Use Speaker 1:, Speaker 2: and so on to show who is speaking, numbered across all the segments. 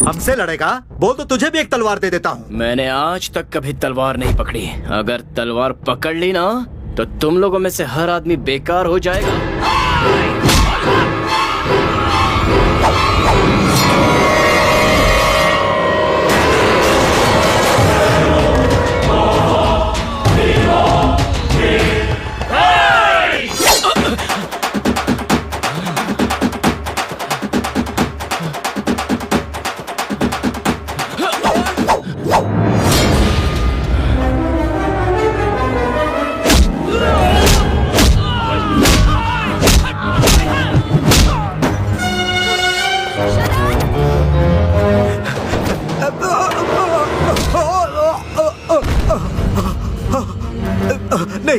Speaker 1: हमसे लड़ेगा? बोल तो तुझे भी एक तलवार दे देता हूँ।
Speaker 2: मैंने आज तक कभी तलवार नहीं पकड़ी। अगर तलवार पकड़ ली ना तो तुम लोगों में से हर आदमी बेकार हो जाएगा।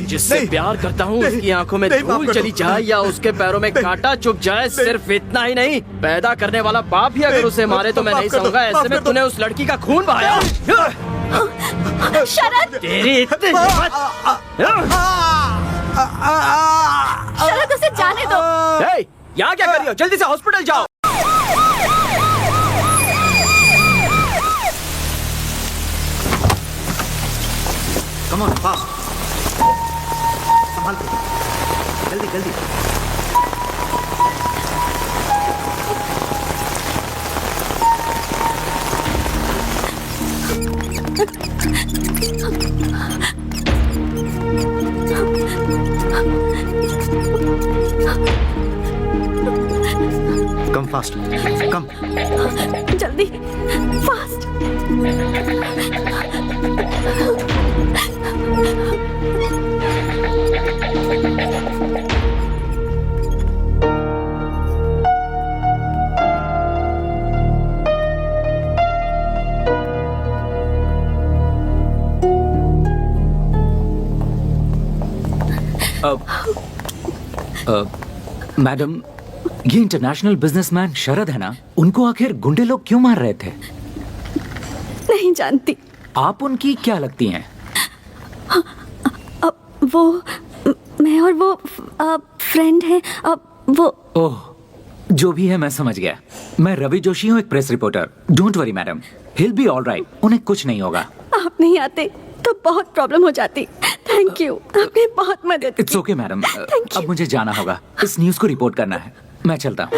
Speaker 2: जिससे प्यार करता हूँ उसकी आंखों में धूल चली जाए या उसके पैरों में कांटा चुभ जाए, सिर्फ इतना ही नहीं, पैदा करने वाला बाप भी अगर उसे मारे तो मैं नहीं सहूंगा। ऐसे में तूने उस लड़की का खून बहाया।
Speaker 3: शरद!
Speaker 2: तेरी इतनी
Speaker 3: शरद, उसे जाने दो।
Speaker 2: यहाँ क्या कर रही हो? जल्दी से हॉस्पिटल जाओ।
Speaker 1: Come on, fast. संभाल के, जल्दी जल्दी। कम फास्ट, कम
Speaker 3: जल्दी, फास्ट।
Speaker 4: मैडम, ये इंटरनेशनल बिजनेसमैन शरद है ना? उनको आखिर गुंडे लोग क्यों मार रहे थे?
Speaker 3: नहीं जानती।
Speaker 4: आप उनकी क्या लगती हैं?
Speaker 3: वो मैं और वो फ्रेंड है। वो
Speaker 4: ओह, जो भी है मैं समझ गया। मैं रवि जोशी हूँ, एक press reporter. Don't worry madam, hill be all right. उन्हें कुछ नहीं होगा।
Speaker 3: आप नहीं आते तो बहुत प्रॉब्लम हो जाती। थैंक यू, आपने बहुत मदद की।
Speaker 4: इट्स ओके मैडम, अब मुझे जाना होगा। इस न्यूज़ को रिपोर्ट करना है। मैं चलता हूँ।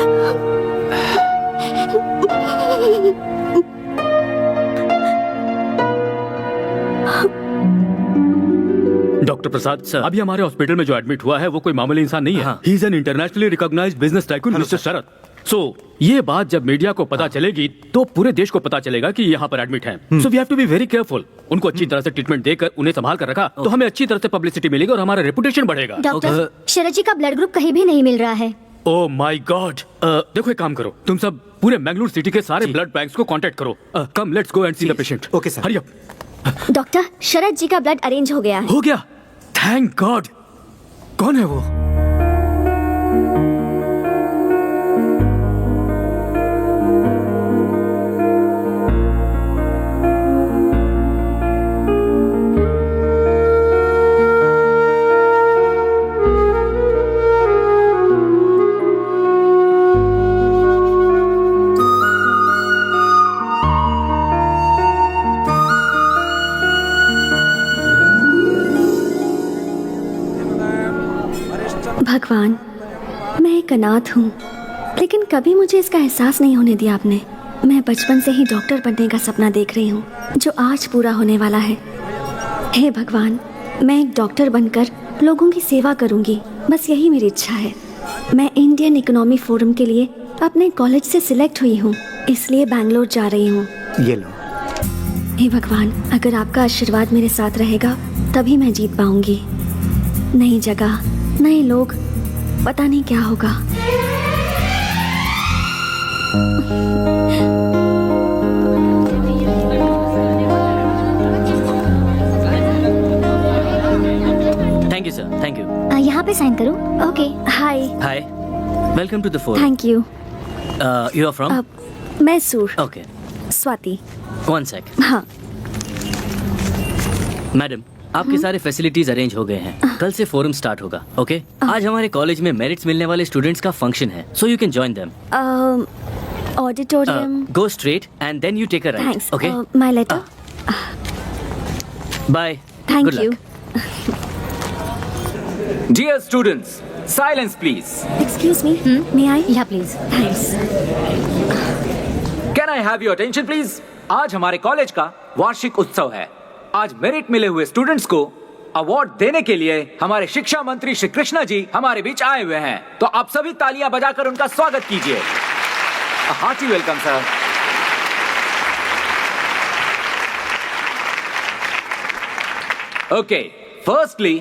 Speaker 5: डॉक्टर प्रसाद सर, अभी हमारे हॉस्पिटल में जो एडमिट हुआ है वो कोई मामूली इंसान नहीं है। He is an internationally recognised business tycoon mister Sharad. So ये बात जब मीडिया को पता चलेगी तो पूरे देश को पता चलेगा कि यहाँ पर एडमिट हैं। So we have to be very careful. उनको अच्छी तरह से ट्रीटमेंट देकर उन्हें संभाल कर रखा तो हमें अच्छी तरह से पब्लिसिटी मिलेगी और हमारा रेपुटेशन बढ़ेगा।
Speaker 6: डॉक्टर, शरद जी का ब्लड ग्रुप कहीं भी नहीं मिल रहा है।
Speaker 5: Oh my God. देखो एक काम करो, तुम सब पूरे मैंगलोर सिटी के सारे ब्लड बैंक्स को कांटेक्ट करो। Come let's go and see the patient.
Speaker 1: Okay sir.
Speaker 5: Hurry up.
Speaker 6: Doctor, Sharad ji का ब्लड अरेंज हो गया है।
Speaker 5: हो गया? Thank God. कौन है वो?
Speaker 3: भगवान, मैं एक अनाथ हूँ, लेकिन कभी मुझे इसका एहसास नहीं होने दिया आपने। मैं बचपन से ही डॉक्टर बनने का सपना देख रही हूँ, जो आज पूरा होने वाला है। हे भगवान, मैं एक डॉक्टर बनकर लोगों की सेवा करूँगी, बस यही मेरी इच्छा है। मैं इंडियन इकोनॉमी फोरम के लिए अपने कॉलेज से सिलेक्ट हुई हूँ, इसलिए बैंगलोर जा रही हूँ।
Speaker 1: ये लो।
Speaker 3: हे भगवान, अगर आपका आशीर्वाद मेरे साथ रहेगा तभी मैं जीत पाऊंगी। नई जगह, नए लोग, पता नहीं क्या होगा।
Speaker 2: Thank you sir, thank you.
Speaker 6: यहाँ पे साइन करो। Okay.
Speaker 3: Hi.
Speaker 2: Hi, welcome to the forum.
Speaker 3: Thank you.
Speaker 2: You are from?
Speaker 3: Mysore.
Speaker 2: Okay,
Speaker 3: Swati.
Speaker 2: One sec.
Speaker 3: हाँ।
Speaker 2: मैडम, आपके सारे फैसिलिटीज अरेंज हो गए हैं। कल से फोरम स्टार्ट होगा। ओके? आज हमारे कॉलेज में मेरिट्स मिलने वाले स्टूडेंट्स का फंक्शन है, so you can join them.
Speaker 3: Auditorium.
Speaker 2: Go straight and then you take a right.
Speaker 3: Thanks.
Speaker 2: Okay,
Speaker 3: my letter.
Speaker 2: Bye.
Speaker 3: Thank you.
Speaker 4: Dear students, silence please.
Speaker 3: Excuse me, may I?
Speaker 6: Yeah please.
Speaker 3: Thanks.
Speaker 4: Can I have your attention please? आज हमारे college का वार्षिक उत्सव है. आज merit मिले हुए students को अवार्ड देने के लिए हमारे शिक्षा मंत्री श्री कृष्णा जी हमारे बीच आए हुए हैं. तो आप सभी तालियां बजाकर उनका स्वागत कीजिए. Hearty welcome sir. Okay, firstly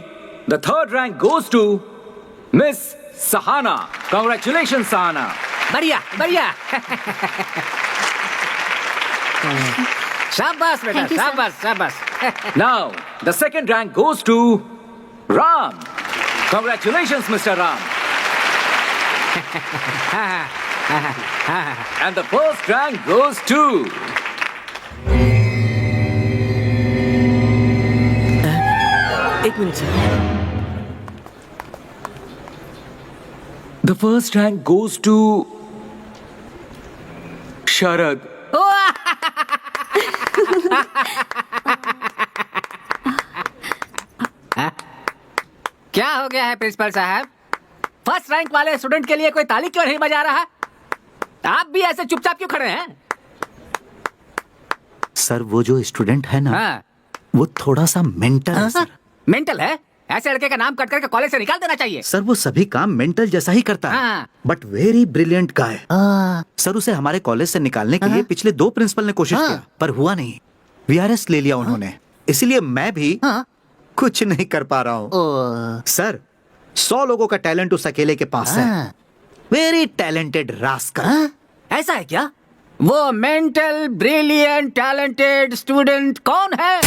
Speaker 4: the third rank goes to miss Sahana. Congratulation Sahana.
Speaker 7: बढ़िया बढ़िया. शाबाश बेटा,
Speaker 6: Thank you, sir.
Speaker 7: शाबाश शाबाश.
Speaker 4: Now, the second rank goes to Ram. Congratulations, Mr. Ram. And the first rank goes to
Speaker 2: एक minute sir.
Speaker 4: the first rank goes to Sharad.
Speaker 7: क्या हो गया है प्रिंसिपल साहब? फर्स्ट रैंक वाले स्टूडेंट के लिए कोई ताली क्यों नहीं बजा रहा? आप भी ऐसे चुपचाप क्यों खड़े हैं?
Speaker 1: सर वो जो स्टूडेंट है ना,
Speaker 7: हाँ.
Speaker 1: वो थोड़ा सा मेंटल है सर.
Speaker 7: मेंटल है? ऐसे लड़के का नाम कट करके कॉलेज से निकाल देना चाहिए.
Speaker 1: सर वो सभी काम मेंटल जैसा ही करता है,
Speaker 7: हाँ.
Speaker 1: But very brilliant guy. Sir उसे हमारे कॉलेज से निकालने के लिए पिछले 2 प्रिंसिपल ने कोशिश किया, पर हुआ नहीं. वीआरएस ले लिया उन्होंने. इसीलिए मैं भी कुछ नहीं कर पा रहा हूँ. सर 100 लोगों का टैलेंट उस अकेले के पास है. Very talented rascal.
Speaker 7: ऐसा है क्या? वो मेंटल ब्रिलियंट टैलेंटेड स्टूडेंट कौन है?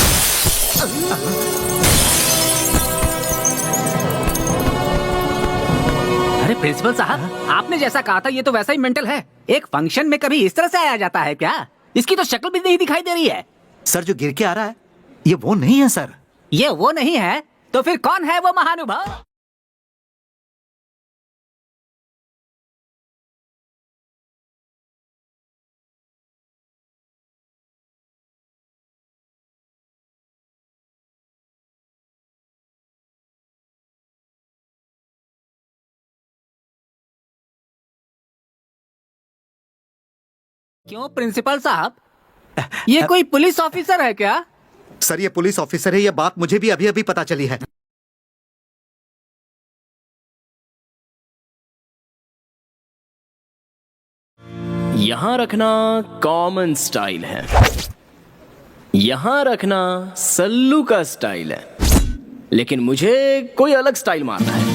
Speaker 7: अरे प्रिंसिपल साहब, आपने जैसा कहा था ये तो वैसा ही मेंटल है. एक फंक्शन में कभी इस तरह से आया जाता है क्या? इसकी तो शक्ल भी नहीं दिखाई दे रही है.
Speaker 1: सर जो गिर के आ रहा है ये वो नहीं है सर.
Speaker 7: ये वो नहीं है तो फिर कौन है वो महानुभाव? क्यों प्रिंसिपल साहब, ये कोई पुलिस ऑफिसर है क्या?
Speaker 1: सर ये पुलिस ऑफिसर है, ये बात मुझे भी अभी अभी पता चली है.
Speaker 2: यहाँ रखना कॉमन स्टाइल है, यहाँ रखना सल्लू का स्टाइल है, लेकिन मुझे कोई अलग स्टाइल मारना है.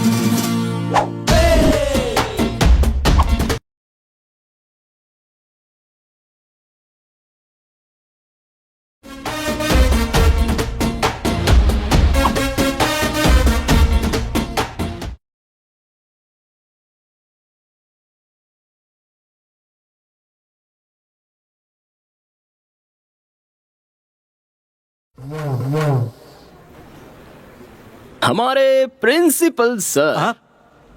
Speaker 2: हमारे प्रिंसिपल सर,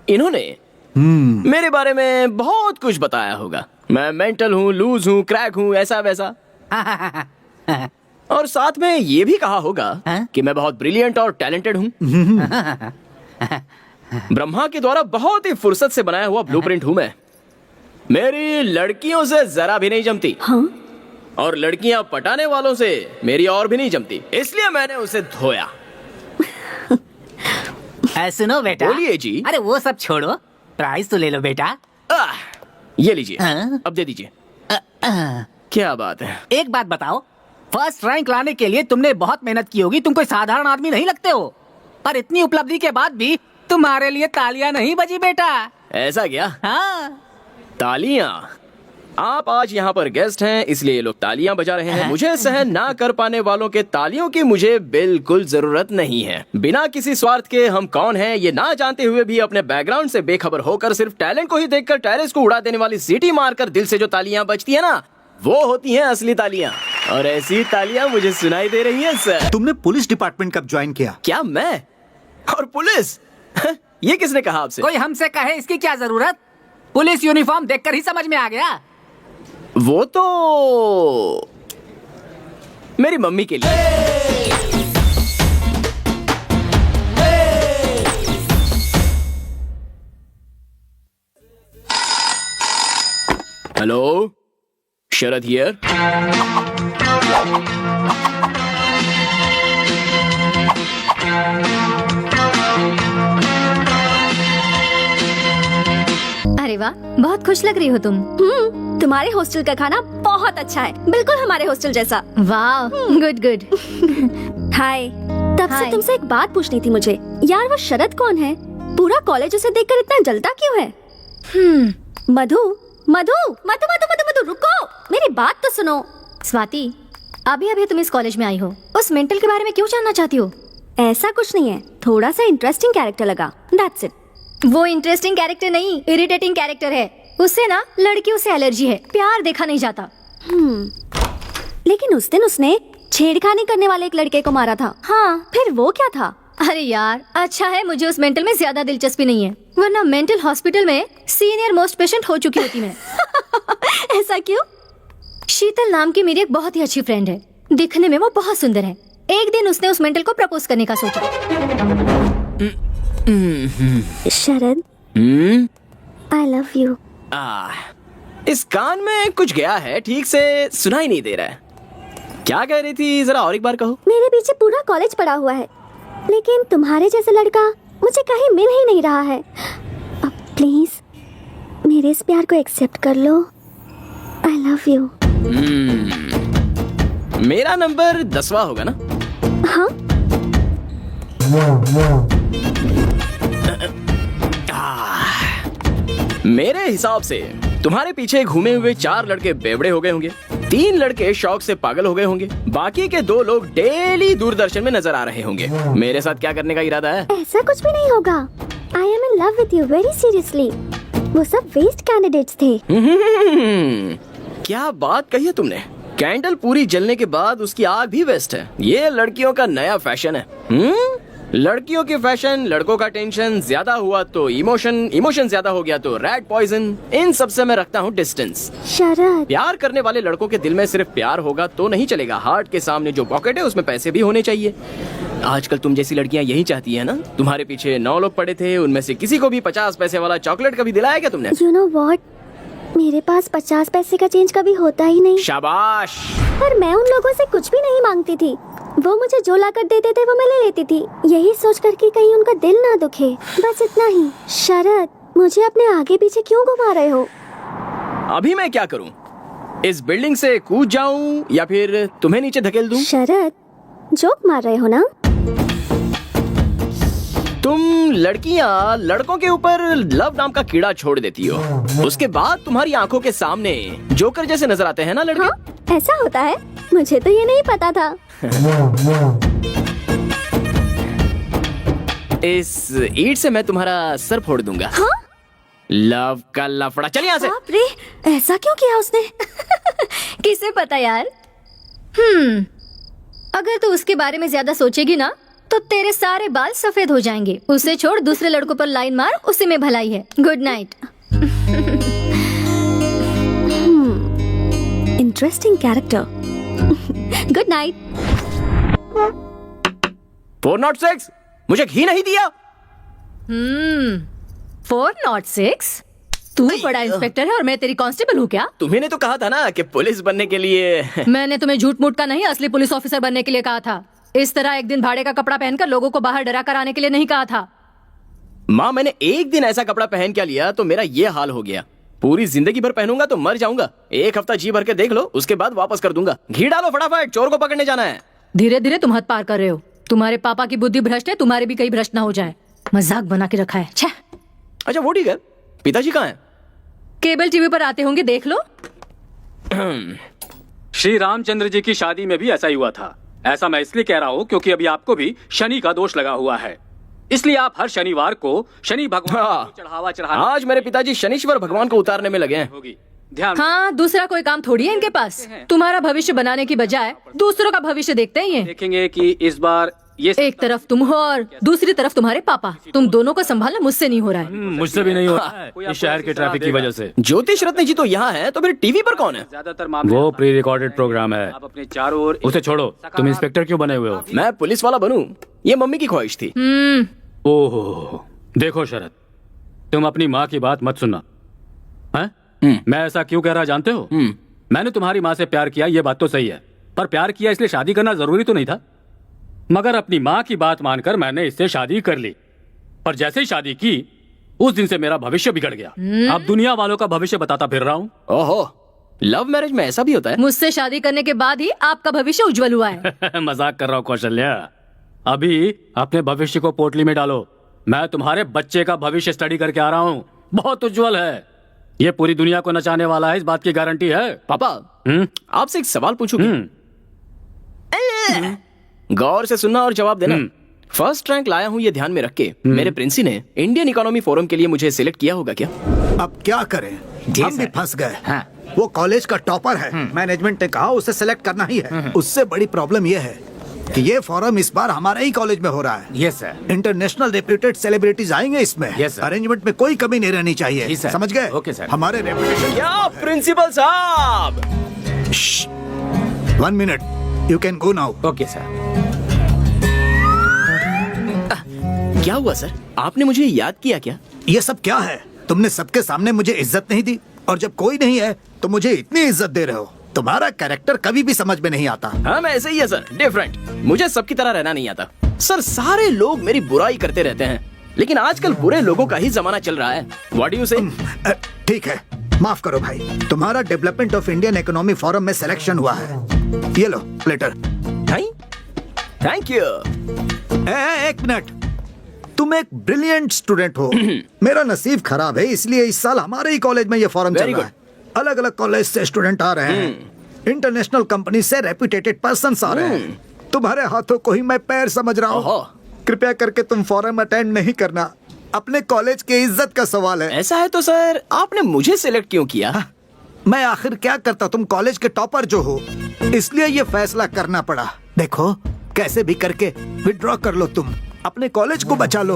Speaker 2: इन्होंने मेरे बारे में बहुत कुछ बताया होगा. मैं मेंटल हूँ, लूज हूँ, क्रैक हूँ, ऐसा वैसा. और साथ में ये भी कहा होगा कि मैं बहुत ब्रिलियंट और टैलेंटेड हूँ. ब्रह्मा के द्वारा बहुत ही फुर्सत से बनाया हुआ ब्लूप्रिंट हूँ मैं. मेरी लड़कियों से जरा भी नहीं जमती. और लड़कियां पटाने वालों से मेरी और भी नहीं जमती, इसलिए मैंने उसे धोया.
Speaker 7: सुनो बेटा.
Speaker 2: बोलिए जी.
Speaker 7: अरे वो सब छोड़ो, प्राइस तो ले लो बेटा.
Speaker 2: ये लीजिए.
Speaker 7: हाँ?
Speaker 2: अब दे दीजिए. क्या बात है.
Speaker 7: एक बात बताओ, फर्स्ट रैंक लाने के लिए तुमने बहुत मेहनत की होगी. तुम कोई साधारण आदमी नहीं लगते हो. पर इतनी उपलब्धि के बाद भी तुम्हारे लिए तालियां नहीं बजी बेटा.
Speaker 2: ऐसा क्या?
Speaker 7: हाँ.
Speaker 2: तालियां. आप आज यहाँ पर गेस्ट हैं, इसलिए ये लोग तालियां बजा रहे हैं. मुझे सहन ना कर पाने वालों के तालियों की मुझे बिल्कुल जरूरत नहीं है. बिना किसी स्वार्थ के हम कौन हैं ये ना जानते हुए भी अपने बैकग्राउंड से बेखबर होकर सिर्फ टैलेंट को ही देखकर टेरेस को उड़ा देने वाली सीटी मारकर दिल से जो तालियां बजती है ना, वो होती हैं असली तालियां. और ऐसी तालियां मुझे सुनाई दे रही हैं सर.
Speaker 1: तुमने पुलिस डिपार्टमेंट कब ज्वाइन किया?
Speaker 2: क्या मैं? और पुलिस? ये किसने कहा आपसे?
Speaker 7: कोई हमसे कहे इसकी क्या जरूरत? पुलिस यूनिफॉर्म देखकर ही समझ में आ गया.
Speaker 2: वो तो मेरी मम्मी के लिए। Hello, Sharad here.
Speaker 6: अरे वाह, बहुत खुश लग रही हो तुम।
Speaker 3: तुम्हारे हॉस्टल का खाना बहुत अच्छा है, बिल्कुल हमारे हॉस्टल जैसा।
Speaker 6: वाह, गुड गुड।
Speaker 3: हाय। तब से
Speaker 6: हाय।
Speaker 3: तुमसे एक बात पूछनी थी मुझे। यार वो शरद कौन है? पूरा कॉलेज उसे देखकर इतना जलता क्यों है? मधु मधु मधु मधु मधु मधु रुको, मेरी बात तो सुनो।
Speaker 6: स्वाति, अभी अभी तुम इस कॉलेज में आई हो, उस मेंटल के बारे में क्यों जानना चाहती हो?
Speaker 3: ऐसा कुछ नहीं है, थोड़ा सा इंटरेस्टिंग कैरेक्टर लगा, दैट्स इट।
Speaker 6: वो इंटरेस्टिंग कैरेक्टर नहीं, इरिटेटिंग कैरेक्टर है। उससे ना लड़कियों से एलर्जी है, प्यार देखा नहीं जाता।
Speaker 3: लेकिन उस दिन उसने छेड़खानी करने वाले एक लड़के को मारा था।
Speaker 6: हाँ,
Speaker 3: फिर वो क्या था?
Speaker 6: अरे यार, अच्छा है मुझे उस मेंटल में ज्यादा दिलचस्पी नहीं है, वरना मेंटल हॉस्पिटल में सीनियर मोस्ट पेशेंट हो चुकी होती मैं।
Speaker 3: ऐसा क्यों?
Speaker 6: शीतल नाम की मेरी एक बहुत ही अच्छी फ्रेंड है, दिखने में वो बहुत सुंदर है। एक दिन उसने उस मेंटल को प्रपोज करने का सोचा।
Speaker 3: शरद, आई लव यू।
Speaker 2: इस कान में कुछ गया है, ठीक से सुना ही नहीं दे रहा है। क्या कह रही थी, जरा और एक बार कहो।
Speaker 3: मेरे पीछे पूरा कॉलेज पड़ा हुआ है, लेकिन तुम्हारे जैसा लड़का मुझे कहीं मिल ही नहीं रहा है। अब प्लीज मेरे इस प्यार को एक्सेप्ट कर लो। I love you.
Speaker 2: मेरा नंबर 10वां होगा ना?
Speaker 3: हाँ,
Speaker 2: मेरे हिसाब से तुम्हारे पीछे घूमे हुए 4 लड़के बेवड़े हो गए होंगे, 3 लड़के शौक से पागल हो गए होंगे, बाकी के 2 लोग डेली दूरदर्शन में नजर आ रहे होंगे। मेरे साथ क्या करने का इरादा है?
Speaker 3: ऐसा कुछ भी नहीं होगा। I am in love with you very seriously. वो सब वेस्ट कैंडिडेट्स थे।
Speaker 2: क्या बात कही है तुमने। कैंडल पूरी जलने के बाद उसकी आग भी वेस्ट है। ये लड़कियों का नया फैशन है। लड़कियों की फैशन, लड़कों का टेंशन, ज्यादा हुआ तो इमोशन ज्यादा हो गया तो रैट पॉइजन। इन सब से मैं रखता हूँ डिस्टेंस।
Speaker 3: शरद,
Speaker 2: प्यार करने वाले लड़कों के दिल में सिर्फ प्यार होगा तो नहीं चलेगा, हार्ट के सामने जो पॉकेट है उसमें पैसे भी होने चाहिए। आजकल तुम जैसी लड़कियां यही चाहती है ना। तुम्हारे पीछे 9 लोग पड़े थे, उनमें से किसी को भी 50 पैसे वाला चॉकलेट कभी दिलाया क्या तुमने?
Speaker 3: यू नो व्हाट, मेरे पास 50 पैसे का चेंज कभी होता ही नहीं।
Speaker 2: शाबाश।
Speaker 3: पर मैं उन लोगों से कुछ भी नहीं मांगती थी, वो मुझे जो लाकर देते थे वो मैं ले लेती थी, यही सोच कर कि कहीं उनका दिल ना दुखे, बस इतना ही। शरद, मुझे अपने आगे पीछे क्यों घुमा रहे हो?
Speaker 2: अभी मैं क्या करूं? इस बिल्डिंग से कूद जाऊं या फिर तुम्हें नीचे धकेल दूं?
Speaker 3: शरद, जोक मार रहे हो ना?
Speaker 2: तुम लड़कियां लड़कों के ऊपर लव नाम का कीड़ा छोड़ देती हो, उसके बाद तुम्हारी आंखों के सामने जोकर जैसे नजर आते हैं ना लड़के।
Speaker 3: हाँ, ऐसा होता है? मुझे तो ये नहीं पता था।
Speaker 2: इस ईंट से मैं तुम्हारा सर फोड़ दूंगा।
Speaker 3: हाँ?
Speaker 2: लव का लफड़ा। चल यहाँ से।
Speaker 3: बाप रे, ऐसा क्यों किया उसने?
Speaker 6: किसे पता यार। अगर तू उसके बारे में ज्यादा सोचेगी ना तो तेरे सारे बाल सफेद हो जाएंगे। उसे छोड़, दूसरे लड़कों पर लाइन मार, उसी में भलाई है। Good night.
Speaker 3: Interesting character. Good night.
Speaker 2: 406, मुझे घी नहीं दिया।
Speaker 6: 406? तू बड़ा इंस्पेक्टर है और मैं तेरी कांस्टेबल हूँ क्या?
Speaker 2: तुम्ही ने तो कहा था ना कि पुलिस बनने के लिए।
Speaker 6: मैंने तुम्हें झूठ मूठ का नहीं, असली पुलिस ऑफिसर बनने के लिए कहा था। इस तरह एक दिन भाड़े का कपड़ा पहनकर लोगों को बाहर डरा कर आने के लिए नहीं कहा था।
Speaker 2: माँ, मैंने एक दिन ऐसा कपड़ा पहन क्या लिया तो मेरा ये हाल हो गया। पूरी जिंदगी भर पहनूंगा तो मर जाऊंगा। 1 हफ्ता जी भर के देख लो, उसके बाद वापस कर दूंगा। घी डालो फटाफट, चोर को पकड़ने जाना है।
Speaker 6: धीरे धीरे तुम हद पार कर रहे हो। तुम्हारे पापा की बुद्धि भ्रष्ट है, तुम्हारे भी कहीं भ्रष्ट ना हो जाए। मजाक बना के रखा है। छे।
Speaker 2: अच्छा वो ठीक है, पिताजी कहाँ हैं?
Speaker 6: केबल टीवी पर आते होंगे, देख लो।
Speaker 5: श्री रामचंद्र जी की शादी में भी ऐसा ही हुआ था। ऐसा मैं इसलिए कह रहा हूँ क्योंकि अभी आपको भी शनि का दोष लगा हुआ है, इसलिए आप हर शनिवार को शनि भगवान को चढ़ावा चढ़ाना।
Speaker 2: आज मेरे पिताजी शनीश्वर भगवान को उतारने में लगे हैं।
Speaker 5: होगी। ध्यान।
Speaker 6: हाँ, दूसरा कोई काम थोड़ी है इनके पास। तुम्हारा भविष्य बनाने की बजाय दूसरों का भविष्य देखते ही हैं।
Speaker 5: देखेंगे कि इस बार
Speaker 6: एक तरफ तुम हो और दूसरी तरफ तुम्हारे पापा। तुम दोनों को संभालना मुझसे नहीं हो रहा है।
Speaker 5: मुझसे भी नहीं हो रहा है इस शहर के ट्रैफिक की वजह से।
Speaker 2: ज्योतिष रत्न जी तो यहाँ है, तो फिर टीवी पर कौन है?
Speaker 5: ज्यादातर वो प्री रिकॉर्डेड प्रोग्राम है। आप अपने चारों ओर उसे छोड़ो। तुम इंस्पेक्टर क्यों बने हुए हो?
Speaker 2: मैं पुलिस वाला बनूं, ये मम्मी की ख्वाहिश थी।
Speaker 5: ओहो, देखो शरद, तुम अपनी माँ की बात मत सुनना। हैं? मैं ऐसा क्यों कह रहा जानते हो? मैंने तुम्हारी माँ से प्यार किया, ये बात तो सही है, पर प्यार किया इसलिए शादी करना जरूरी तो नहीं था। मगर अपनी माँ की बात मानकर मैंने इससे शादी कर ली, पर जैसे ही शादी की उस दिन से मेरा भविष्य बिगड़ गया। अब दुनिया वालों का भविष्य बताता फिर रहा हूँ।
Speaker 2: ओहो, लव मैरिज में ऐसा भी होता है?
Speaker 6: मुझसे शादी करने के बाद ही आपका भविष्य उज्जवल हुआ है।
Speaker 5: मजाक कर रहा हूँ कौशल्या। अभी अपने भविष्य को पोटली में डालो। मैं तुम्हारे बच्चे का भविष्य स्टडी करके आ रहा हूँ, बहुत उज्जवल है। ये पूरी दुनिया को नचाने वाला है, इस बात की गारंटी है।
Speaker 2: पापा, आपसे एक सवाल पूछूं क्या? गौर से सुनना और जवाब देना। फर्स्ट रैंक लाया हूँ ये ध्यान में रख के। मेरे प्रिंसी ने इंडियन इकोनॉमी फोरम के लिए मुझे सिलेक्ट किया होगा क्या?
Speaker 1: अब क्या करें, हम भी फंस गए। वो कॉलेज का टॉपर है, मैनेजमेंट ने कहा उसे सेलेक्ट करना ही है। उससे बड़ी प्रॉब्लम ये है कि ये फोरम इस बार हमारे ही कॉलेज में हो रहा है।
Speaker 4: Yes sir.
Speaker 1: International reputed celebrities आएंगे इसमें।
Speaker 4: Yes, sir.
Speaker 1: अरेंजमेंट में कोई कमी नहीं रहनी चाहिए।
Speaker 4: जी, sir.
Speaker 1: समझ गए?
Speaker 4: Okay, sir.
Speaker 1: हमारे रेपुटेशन।
Speaker 2: क्या प्रिंसिपल साहब?
Speaker 1: 1 minute, you can go now.
Speaker 4: Okay sir.
Speaker 2: क्या हुआ सर, आपने मुझे याद किया क्या?
Speaker 1: ये सब क्या है? तुमने सबके सामने मुझे इज्जत नहीं दी, और जब कोई नहीं है तो मुझे इतनी इज्जत दे रहे हो। तुम्हारा कैरेक्टर कभी भी समझ में नहीं आता।
Speaker 2: हाँ, मैं ऐसे ही है सर, डिफरेंट। मुझे सबकी तरह रहना नहीं आता सर। सारे लोग मेरी बुराई करते रहते हैं, लेकिन आजकल बुरे लोगों का ही जमाना चल रहा है। व्हाट डू यू से?
Speaker 1: ठीक है, माफ करो भाई। तुम्हारा development of Indian economy forum में सिलेक्शन हुआ है। ये लो लेटर।
Speaker 2: Thank you.
Speaker 1: एक मिनट, तुम एक ब्रिलियंट स्टूडेंट हो। मेरा नसीब खराब है, इसलिए इस साल हमारे ही कॉलेज में ये फॉरम चल रहा है। अलग अलग कॉलेज से स्टूडेंट आ रहे हैं, इंटरनेशनल कंपनी से रेप्यूटेड पर्सन्स आ रहे हैं। तुम्हारे हाथों को ही मैं पैर समझ रहा हूँ। कृपया करके तुम फॉरम अटेंड नहीं करना, अपने कॉलेज की इज्जत का सवाल है।
Speaker 2: ऐसा है तो सर, आपने मुझे सिलेक्ट क्यों किया?
Speaker 1: मैं आखिर क्या करता, तुम कॉलेज के टॉपर जो हो, इसलिए ये फैसला करना पड़ा। देखो, कैसे भी करके विड्रॉ कर लो, तुम अपने कॉलेज को बचा लो।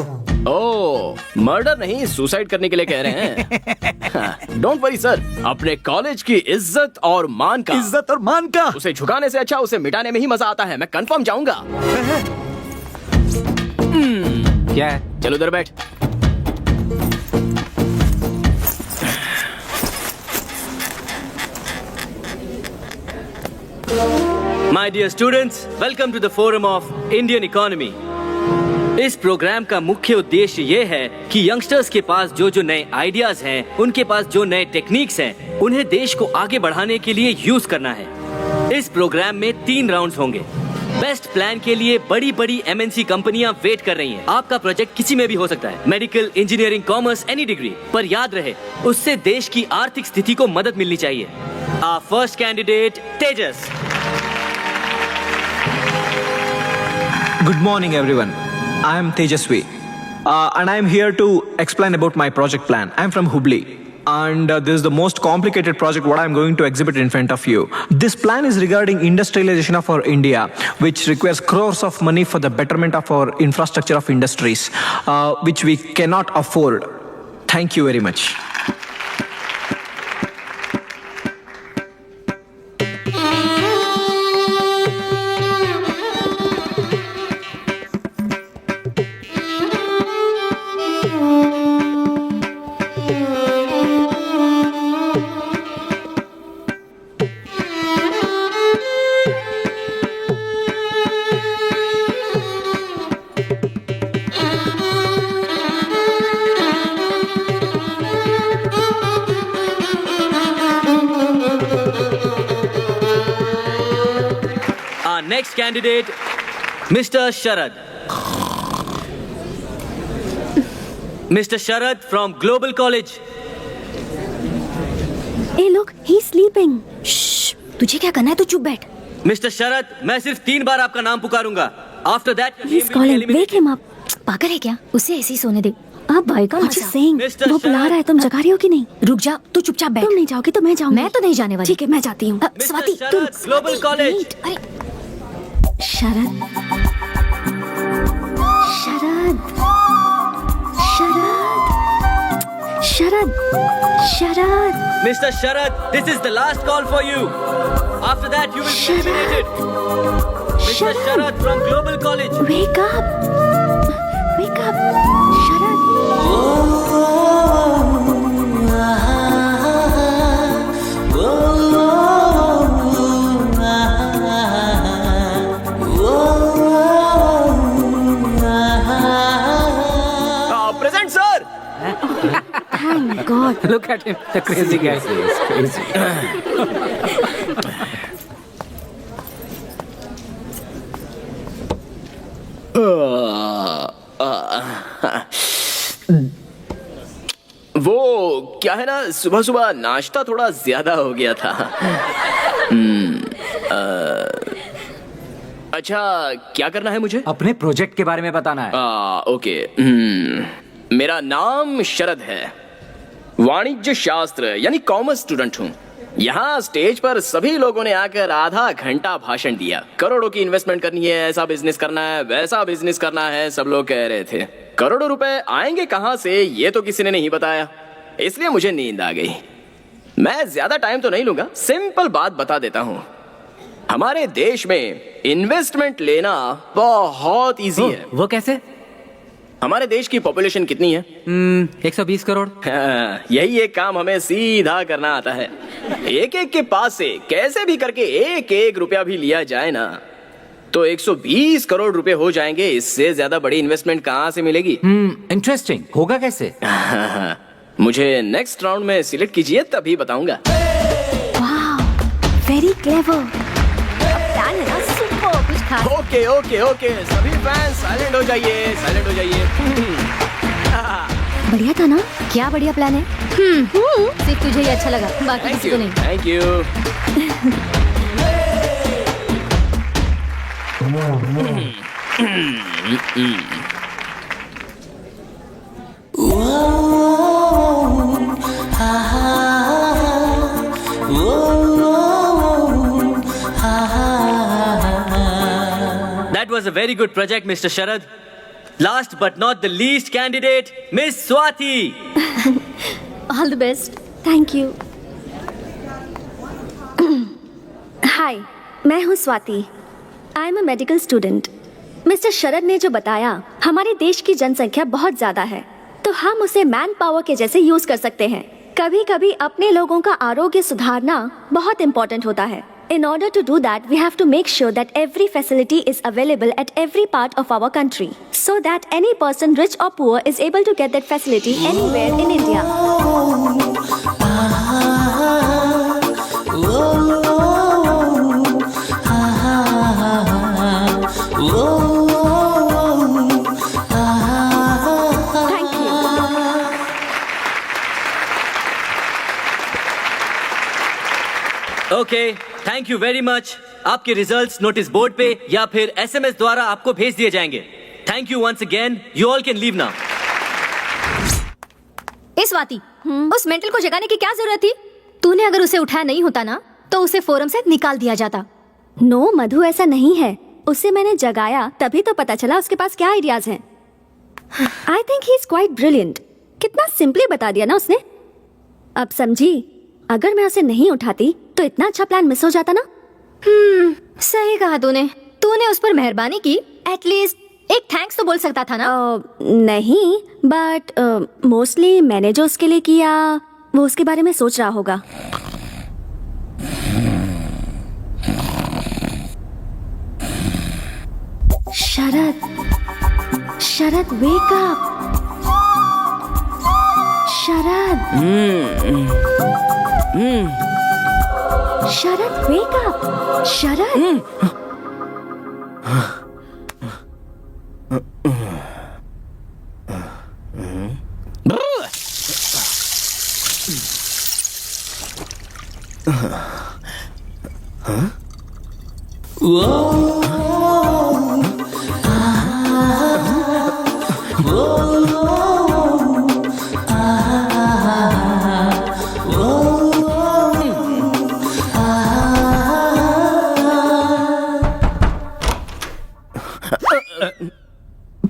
Speaker 2: ओह, मर्डर नहीं, सुसाइड करने के लिए कह रहे हैं। डोंट वरी सर, अपने कॉलेज की इज्जत और मान का उसे झुकाने से अच्छा उसे मिटाने में ही मजा आता है। मैं कंफर्म जाऊंगा।
Speaker 4: क्या है?
Speaker 2: चलो उधर बैठ।
Speaker 8: My dear students, welcome to the Forum of Indian Economy. इस प्रोग्राम का मुख्य उद्देश्य ये है कि यंगस्टर्स के पास जो नए आइडियाज हैं, उनके पास जो नए टेक्निक्स हैं, उन्हें देश को आगे बढ़ाने के लिए यूज करना है। इस प्रोग्राम में 3 राउंड्स होंगे। बेस्ट प्लान के लिए बड़ी बड़ी MNC कंपनियां वेट कर रही हैं। आपका प्रोजेक्ट किसी में भी हो सकता है, medical, engineering, commerce, any degree, पर याद रहे उससे देश की आर्थिक स्थिति को मदद मिलनी चाहिए। Our first candidate, Tejas.
Speaker 9: Good morning, everyone. I am Tejasvi, and I am here to explain about my project plan. I am from Hubli, and this is the most complicated project what I am going to exhibit in front of you. This plan is regarding industrialization of our India, which requires crores of money for the betterment of our infrastructure of industries, which we cannot afford. Thank you very much.
Speaker 8: Next candidate, Mr. Sharad. Mr. Sharad from Global College.
Speaker 3: Hey, look, he's sleeping. Shh, तुझे क्या करना है? तू चुप बैठ.
Speaker 8: Mr. Sharad, मैं सिर्फ 3 बार आपका नाम पुकारूंगा. After that,
Speaker 3: He's calling. Wake him up.
Speaker 6: पागल है क्या? उसे ऐसे ही सोने दे। आप भाई का
Speaker 3: मुझे saying,
Speaker 8: Mr.
Speaker 3: वो बुला रहा है, तुम जगा रही हो कि नहीं?
Speaker 6: रुक जा, तू चुपचाप बैठ।
Speaker 3: तुम नहीं जाओगी तो मैं जाऊंगी।
Speaker 6: मैं तो नहीं जाने वाली।
Speaker 3: ठीक है, मैं जाती हूँ।
Speaker 6: Swati,
Speaker 8: Sharad, Global College.
Speaker 3: अरे शरद, शरद शरद शरद शरद
Speaker 8: Mr. Sharad, this is the last call for you. After that, you will be eliminated. Mr. Sharad from Global College.
Speaker 3: Wake up! Wake up! Sharad!
Speaker 2: Present sir.
Speaker 3: Thank God!
Speaker 7: Look at him, the crazy guy.
Speaker 2: वो क्या है ना, सुबह सुबह नाश्ता थोड़ा ज्यादा हो गया था। अच्छा, क्या करना है मुझे?
Speaker 4: अपने प्रोजेक्ट के बारे में बताना है।
Speaker 2: ओके। मेरा नाम शरद है, वाणिज्य शास्त्र यानी कॉमर्स स्टूडेंट हूँ। यहाँ स्टेज पर सभी लोगों ने आकर आधा घंटा भाषण दिया। करोड़ों की इन्वेस्टमेंट करनी है, ऐसा बिजनेस करना है, वैसा बिजनेस करना है, सब लोग कह रहे थे। करोड़ों रुपए आएंगे कहाँ से, ये तो किसी ने नहीं बताया, इसलिए मुझे नींद आ गई। मैं ज्यादा टाइम तो नहीं लूंगा, सिंपल बात बता देता हूँ। हमारे देश में इन्वेस्टमेंट लेना बहुत इजी है।
Speaker 7: वो कैसे?
Speaker 2: हमारे देश की पॉपुलेशन कितनी है?
Speaker 7: 120 करोड़।
Speaker 2: यही एक काम हमें सीधा करना आता है। एक एक के पास से कैसे भी करके एक एक रुपया भी लिया जाए ना, तो 120 करोड़ रुपए हो जाएंगे। इससे ज्यादा बड़ी इन्वेस्टमेंट कहाँ से मिलेगी?
Speaker 4: इंटरेस्टिंग। होगा कैसे?
Speaker 2: मुझे नेक्स्ट राउंड में सिलेक्ट कीजिए, तभी बताऊंगा।
Speaker 3: Wow! Very clever! प्लान है ना, सुपर कुछ खास।
Speaker 2: ओके ओके ओके, सभी फैंस साइलेंट हो जाइए, साइलेंट हो जाइए।
Speaker 3: बढ़िया था ना? क्या बढ़िया प्लान है?
Speaker 6: सिर्फ तुझे ही अच्छा लगा, बाकी
Speaker 2: थैंक
Speaker 6: किसी
Speaker 2: यू,
Speaker 6: को नहीं।
Speaker 2: Thank you.
Speaker 8: That was a very good project, Mr. Sharad. Last but not the least candidate, Miss Swati.
Speaker 6: All the best.
Speaker 3: Thank you. Hi, मैं हूँ Swati. I am a medical student. Mister Sharad ने जो बताया, हमारे देश की जनसंख्या बहुत ज्यादा है, तो हम उसे मैन पावर के जैसे यूज कर सकते हैं। कभी कभी अपने लोगों का आरोग्य सुधारना बहुत इंपॉर्टेंट होता है। In order to do that, we have to make sure that every facility is available at every part of our country, so that any person, rich or poor, is able to get that facility anywhere in India. Thank you.
Speaker 8: Okay, thank you very much. आपके results notice board पे या फिर SMS द्वारा आपको भेज दिए जाएंगे। Thank you once again. You all can leave now.
Speaker 6: इस स्वाति, उस मेंटल को जगाने की क्या जरूरत थी? तूने अगर उसे उठाया नहीं होता ना, तो उसे फोरम से निकाल दिया जाता।
Speaker 3: नो मधु, ऐसा नहीं है। उसे मैंने जगाया तभी तो पता चला उसके पास क्या आइडियाज हैं। I think he is quite brilliant. कितना सिंपली बता दिया ना उसने। अब समझी, अगर मैं उसे नहीं उठाती तो इतना अच्छा प्लान मिस हो जाता ना।
Speaker 6: सही कहा तूने। तूने उस पर मेहरबानी की, एटलीस्ट एक थैंक्स तो बोल सकता था ना।
Speaker 3: नहीं, बट मोस्टली मैंने जो उसके लिए किया वो उसके बारे में सोच रहा होगा। शरद, शरद वेक अप। शरद, शरद वेक अप। शरद,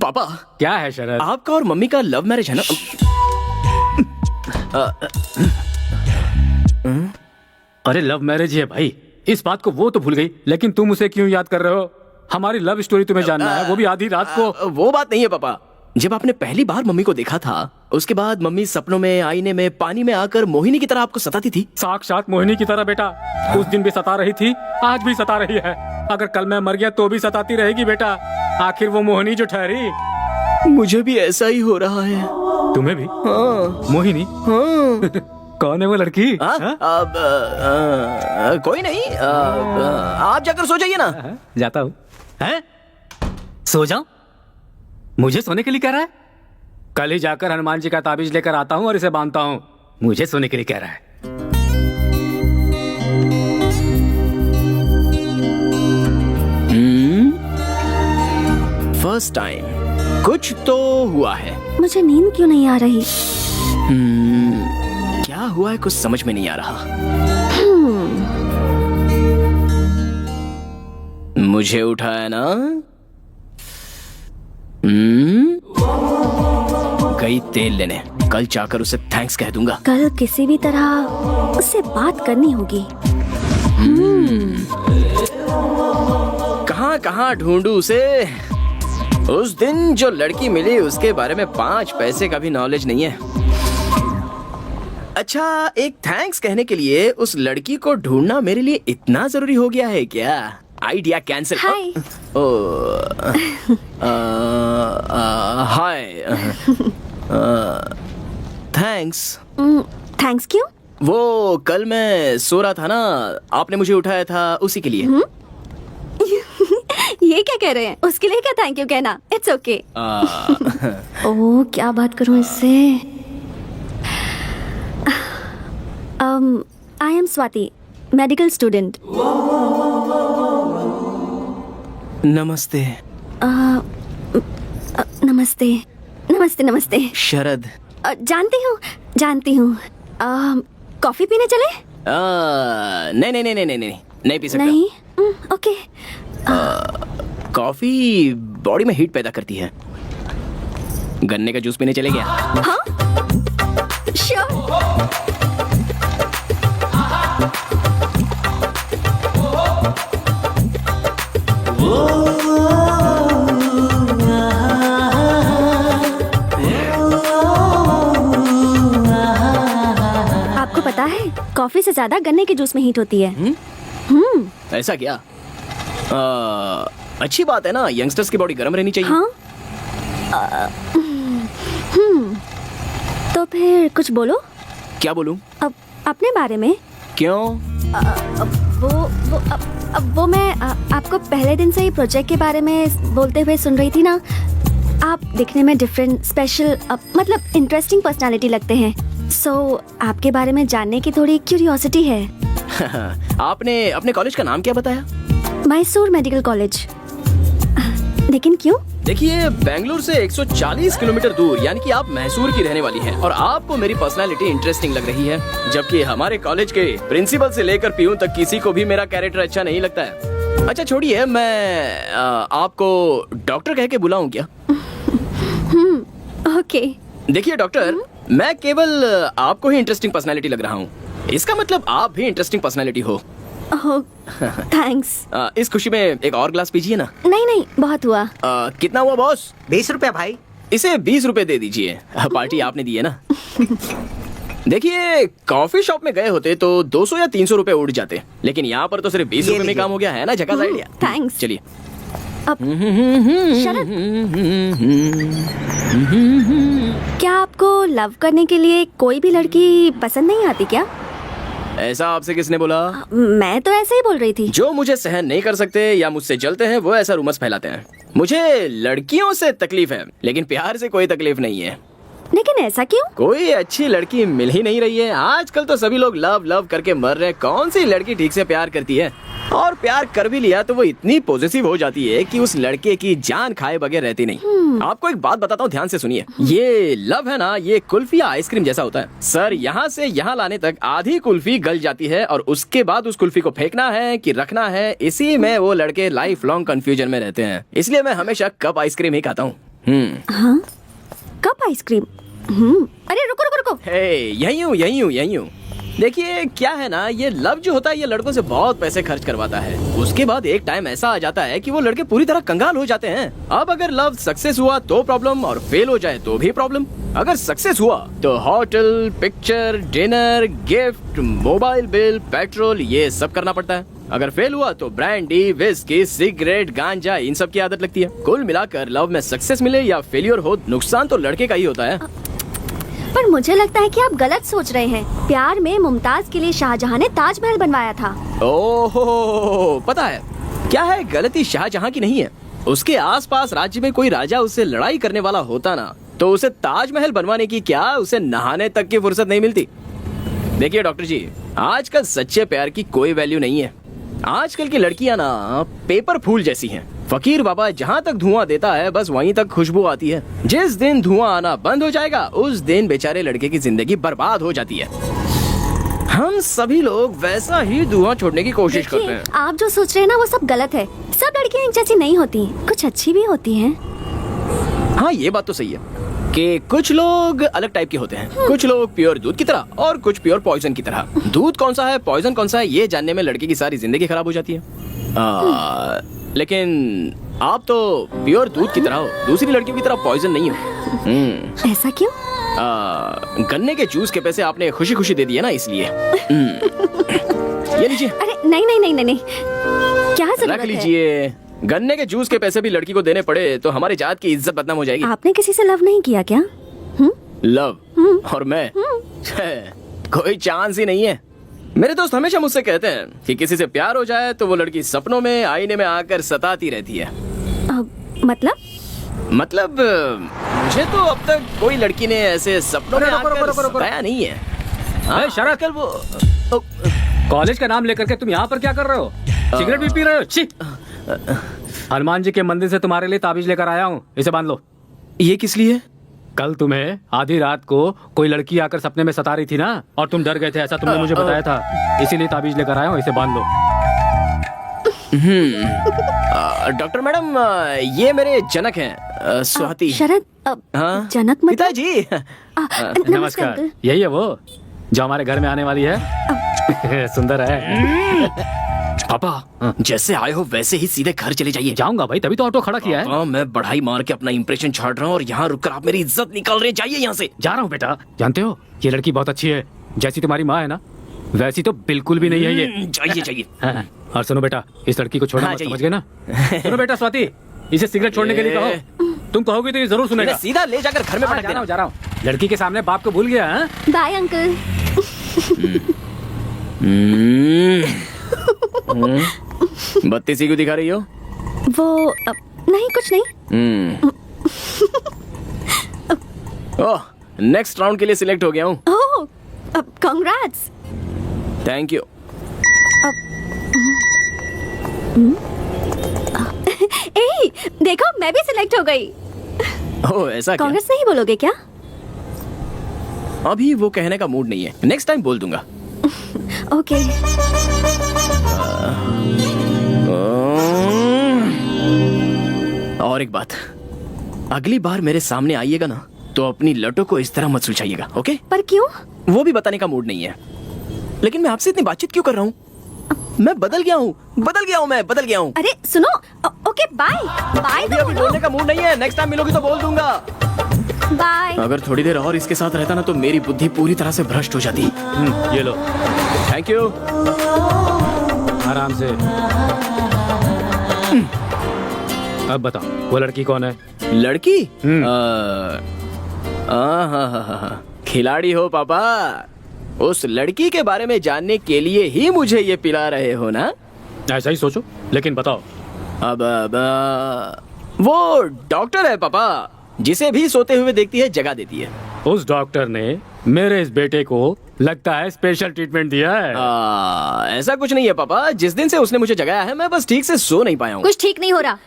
Speaker 2: पापा,
Speaker 5: क्या है शरद?
Speaker 2: आपका और मम्मी का लव मैरिज है ना?
Speaker 5: अरे लव मैरिज है भाई, इस बात को वो तो भूल गई, लेकिन तुम उसे क्यों याद कर रहे हो? हमारी लव स्टोरी तुम्हें जानना है, वो भी आधी रात को।
Speaker 2: वो बात नहीं है पापा। जब आपने पहली बार मम्मी को देखा था, उसके बाद मम्मी सपनों में, आईने में, पानी में आकर मोहिनी की तरह आपको सताती थी।
Speaker 5: साक्षात मोहिनी की तरह बेटा। उस दिन भी सता रही थी, आज भी सता रही है। अगर कल मैं मर गया तो भी सताती रहेगी बेटा। आखिर वो मोहिनी जो ठहरी।
Speaker 2: मुझे भी ऐसा ही हो रहा है।
Speaker 5: तुम्हें भी?
Speaker 2: हाँ।
Speaker 5: मोहिनी?
Speaker 2: हाँ।
Speaker 5: कौन है वो लड़की?
Speaker 2: कोई नहीं। आप जाकर सो जाइए ना।
Speaker 5: जाता हूँ। हैं? सो जाऊं? मुझे सोने के लिए कह रहा है? कल ही जाकर हनुमान जी का ताबीज लेकर आता हूँ और इसे बांधता हूँ। मुझे सोने के लिए कह रहा है।
Speaker 2: फर्स्ट टाइम कुछ तो हुआ है।
Speaker 3: मुझे नींद क्यों नहीं आ रही?
Speaker 2: क्या हुआ है कुछ समझ में नहीं आ रहा। मुझे उठाया ना? गई तेल लेने। कल जाकर उसे थैंक्स कह दूंगा।
Speaker 3: कल किसी भी तरह उससे बात करनी होगी।
Speaker 2: कहाँ कहाँ ढूंढूं उसे? उस दिन जो लड़की मिली उसके बारे में 5 पैसे का भी नॉलेज नहीं है। अच्छा, एक थैंक्स कहने के लिए उस लड़की को ढूंढना मेरे लिए इतना जरूरी हो गया है क्या? Idea cancel.
Speaker 3: Hi.
Speaker 2: Hi. Thanks.
Speaker 3: Thanks क्यों?
Speaker 2: वो कल मैं सो रहा था ना, आपने मुझे उठाया था उसी के लिए।
Speaker 3: ये क्या कह रहे हैं? उसके लिए क्या थैंक यू कहना? It's okay. ओह, क्या बात करूं इससे? I am Swati, medical student.
Speaker 2: नमस्ते।
Speaker 3: नमस्ते नमस्ते नमस्ते।
Speaker 2: शरद।
Speaker 3: जानती हूँ। कॉफी पीने चले?
Speaker 2: नहीं नहीं नहीं नहीं नहीं नहीं पी सकता।
Speaker 3: नहीं? ओके।
Speaker 2: कॉफी बॉडी में हीट पैदा करती है। गन्ने का जूस पीने चले गया।
Speaker 3: हाँ? श्योर। आपको पता है, कॉफी से ज्यादा गन्ने के जूस में हीट होती है।
Speaker 2: ऐसा क्या? अच्छी बात है ना, यंगस्टर्स की बॉडी गर्म रहनी चाहिए।
Speaker 3: हाँ? तो फिर कुछ बोलो।
Speaker 2: क्या बोलूं?
Speaker 3: अब अपने बारे में।
Speaker 2: क्यों?
Speaker 3: वो मैं आपको पहले दिन से ही प्रोजेक्ट के बारे में बोलते हुए सुन रही थी ना। आप दिखने में डिफरेंट, स्पेशल, मतलब इंटरेस्टिंग पर्सनालिटी लगते हैं। सो आपके बारे में जानने की थोड़ी क्यूरियोसिटी है।
Speaker 2: आपने अपने कॉलेज का नाम क्या बताया?
Speaker 3: Mysore medical college. लेकिन क्यों?
Speaker 2: देखिए, बेंगलुरु से 140 किलोमीटर दूर, यानी कि आप मैसूर की रहने वाली हैं, और आपको मेरी पर्सनालिटी इंटरेस्टिंग लग रही है, जबकि हमारे कॉलेज के प्रिंसिपल से लेकर पीयून तक किसी को भी मेरा कैरेक्टर अच्छा नहीं लगता है। अच्छा छोड़िए, मैं आपको डॉक्टर कह के बुलाऊं क्या?
Speaker 3: ओके।
Speaker 2: देखिए डॉक्टर, मैं केवल आपको ही इंटरेस्टिंग पर्सनालिटी लग रहा हूँ। इसका मतलब आप भी इंटरेस्टिंग पर्सनालिटी हो।
Speaker 3: थैंक्स।
Speaker 2: इस खुशी में एक और ग्लास पीजिए ना।
Speaker 3: नहीं, बहुत हुआ।
Speaker 2: कितना हुआ बॉस?
Speaker 1: 20 रुपया भाई।
Speaker 2: इसे 20 रुपए दे दीजिए। पार्टी आपने दी है ना। देखिए, कॉफी शॉप में गए होते तो 200 या 300 रुपए उड़ जाते, लेकिन यहाँ पर तो सिर्फ 20 रुपए में काम हो गया है ना। झकास आइडिया।
Speaker 3: थैंक्स।
Speaker 2: चलिए।
Speaker 3: शरद, क्या आपको लव करने के लिए कोई भी लड़की पसंद नहीं आती क्या?
Speaker 2: ऐसा आपसे किसने बोला?
Speaker 3: मैं तो ऐसे ही बोल रही थी।
Speaker 2: जो मुझे सहन नहीं कर सकते या मुझसे जलते हैं वो ऐसा रूमर्स फैलाते हैं। मुझे लड़कियों से तकलीफ है, लेकिन प्यार से कोई तकलीफ नहीं है।
Speaker 3: लेकिन ऐसा क्यों?
Speaker 2: कोई अच्छी लड़की मिल ही नहीं रही है। आजकल तो सभी लोग लव लव करके मर रहे हैं। कौन सी लड़की ठीक से प्यार करती है? और प्यार कर भी लिया तो वो इतनी पॉजिटिव हो जाती है कि उस लड़के की जान खाए बगैर रहती नहीं। आपको एक बात बताता हूँ, ध्यान से सुनिए। ये लव है ना, ये कुल्फी या आइसक्रीम जैसा होता है। सर, यहाँ से यहाँ लाने तक आधी कुल्फी गल जाती है और उसके बाद उस कुल्फी को फेंकना है कि रखना है, इसी में वो लड़के लाइफ लॉन्ग कंफ्यूजन में रहते हैं। इसलिए मैं हमेशा कप आइसक्रीम ही खाता हूँ।
Speaker 3: हाँ, कप आइसक्रीम। अरे रुको रुको रुको।
Speaker 2: यही हूँ। देखिए क्या है ना, ये लव जो होता है ये लड़कों से बहुत पैसे खर्च करवाता है। उसके बाद एक टाइम ऐसा आ जाता है कि वो लड़के पूरी तरह कंगाल हो जाते हैं। अब अगर लव सक्सेस हुआ तो प्रॉब्लम, और फेल हो जाए तो भी प्रॉब्लम। अगर सक्सेस हुआ तो hotel, picture, dinner, gift, mobile bill, petrol, ये सब करना पड़ता है। अगर फेल हुआ तो ब्रांडी, विस्की, सिगरेट, गांजा, इन सब की आदत लगती है। कुल मिलाकर लव में सक्सेस मिले या फेलियर हो, नुकसान तो लड़के का ही होता है।
Speaker 3: पर मुझे लगता है कि आप गलत सोच रहे हैं। प्यार में मुमताज के लिए शाहजहां ने ताजमहल बनवाया था।
Speaker 2: ओहो, पता है क्या है, गलती शाहजहां की नहीं है। उसके आसपास राज्य में कोई राजा उससे लड़ाई करने वाला होता ना, तो उसे ताजमहल बनवाने की क्या, उसे नहाने तक की फुर्सत नहीं मिलती। देखिए डॉक्टर जी, आजकल सच्चे प्यार की कोई वैल्यू नहीं है। आजकल की लड़कियां ना पेपर फूल जैसी हैं। फकीर बाबा जहाँ तक धुआं देता है बस वहीं तक खुशबू आती है। जिस दिन धुआं आना बंद हो जाएगा उस दिन बेचारे लड़के की जिंदगी बर्बाद हो जाती है। हम सभी लोग वैसा ही धुआं छोड़ने की कोशिश करते हैं।
Speaker 3: आप जो सोच रहे हैं ना वो सब गलत है। सब लड़कियां एक जैसी नहीं होती, कुछ अच्छी भी होती हैं।
Speaker 2: हाँ ये बात तो सही है कि कुछ लोग अलग टाइप के होते हैं। कुछ लोग प्योर दूध की तरह और कुछ प्योर पॉइजन की तरह। दूध कौन सा है, पॉइजन कौन सा है, ये जानने में लड़के की सारी जिंदगी खराब हो जाती है। लेकिन आप तो प्योर दूध की तरह हो, दूसरी लड़कियों की तरह पॉइजन नहीं हो।
Speaker 3: ऐसा क्यों?
Speaker 2: गन्ने के जूस के पैसे आपने खुशी खुशी दे दिए ना, इसलिए। ये लीजिए।
Speaker 3: अरे नहीं नहीं नहीं नहीं, नहीं। क्या जरूरत है?
Speaker 2: रख लीजिए। गन्ने के जूस के पैसे भी लड़की को देने पड़े तो हमारी जात की इज्जत बदनाम हो जाएगी।
Speaker 3: आपने किसी से लव नहीं किया क्या?
Speaker 2: लव? और मैं? कोई चांस ही नहीं है। मेरे दोस्त हमेशा मुझसे कहते हैं कि किसी से प्यार हो जाए तो वो लड़की सपनों में आईने में आकर सताती रहती है। मतलब मुझे तो अब तक कोई लड़की ने ऐसे सपनों में आकर सताया नहीं है।
Speaker 7: शरत,
Speaker 2: वो
Speaker 7: कॉलेज का नाम लेकर के तुम यहाँ पर क्या कर रहे हो? सिगरेट भी पी रहे हो? छी! हनुमान जी के मंदिर से तुम्हारे लिए ताबीज लेकर आया हूँ, इसे बांध लो।
Speaker 2: ये किस लिए?
Speaker 7: कल तुम्हें आधी रात को कोई लड़की आकर सपने में सता रही थी ना, और तुम डर गए थे, ऐसा तुमने मुझे बताया था। इसीलिए ताबीज लेकर आया हूँ, इसे बांध लो।
Speaker 2: डॉक्टर मैडम, ये मेरे जनक हैं, स्वाति।
Speaker 3: शरद,
Speaker 2: हाँ?
Speaker 3: जनक मतलब?
Speaker 2: पिताजी।
Speaker 7: नमस्कार। यही है वो जो हमारे घर में आने वाली है। सुंदर है।
Speaker 2: पापा, जैसे आए हो वैसे ही सीधे घर चले जाइए।
Speaker 7: जाऊंगा भाई, तभी तो ऑटो खड़ा किया है।
Speaker 2: मैं बढ़ाई मार के अपना इंप्रेशन छाड़ रहा हूँ और यहाँ रुककर आप मेरी इज्जत निकाल रहे हैं। जाइए यहाँ से।
Speaker 7: जा रहा हूँ बेटा। जानते हो ये लड़की बहुत अच्छी है, जैसी तुम्हारी माँ है ना वैसी तो बिल्कुल भी नहीं है ये।
Speaker 2: जाइए जाइए।
Speaker 7: हाँ, और सुनो बेटा, इस लड़की को छोड़ना मत, समझ गए ना? सुनो बेटा स्वाति, इसे सिगरेट छोड़ने के लिए कहो। तुम कहोगे तो ये जरूर सुनेगा।
Speaker 2: सीधा ले जाकर घर में पटक देना।
Speaker 7: जा रहा हूँ। लड़की के सामने बाप को भूल गया।
Speaker 3: Bye uncle.
Speaker 2: बत्तीसी क्यों दिखा रही हो?
Speaker 3: वो नहीं, कुछ नहीं।
Speaker 2: ओह, नेक्स्ट राउंड के लिए सिलेक्ट हो गया हूँ।
Speaker 3: ओह, कांग्रेट्स।
Speaker 2: Thank you.
Speaker 3: ए, देखो मैं भी सिलेक्ट हो गई।
Speaker 2: ओह, ऐसा क्या?
Speaker 3: कांग्रेस नहीं बोलोगे क्या?
Speaker 2: अभी वो कहने का मूड नहीं है, नेक्स्ट टाइम बोल दूंगा।
Speaker 3: ओके।
Speaker 2: और एक बात, अगली बार मेरे सामने आइएगा ना तो अपनी लटों को इस तरह मत सुलझाइएगा, ओके?
Speaker 3: पर क्यों?
Speaker 2: वो भी बताने का मूड नहीं है। लेकिन मैं आपसे इतनी बातचीत क्यों कर रहा हूँ? मैं बदल गया हूँ, मैं बदल गया हूँ।
Speaker 3: अरे सुनो, ओके बाय बाय।
Speaker 2: अभी बोलने का मूड नहीं है, नेक्स्ट टाइम मिलोगी तो बोल दूंगा।
Speaker 3: बाय।
Speaker 2: अगर थोड़ी देर और इसके साथ रहता ना तो मेरी बुद्धि पूरी तरह से भ्रष्ट हो जाती।
Speaker 7: ये लो।
Speaker 2: Thank you.
Speaker 7: आराम से। अब बताओ वो लड़की कौन है?
Speaker 2: लड़की? खिलाड़ी हो पापा। उस लड़की के बारे में जानने के लिए ही मुझे ये पिला रहे हो ना?
Speaker 7: ऐसा ही सोचो, लेकिन बताओ।
Speaker 2: अब वो डॉक्टर है पापा, जिसे भी सोते हुए देखती है जगा देती है।
Speaker 7: उस डॉक्टर ने मेरे इस बेटे को लगता है स्पेशल ट्रीटमेंट दिया है।
Speaker 2: ऐसा कुछ नहीं है पापा, जिस दिन से उसने मुझे जगाया है मैं बस ठीक से सो नहीं पाया हूँ।
Speaker 6: कुछ ठीक नहीं हो रहा।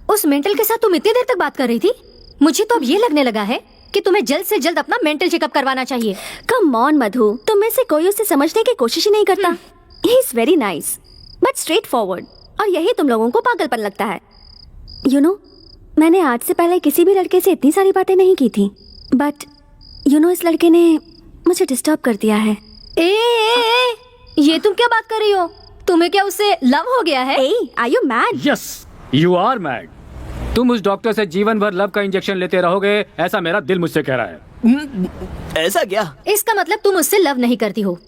Speaker 6: उस मेंटल के साथ तुम इतनी देर तक बात कर रही थी। मुझे तो अब ये लगने लगा है कि तुम्हें जल्द से जल्द अपना मेंटल चेकअप करवाना चाहिए।
Speaker 3: कम ऑन मधु, तुम में से कोई उसे समझने की कोशिश ही नहीं करता। He is very nice but straight forward, और यही तुम लोगों को पागलपन लगता है। यू नो, मैंने आज से पहले किसी भी लड़के से इतनी सारी बातें नहीं की थी, बट इस लड़के ने मुझे डिस्टर्ब कर दिया है।
Speaker 6: ये तुम क्या बात कर रही हो? तुम्हें क्या उससे लव हो गया है?
Speaker 3: Are you mad?
Speaker 5: Yes, you are mad. तुम उस डॉक्टर से जीवन भर लव का इंजेक्शन लेते रहोगे, ऐसा मेरा दिल मुझसे कह रहा है।
Speaker 2: ऐसा क्या?
Speaker 6: इसका मतलब तुम उससे लव नहीं करती हो?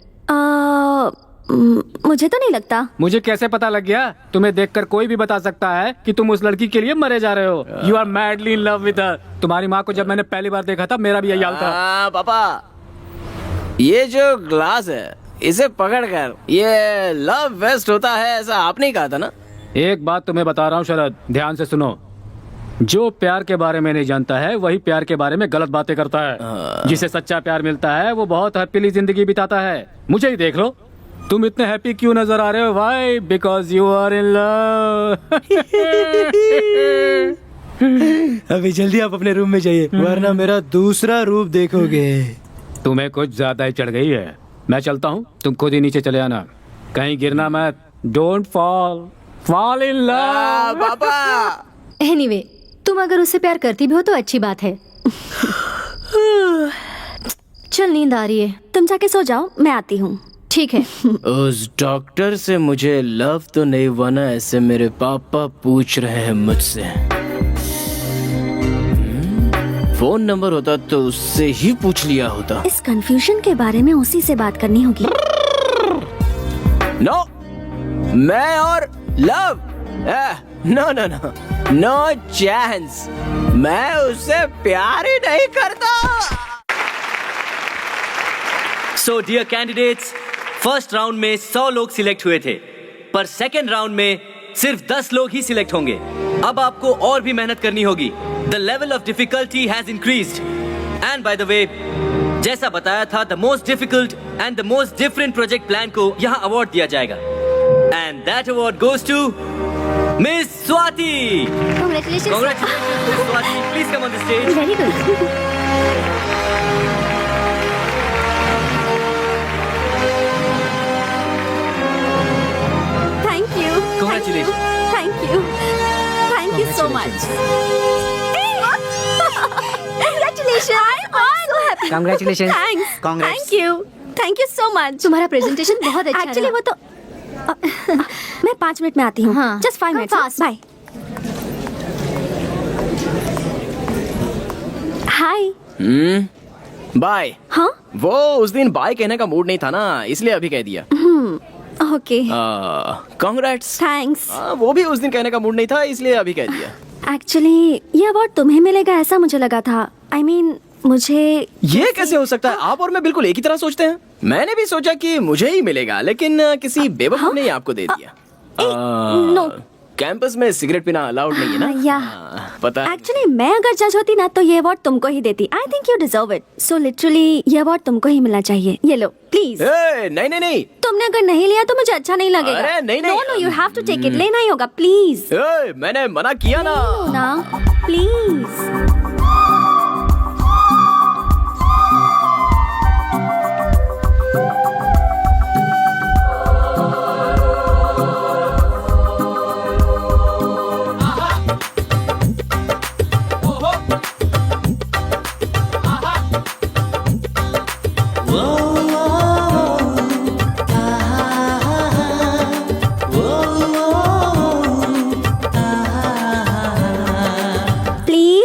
Speaker 3: मुझे तो नहीं लगता।
Speaker 5: मुझे कैसे पता लग गया? तुम्हें देखकर कोई भी बता सकता है कि तुम उस लड़की के लिए मरे जा रहे हो। You are madly in love with her. तुम्हारी माँ को जब मैंने पहली बार देखा था, मेरा भी यही हाल था।
Speaker 2: पापा, ये जो ग्लास है इसे पकड़कर, ये लव वेस्ट होता है ऐसा आपने ही कहा था ना?
Speaker 5: एक बात तुम्हें बता रहा हूँ शरद, ध्यान से सुनो। जो प्यार के बारे में नहीं जानता है वही प्यार के बारे में गलत बातें करता है। जिसे सच्चा प्यार मिलता है वो बहुत हैप्पीली जिंदगी बिताता है। मुझे ही देख लो, तुम इतने हैप्पी क्यों नजर आ रहे हो? Why? Because you are in love.
Speaker 10: अभी जल्दी आप अपने रूम में जाइए, वरना मेरा दूसरा रूप देखोगे।
Speaker 5: तुम्हें कुछ ज्यादा ही चढ़ गई है। मैं चलता हूँ, तुम खुद ही नीचे चले आना, कहीं गिरना मत। Don't fall in love.
Speaker 2: पापा,
Speaker 6: एनीवे, तुम अगर उससे प्यार करती भी हो तो अच्छी बात है। चल, नींद आ रही है,
Speaker 3: तुम जाके सो जाओ, मैं आती हूँ।
Speaker 6: ठीक है।
Speaker 2: उस डॉक्टर से मुझे लव तो नहीं हुआ ना, ऐसे मेरे पापा पूछ रहे हैं मुझसे। फोन नंबर होता तो उससे ही पूछ लिया होता।
Speaker 3: इस कंफ्यूजन के बारे में उसी से बात करनी होगी।
Speaker 2: नो, मैं और love, no no no, no chance. मैं उससे प्यार ही नहीं करता।
Speaker 8: So dear candidates, first round में 100 लोग सिलेक्ट हुए थे, पर सेकेंड राउंड में सिर्फ 10 लोग ही सिलेक्ट होंगे। अब आपको और भी मेहनत करनी होगी। The level of difficulty has increased. And by the way, जैसा बताया था, the most difficult and the most different project plan को यहाँ अवार्ड दिया जाएगा। And that award goes to miss Swati.
Speaker 6: Congratulations.
Speaker 8: Congratulations, Miss Swati. Please come on the stage.
Speaker 3: Very good. Thank you.
Speaker 8: Congratulations.
Speaker 3: Thank you. Thank you so much.
Speaker 7: Congratulations.
Speaker 3: Thanks.
Speaker 1: Congrats.
Speaker 3: Thank you so much.
Speaker 6: तुम्हारा presentation बहुत अच्छा
Speaker 3: actually
Speaker 6: रहा।
Speaker 3: वो तो मैं 5 minute में आती हूँ।
Speaker 6: हाँ।
Speaker 3: Just 5 minutes.
Speaker 6: Fast.
Speaker 3: बाय। हाय।
Speaker 2: बाय।
Speaker 3: हाँ?
Speaker 2: वो उस दिन बाय कहने का मूड नहीं था ना, इसलिए अभी कह दिया।
Speaker 3: ओके।
Speaker 2: कांग्रेट्स।
Speaker 3: थैंक्स।
Speaker 2: वो भी उस दिन कहने का मूड नहीं था, इसलिए अभी कह दिया।
Speaker 3: एक्चुअली ये अवार्ड तुम्हें मिलेगा ऐसा मुझे लगा था। I mean, मुझे
Speaker 2: ये कैसे हो सकता है? आप और मैं बिल्कुल एक ही तरह सोचते हैं। मैंने भी सोचा कि मुझे ही मिलेगा, लेकिन किसी बेवकूफ ने ही आपको दे दिया।
Speaker 3: नो।
Speaker 2: कैंपस में सिगरेट पीना अलाउड नहीं है ना?
Speaker 3: या
Speaker 2: पता है।
Speaker 3: एक्चुअली मैं अगर जज होती ना तो ये अवार्ड तुमको ही देती। I think you deserve it. So literally ये अवार्ड तुमको ही मिलना चाहिए। ये लो प्लीज।
Speaker 2: नहीं नहीं नहीं।
Speaker 3: तुमने अगर नहीं लिया तो मुझे अच्छा नहीं लगेगा।
Speaker 2: अरे नहीं, नहीं।
Speaker 3: No you have to take it. लेना ही होगा प्लीज।
Speaker 2: मैंने मना किया ना।
Speaker 3: ना प्लीज।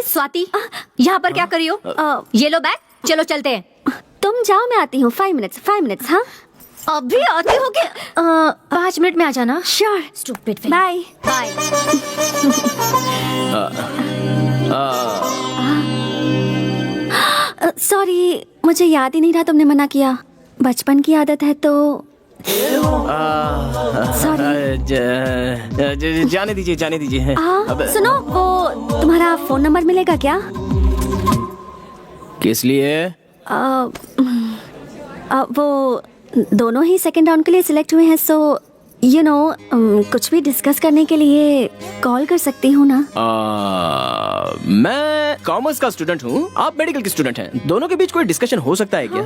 Speaker 6: स्वाति, यहाँ पर क्या कर रही हो? ये लो बैग, चलो चलते हैं।
Speaker 3: तुम जाओ, मैं आती हूँ। 5 मिनट्स। हाँ,
Speaker 6: अभी आती हो क्या? 5 मिनट में आ जाना।
Speaker 3: Sure.
Speaker 6: Stupid.
Speaker 3: Bye.
Speaker 6: Bye.
Speaker 3: Sorry, मुझे याद ही नहीं रहा तुमने मना किया। बचपन की आदत है तो सॉरी।
Speaker 2: जाने दीजिए।
Speaker 3: सुनो, वो तुम्हारा फोन नंबर मिलेगा क्या?
Speaker 2: किस लिए?
Speaker 3: वो दोनों ही सेकंड राउंड के लिए सिलेक्ट हुए हैं, सो यू नो कुछ भी डिस्कस करने के लिए कॉल कर सकती हूँ ना?
Speaker 2: मैं कॉमर्स का स्टूडेंट हूँ, आप मेडिकल की स्टूडेंट हैं। दोनों के बीच कोई डिस्कशन हो सकता है क्या?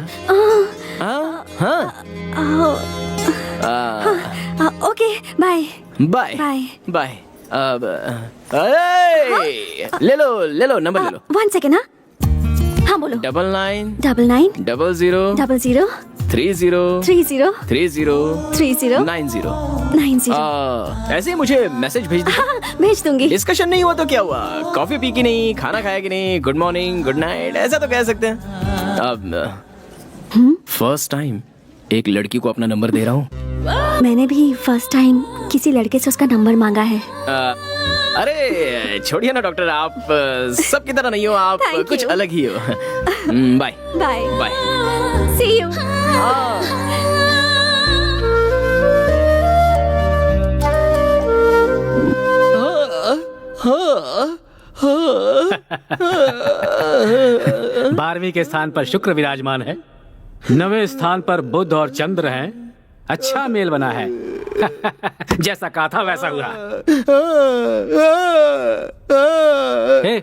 Speaker 3: Okay, bye.
Speaker 2: बाय। अब अरे, ले लो नंबर ले लो।
Speaker 3: 1 सेकेंड। हाँ बोलो।
Speaker 2: 99
Speaker 3: 99
Speaker 2: 00
Speaker 3: 00
Speaker 2: 30
Speaker 3: 30
Speaker 2: 30
Speaker 3: 30
Speaker 2: 90।
Speaker 3: 90।
Speaker 2: ऐसे ही मुझे मैसेज भेज दीजिए।
Speaker 3: हाँ, भेज दूंगी।
Speaker 2: डिस्कशन नहीं हुआ तो क्या हुआ? कॉफी पी की नहीं, खाना खाया कि नहीं, गुड मॉर्निंग गुड नाइट ऐसा तो कह सकते हैं। अब फर्स्ट टाइम एक लड़की को अपना नंबर दे रहा हूँ।
Speaker 3: मैंने भी फर्स्ट टाइम किसी लड़के से उसका नंबर मांगा है।
Speaker 2: अरे छोड़िए ना डॉक्टर, आप सबकी तरह नहीं हो, आप
Speaker 3: Thank
Speaker 2: कुछ
Speaker 3: you.
Speaker 2: अलग ही हो। Bye
Speaker 3: bye
Speaker 2: bye.
Speaker 3: See you.
Speaker 5: बारहवीं के स्थान पर शुक्र विराजमान है, 9वें स्थान पर बुध और चंद्र हैं। अच्छा मेल बना है। जैसा कहा था वैसा हुआ। ए,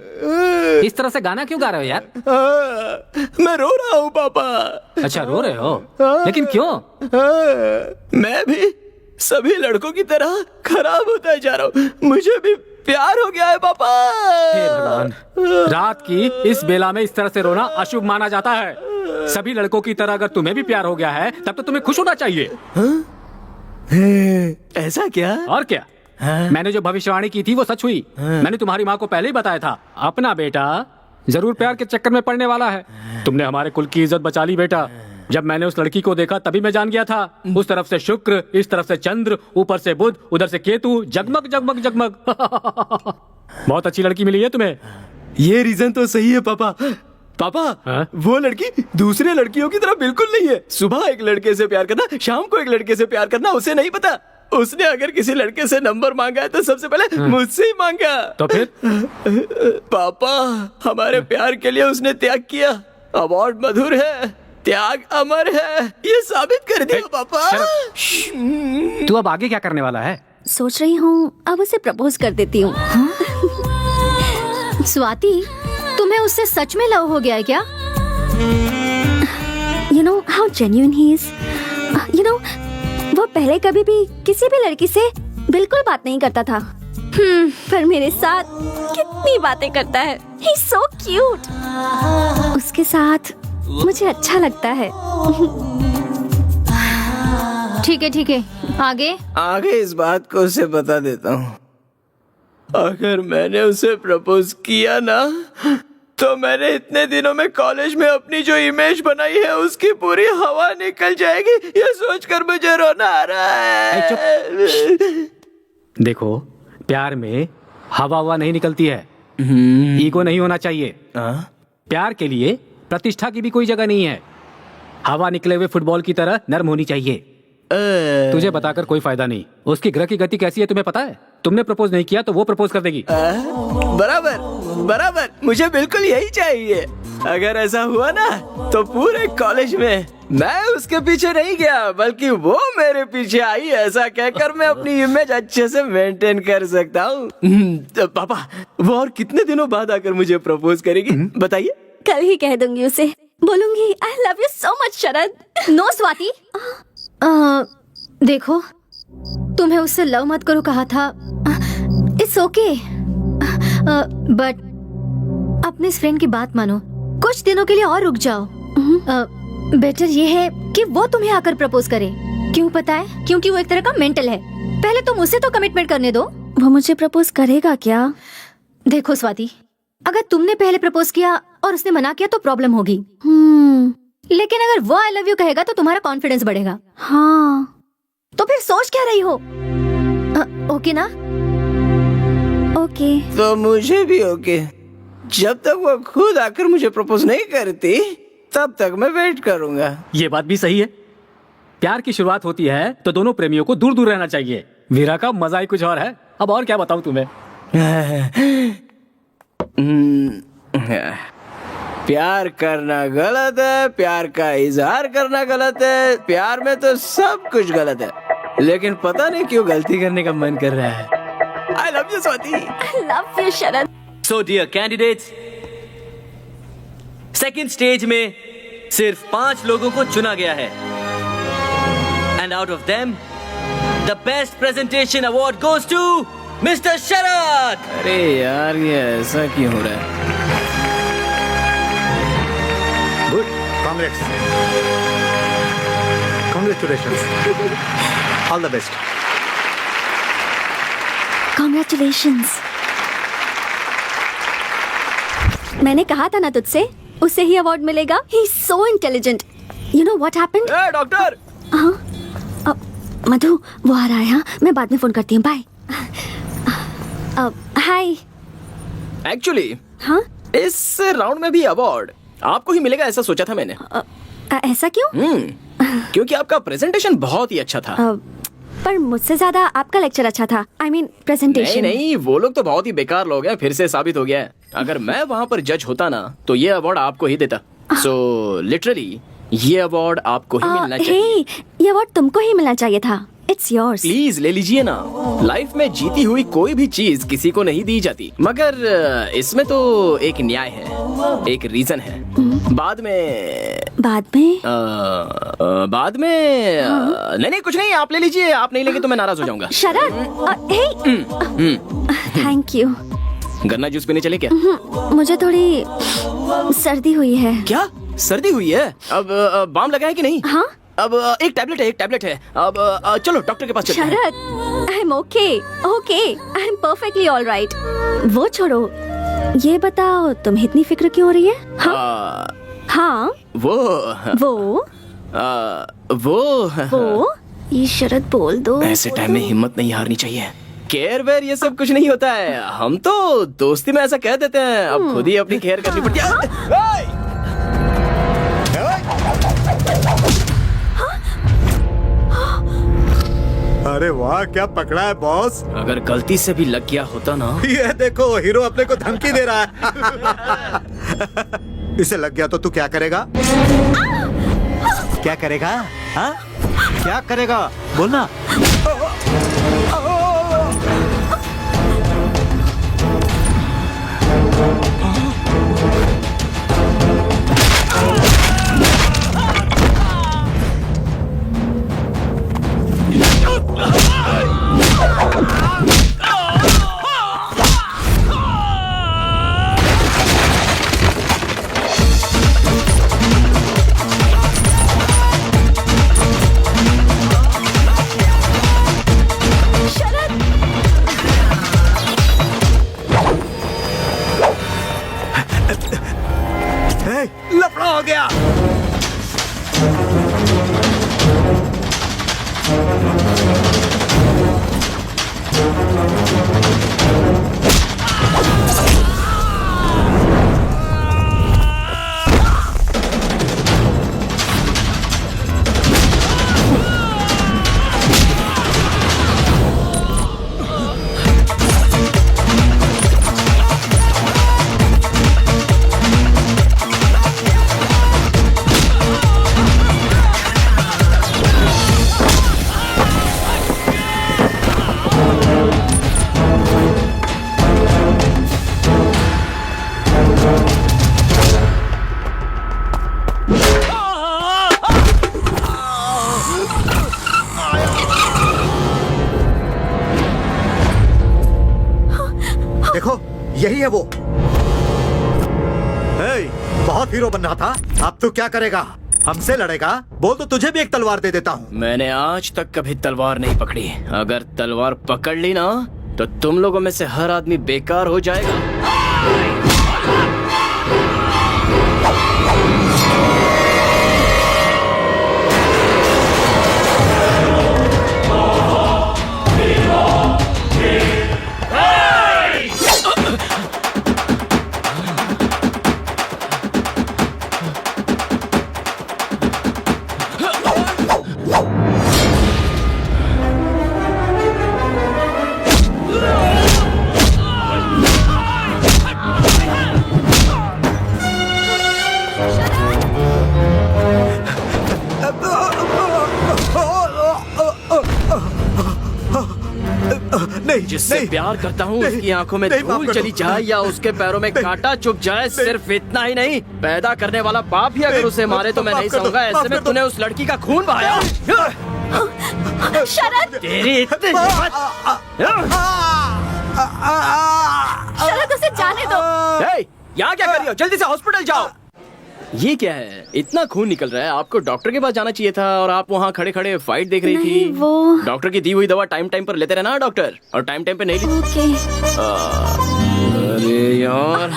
Speaker 5: इस तरह से गाना क्यों गा रहे हो यार?
Speaker 2: मैं रो रहा हूँ पापा।
Speaker 5: अच्छा रो रहे हो, लेकिन क्यों?
Speaker 2: मैं भी सभी लड़कों की तरह खराब होता जा रहा हूँ, मुझे भी प्यार हो गया है पापा।
Speaker 5: हे भगवान, रात की इस बेला में इस तरह से रोना अशुभ माना जाता है। सभी लड़कों की तरह अगर तुम्हें भी प्यार हो गया है तब तो तुम्हें खुश होना चाहिए।
Speaker 2: ऐसा क्या?
Speaker 5: और क्या? मैंने जो भविष्यवाणी की थी वो सच हुई। मैंने तुम्हारी माँ को पहले ही बताया था, अपना बेटा जरूर प्यार के चक्कर में पड़ने वाला है। तुमने हमारे कुल की इज्जत बचा ली बेटा। जब मैंने उस लड़की को देखा तभी मैं जान गया था। उस तरफ से शुक्र, इस तरफ से चंद्र, ऊपर से बुध, उधर से केतु, जगमग जगमग जगमग। बहुत अच्छी लड़की मिली है तुम्हें।
Speaker 10: ये रीजन तो सही है पापा। पापा वो लड़की दूसरे लड़कियों की तरह बिल्कुल नहीं है।
Speaker 2: सुबह एक लड़के से प्यार करना, शाम को एक लड़के से प्यार करना उसे नहीं पता। उसने अगर किसी लड़के से नंबर मांगा है तो सबसे पहले मुझसे ही मांगा।
Speaker 5: तो फिर
Speaker 2: पापा, हमारे प्यार के लिए उसने त्याग किया। अवार्ड मधुर है, त्याग अमर है, ये साबित कर दिया पापा।
Speaker 5: तू अब आगे क्या करने वाला है?
Speaker 3: सोच रही हूँ अब उसे प्रपोज कर देती हूँ।
Speaker 6: स्वाति, तुम्हें उससे सच में लव हो गया है क्या?
Speaker 3: You know how genuine he is. You know, वो पहले कभी भी किसी भी लड़की से बिल्कुल बात नहीं करता था। पर मेरे साथ कितनी बातें करता है। He's so cute. उसके साथ मुझे अच्छा लगता है।
Speaker 6: ठीक है,
Speaker 2: आगे इस बात को उसे बता देता हूँ। अगर मैंने उसे प्रपोज किया ना, तो मैंने इतने दिनों में कॉलेज में अपनी जो इमेज बनाई है उसकी पूरी हवा निकल जाएगी। ये सोचकर मुझे रोना आ रहा है।
Speaker 5: देखो, प्यार में हवा नहीं निकलती है। ईगो नहीं होना चाहिए। प्यार के लिए प्रतिष्ठा की भी कोई जगह नहीं है। हवा निकले हुए फुटबॉल की तरह नर्म होनी चाहिए। तुझे बताकर कोई फायदा नहीं। उसकी ग्रह की गति कैसी है तुम्हें पता है? तुमने प्रपोज नहीं किया तो वो प्रपोज कर देगी।
Speaker 2: बराबर, मुझे बिल्कुल यही चाहिए। अगर ऐसा हुआ ना तो पूरे कॉलेज में मैं उसके पीछे नहीं गया बल्कि वो मेरे पीछे आई। ऐसा कहकर मैं अपनी इमेज अच्छे से मेंटेन कर सकता हूँ। पापा, वो और कितने दिनों बाद आकर मुझे प्रपोज करेगी बताइए?
Speaker 3: कल ही कह दूंगी उसे। बोलूंगी I love you so much Sharad.
Speaker 6: No Swati, देखो, तुम्हें उससे लव मत करो कहा था। इट्स ओके, बट अपने इस फ्रेंड की बात मानो। कुछ दिनों के लिए और रुक जाओ। बेटर ये है कि वो तुम्हें आकर प्रपोज करे। क्यों पता है? क्योंकि वो एक तरह का मेंटल है। पहले तुम उसे तो कमिटमेंट करने दो।
Speaker 3: वो मुझे प्रपोज करेगा क्या?
Speaker 6: देखो स्वाति, अगर तुमने पहले प्रपोज किया और उसने मना किया तो प्रॉब्लम होगी। लेकिन अगर वो आई लव यू कहेगा तो तुम्हारा कॉन्फिडेंस बढ़ेगा।
Speaker 3: हाँ,
Speaker 6: तो फिर सोच क्या रही हो? ओके ना?
Speaker 3: ओके।
Speaker 2: तो मुझे भी ओके। जब तक वो खुद आकर मुझे प्रपोज नहीं करती तब तक मैं वेट करूंगा।
Speaker 5: ये बात भी सही है। प्यार की शुरुआत होती है तो दोनों प्रेमियों को दूर दूर रहना चाहिए। वीरा का मजा ही कुछ और है। अब और क्या बताऊं तुम्हें?
Speaker 2: प्यार करना गलत है, प्यार का इजहार करना गलत है, प्यार में तो सब कुछ गलत है, लेकिन पता नहीं क्यों गलती करने का मन कर रहा है। I love you Swati.
Speaker 3: I love you Sharad.
Speaker 8: So dear candidates, second stage में सिर्फ 5 लोगों को चुना गया है। And out of them, the best presentation award goes to mister Sharad.
Speaker 2: अरे यार, ये ऐसा क्यों हो रहा है?
Speaker 1: Good, congrats, congratulations, all the best.
Speaker 3: Congratulations. मैंने कहा था ना तुझसे, उसे ही अवार्ड मिलेगा। He is so intelligent. You know what happened?
Speaker 2: ए, डॉक्टर!
Speaker 3: मधु, वो आ रहा है। हाँ, मैं बाद में फोन करती हूँ। बाय। हाय।
Speaker 2: एक्चुअली
Speaker 3: हाँ,
Speaker 2: इस राउंड में भी अवार्ड आपको ही मिलेगा ऐसा सोचा था मैंने।
Speaker 3: ऐसा क्यों?
Speaker 2: क्योंकि आपका प्रेजेंटेशन बहुत ही अच्छा था।
Speaker 3: पर मुझसे ज्यादा आपका लेक्चर अच्छा था। आई मीन
Speaker 2: नहीं
Speaker 3: प्रेजेंटेशन।
Speaker 2: नहीं, वो लोग तो बहुत ही बेकार लोग हैं, फिर से साबित हो गया है। अगर मैं वहाँ पर जज होता ना, तो ये अवार्ड आपको ही देता। सो लिटरली ये अवार्ड आपको ही मिलना चाहिए।
Speaker 3: ये अवार्ड तुमको ही मिलना चाहिए था। It's yours.
Speaker 2: प्लीज ले लीजिए ना। लाइफ में जीती हुई कोई भी चीज किसी को नहीं दी जाती, मगर इसमें तो एक न्याय है, एक रीजन है। बाद में नहीं कुछ नहीं, आप ले लीजिए। आप नहीं लेंगे तो मैं नाराज हो जाऊंगा।
Speaker 3: शरद, थैंक यू।
Speaker 2: गन्ना जूस पीने चले क्या?
Speaker 3: मुझे थोड़ी सर्दी हुई है।
Speaker 2: क्या सर्दी हुई है? अब बाम लगा है कि नहीं?
Speaker 3: हाँ,
Speaker 2: अब एक टैबलेट है। अब चलो डॉक्टर के पास चलते हैं।
Speaker 3: Sharad, I am okay, I am perfectly all right. वो छोड़ो, ये बताओ तुम्हें इतनी फिक्र क्यों हो रही है? हाँ, वो ये शरद बोल दो।
Speaker 2: ऐसे टाइम में हिम्मत नहीं हारनी चाहिए। केयर वेयर ये सब कुछ नहीं होता है, हम तो दोस्ती में ऐसा कह देते हैं। अब खुद ही अपनी केयर करनी पड़ती है।
Speaker 1: अरे वाह, क्या पकड़ा है बॉस।
Speaker 2: अगर गलती से भी लग गया होता ना।
Speaker 1: ये देखो, हीरो अपने को धमकी दे रहा है। इसे लग गया तो तू क्या करेगा? क्या करेगा? हाँ? क्या करेगा? बोलना। लफड़ा हो गया। देखो, यही है वो। बहुत हीरो बन रहा था, अब तू क्या करेगा? हमसे लड़ेगा? बोल तो तुझे भी एक तलवार दे देता हूँ।
Speaker 2: मैंने आज तक कभी तलवार नहीं पकड़ी। अगर तलवार पकड़ ली ना, तो तुम लोगों में से हर आदमी बेकार हो जाएगा। जिससे प्यार करता हूँ उसकी आंखों में धूल चली जाए या उसके पैरों में कांटा चुभ जाए, सिर्फ इतना ही नहीं, पैदा करने वाला बाप ही अगर उसे मारे तो मैं नहीं सहूंगा। ऐसे में तूने उस लड़की का खून बहाया।
Speaker 3: शरद,
Speaker 2: तेरी इतनी
Speaker 6: शरद उसे जाने दो।
Speaker 2: यहाँ क्या कर रही हो? जल्दी से हॉस्पिटल जाओ। ये क्या है? इतना खून निकल रहा है, आपको डॉक्टर के पास जाना चाहिए था और आप वहाँ खड़े खड़े फाइट देख रही
Speaker 3: नहीं,
Speaker 2: थी।
Speaker 3: वो
Speaker 2: डॉक्टर की दी हुई दवा टाइम टाइम पर लेते रहना डॉक्टर, और टाइम टाइम पे नहीं ली।
Speaker 3: ओके।
Speaker 2: अरे यार,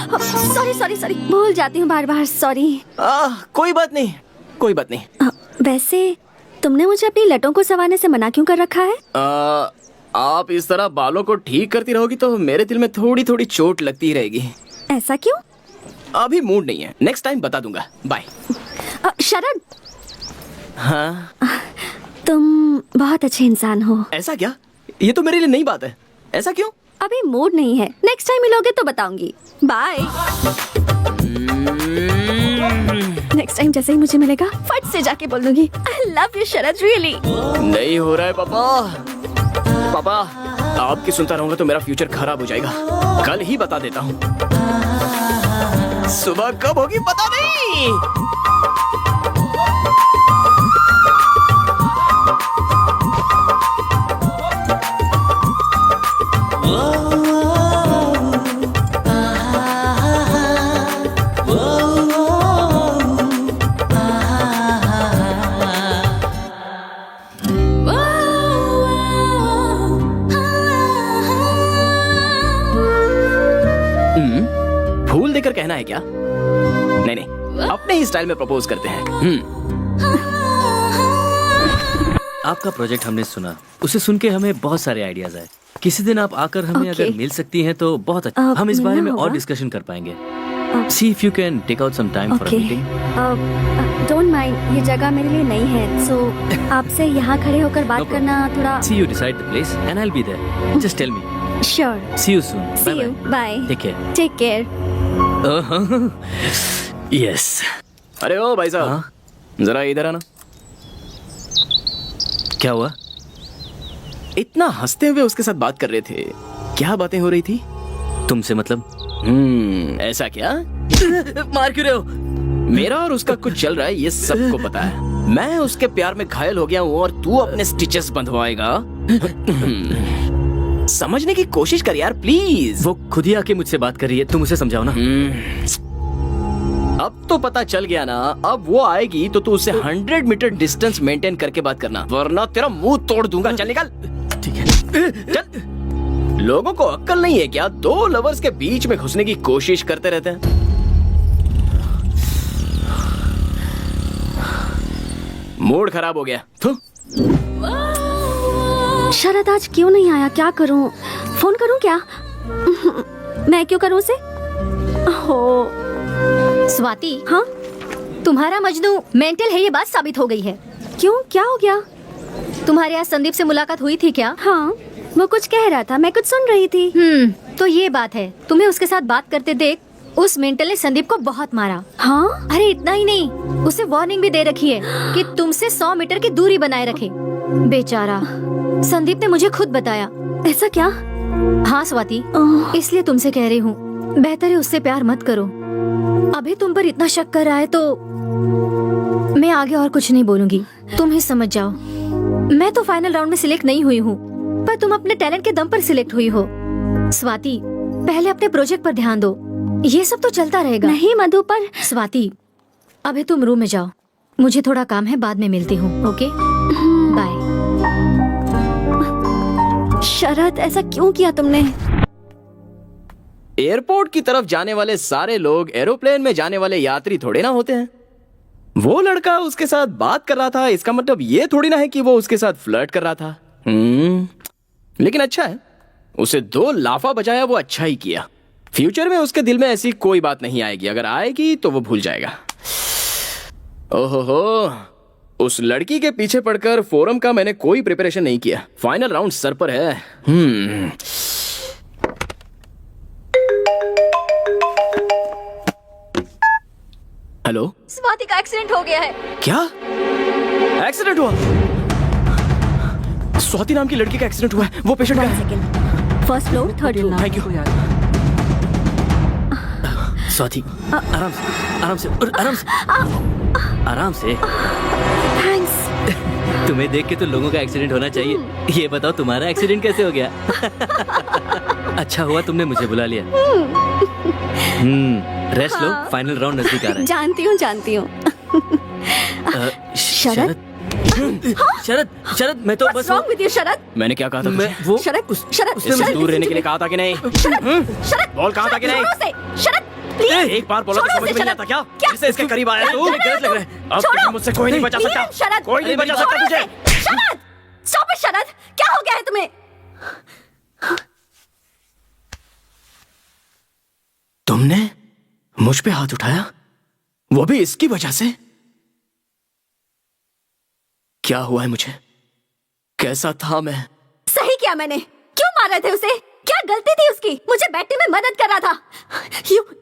Speaker 3: सॉरी सॉरी सॉरी, भूल जाती हूँ बार बार, सॉरी।
Speaker 2: कोई बात नहीं, कोई बात नहीं।
Speaker 3: वैसे तुमने मुझे अपनी लटों को संवारने से मना क्यों कर रखा है?
Speaker 2: आप इस तरह बालों को ठीक करती रहोगी तो मेरे दिल में थोड़ी थोड़ी चोट लगती रहेगी।
Speaker 3: ऐसा क्यों?
Speaker 2: अभी मूड नहीं है, नेक्स्ट टाइम बता दूंगा। बाय।
Speaker 3: शरद,
Speaker 2: हाँ,
Speaker 3: तुम बहुत अच्छे इंसान हो।
Speaker 2: ऐसा क्या? ये तो मेरे लिए नई बात है। ऐसा क्यों?
Speaker 3: अभी मूड नहीं है, नेक्स्ट टाइम मिलोगे तो बताऊंगी। बाय। नेक्स्ट टाइम जैसे ही मुझे मिलेगा फट से जाके बोल दूंगी आई लव यू शरद, रियली।
Speaker 2: नहीं हो रहा है पापा। पापा, आपकी सुनता रहूंगा तो मेरा फ्यूचर खराब हो जाएगा। कल ही बता देता हूँ। सुबह कब होगी पता नहीं। फूल देकर कहना है क्या? नहीं नहीं, अपने ही स्टाइल में प्रपोज करते हैं।
Speaker 8: आपका प्रोजेक्ट हमने सुना, उसे सुन के हमें बहुत सारे आइडियाज आए। किसी दिन आप आकर हमें
Speaker 3: Okay.
Speaker 8: अगर मिल सकती हैं तो बहुत अच्छा। हम इस बारे
Speaker 3: मिलना
Speaker 8: में और
Speaker 3: होगा?
Speaker 8: डिस्कशन कर पाएंगे। See if you can take out some time for a
Speaker 3: okay,
Speaker 8: meeting.
Speaker 3: Don't mind, ये जगह मेरे लिए नई है, सो आपसे यहाँ खड़े होकर बात
Speaker 8: problem.
Speaker 3: करना थोड़ा।
Speaker 8: See you decide the place and I will be there. Just tell me.
Speaker 3: Sure,
Speaker 8: see you soon.
Speaker 3: See you, bye,
Speaker 8: take care.
Speaker 3: Take care.
Speaker 8: Yes.
Speaker 2: अरे ओ भाई साहब, जरा इधर आना।
Speaker 8: क्या हुआ?
Speaker 2: इतना हंसते हुए उसके साथ बात कर रहे थे, क्या बातें हो रही थी?
Speaker 8: तुमसे मतलब?
Speaker 2: ऐसा क्या?
Speaker 8: मार क्यों रहे हो?
Speaker 2: मेरा और उसका कुछ चल रहा है, ये सबको पता है। मैं उसके प्यार में घायल हो गया हूँ और तू अपने स्टिचेस बंधवाएगा। समझने की कोशिश कर यार, प्लीज।
Speaker 8: वो खुद ही आके मुझसे बात कर रही है, तुम उसे समझाओ ना।
Speaker 2: अब तो पता चल गया ना। अब वो आएगी तो तू उससे 100 मीटर डिस्टेंस मेंटेन करके बात करना, वरना तेरा मुंह तोड़ दूंगा। चल निकल।
Speaker 8: ठीक है।
Speaker 2: चल। लोगों को अक्ल नहीं है क्या? दो लवर्स के बीच में घुसने की कोशिश करते रहते हैं। मूड खराब हो गया।
Speaker 3: शरद आज क्यों नहीं आया? क्या करूं? फोन करूं क्या? मैं क्यों करूं उसे? हो
Speaker 6: स्वाति,
Speaker 3: हाँ,
Speaker 6: तुम्हारा मजनू मेंटल है, ये बात साबित हो गई है।
Speaker 3: क्यों, क्या हो गया?
Speaker 6: तुम्हारे यहाँ संदीप से मुलाकात हुई थी क्या?
Speaker 3: हाँ, वो कुछ कह रहा था, मैं कुछ सुन रही थी।
Speaker 6: तो ये बात है। तुम्हें उसके साथ बात करते देख उस मेंटल ने संदीप को बहुत मारा।
Speaker 3: हाँ,
Speaker 6: अरे इतना ही नहीं, उसे वार्निंग भी दे रखी है कि तुमसे 100 मीटर की दूरी बनाए रखे। बेचारा संदीप ने मुझे खुद बताया।
Speaker 3: ऐसा क्या?
Speaker 6: हाँ स्वाति,
Speaker 3: ओह।
Speaker 6: इसलिए तुमसे कह रही हूँ, बेहतर है उससे प्यार मत करो। अभी तुम पर इतना शक कर रहा है तो मैं आगे और कुछ नहीं बोलूंगी, तुम ही समझ जाओ। मैं तो फाइनल राउंड में सिलेक्ट नहीं हुई हूँ, पर तुम अपने टैलेंट के दम पर सिलेक्ट हुई हो। स्वाति, पहले अपने प्रोजेक्ट पर ध्यान दो, ये सब तो चलता रहेगा।
Speaker 3: नहीं मधु, पर
Speaker 6: स्वाति, अभी तुम रूम में जाओ, मुझे थोड़ा काम है, बाद में मिलती हूँ। Okay, bye.
Speaker 3: शरद, ऐसा क्यों किया तुमने?
Speaker 2: एयरपोर्ट की तरफ जाने वाले सारे लोग एरोप्लेन में जाने वाले यात्री थोड़े ना होते हैं। वो लड़का उसके साथ बात कर रहा था, इसका मतलब ये थोड़ी ना है कि वो उसके साथ फ्लर्ट कर रहा था। लेकिन अच्छा है, उसे 2 लाफा बजाया, वो अच्छा ही किया। फ्यूचर में उसके दिल में ऐसी कोई बात नहीं आएगी, अगर आएगी तो वो भूल जाएगा। ओहो, उस लड़की के पीछे पड़कर फोरम का मैंने कोई प्रिपरेशन नहीं किया। फाइनल राउंड सर पर है। हेलो,
Speaker 6: स्वाति का एक्सीडेंट हो गया है।
Speaker 2: क्या एक्सीडेंट हुआ? स्वाति नाम की लड़की का एक्सीडेंट हुआ है। वो पेशेंट है?
Speaker 3: First floor, third floor.
Speaker 2: Thank you.
Speaker 8: Swati, आराम से, आराम से, आराम से, आराम से।
Speaker 3: थैंक्स।
Speaker 8: तुम्हें देख के तो लोगों का एक्सीडेंट होना चाहिए। ये बताओ तुम्हारा एक्सीडेंट कैसे हो गया? अच्छा हुआ तुमने मुझे बुला लिया। रेस्ट लो, फाइनल राउंड नजदीक आ रहा है।
Speaker 3: जानती हूँ शरद?
Speaker 8: शरद मैं तो बस
Speaker 3: What's wrong with you, शरद?
Speaker 2: मैंने क्या कहा था
Speaker 8: मैं
Speaker 2: तुझे?
Speaker 8: वो
Speaker 3: शरद, शरद,
Speaker 2: उसने मुझे दूर रहने के लिए कहा था कि नहीं?
Speaker 3: शरद,
Speaker 2: बोल कहा था कि नहीं?
Speaker 3: छोड़ो उसे, शरद, please,
Speaker 2: एक बार बोला तो
Speaker 3: छोड़ो
Speaker 2: समझ
Speaker 3: उसे,
Speaker 2: में नहीं
Speaker 3: शरद।
Speaker 2: आता क्या?
Speaker 3: क्या?
Speaker 2: जिससे इसके करीब आया तू?
Speaker 3: छोड़ो
Speaker 2: मुझे गलत लग रहा है। अब तुझे मुझसे कोई नहीं बचा सकता।
Speaker 3: Please, शरद,
Speaker 2: कोई नहीं बचा सकता
Speaker 3: छोड़ो
Speaker 2: तुझे।
Speaker 3: उसे, शरद, stop it, शरद, क्या हो गया है तुम्हें?
Speaker 2: तुमने मुझ पे हाथ उठाया, वो भी इसकी वजह से? क्या हुआ है मुझे? कैसा था मैं?
Speaker 3: सही किया मैंने। क्यों मार रहे थे उसे? क्या गलती थी उसकी? मुझे बैठने में मदद कर रहा था।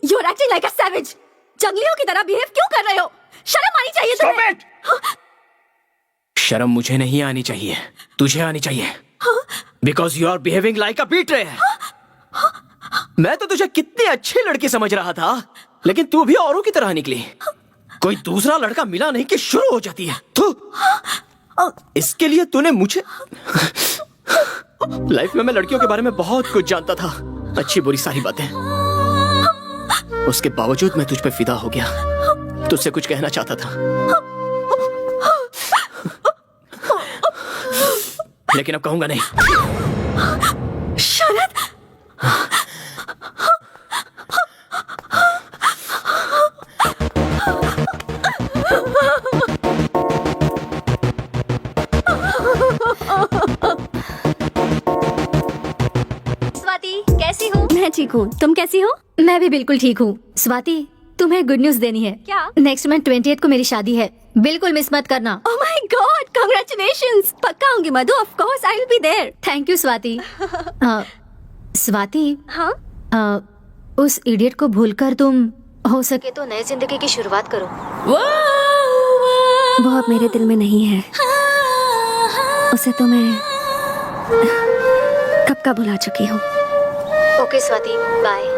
Speaker 3: You're acting like a savage. जंगलियों की तरह बिहेव क्यों कर रहे हो? शर्म आनी चाहिए तुम्हें।
Speaker 2: शर्म मुझे नहीं आनी चाहिए, तुझे आनी चाहिए। Because you are behaving like a betrayer. मैं तो तुझे कितनी अच्छी लड़की समझ रहा था, लेकिन तू भी औरों की तरह निकली। कोई दूसरा लड़का मिला नहीं कि शुरू हो जाती है। तू इसके लिए तूने मुझे लाइफ में मैं लड़कियों के बारे में बहुत कुछ जानता था, अच्छी बुरी सारी बातें। उसके बावजूद मैं तुझ पे फिदा हो गया, तुझसे कुछ कहना चाहता था, लेकिन अब कहूंगा नहीं।
Speaker 3: शरद,
Speaker 6: स्वाति कैसी हो?
Speaker 3: मैं ठीक हूँ, तुम कैसी हो?
Speaker 6: मैं भी बिल्कुल ठीक हूँ। स्वाति तुम्हें गुड न्यूज देनी है।
Speaker 3: क्या?
Speaker 6: नेक्स्ट मंथ 20th को मेरी शादी है, बिल्कुल मिस मत करना।
Speaker 3: Oh my God, congratulations! पक्का आऊंगी मधु, of course I will be there.
Speaker 6: Thank you Swati. Swati,
Speaker 3: हाँ?
Speaker 6: उस इडियट को भूलकर तुम हो सके तो नई जिंदगी की शुरुआत करो।
Speaker 3: वो अब मेरे दिल में नहीं है, उसे तो मैं कब का भुला चुकी हूँ।
Speaker 6: Okay Swati, bye.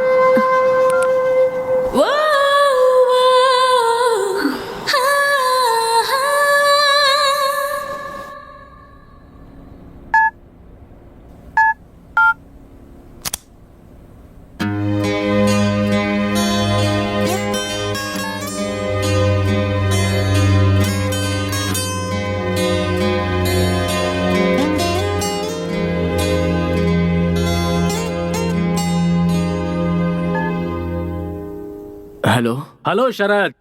Speaker 2: Hello.
Speaker 5: Hello Sharad.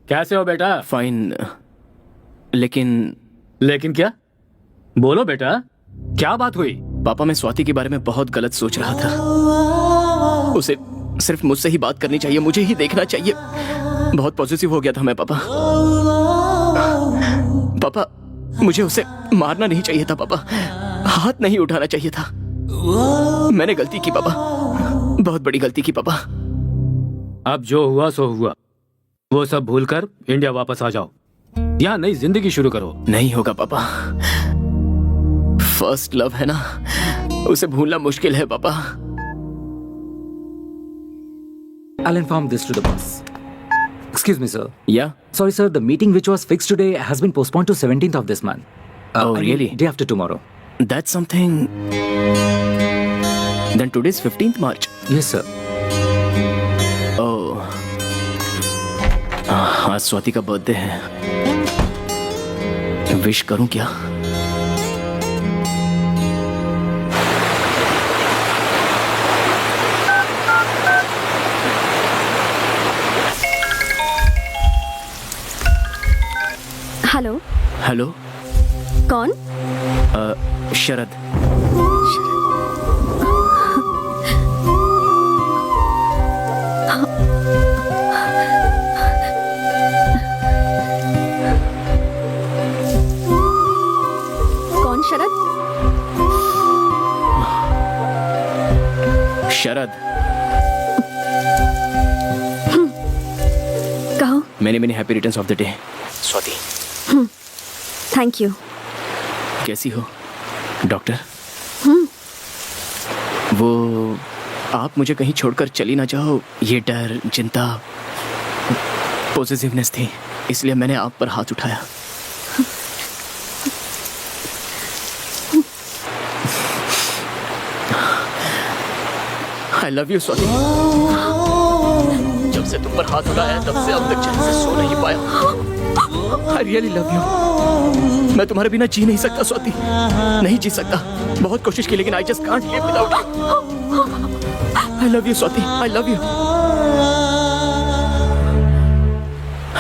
Speaker 5: कैसे हो बेटा?
Speaker 2: फाइन, लेकिन
Speaker 5: क्या? बोलो बेटा, क्या बात हुई?
Speaker 2: पापा, मैं स्वाति के बारे में बहुत गलत सोच रहा था। उसे सिर्फ मुझसे ही बात करनी चाहिए, मुझे ही देखना चाहिए। बहुत पॉजिटिव हो गया था मैं पापा। पापा, मुझे उसे मारना नहीं चाहिए था पापा, हाथ नहीं उठाना चाहिए था। मैंने गलती की पापा, बहुत बड़ी गलती की पापा।
Speaker 5: अब जो हुआ सो हुआ, वो सब भूलकर इंडिया वापस आ जाओ, यहाँ नई जिंदगी शुरू करो।
Speaker 2: नहीं होगा पापा, फर्स्ट लव है ना, उसे भूलना मुश्किल है पापा।
Speaker 4: I'll inform this to the boss. Excuse me, sir.
Speaker 2: Yeah?
Speaker 4: Sorry, sir. The meeting which was fixed today has been postponed to 17th of this month.
Speaker 2: Oh,
Speaker 4: I mean,
Speaker 2: really?
Speaker 4: Day after tomorrow.
Speaker 2: That's something. Then today's 15th March.
Speaker 4: Yes, sir.
Speaker 2: Oh. आज स्वाति का birthday है, wish करूं क्या?
Speaker 3: Hello.
Speaker 2: Hello.
Speaker 3: कौन?
Speaker 2: शरद।
Speaker 3: कौन शरद?
Speaker 2: शरद।
Speaker 3: कहो।
Speaker 2: मैंने happy returns of the day Swati.
Speaker 3: Thank you.
Speaker 2: कैसी हो डॉक्टर? वो आप मुझे कहीं छोड़कर चली ना जाओ, ये डर, चिंता, पॉजिटिवनेस थी, इसलिए मैंने आप पर हाथ उठाया। आई लव यू स्वाति। जब से तुम पर हाथ उठाया तब से अब तक चैन से सो नहीं पाया। I really love you. मैं तुम्हारे बिना जी नहीं सकता स्वाति, नहीं जी सकता। बहुत कोशिश की लेकिन I just can't live without you. I love you Swati, I love you.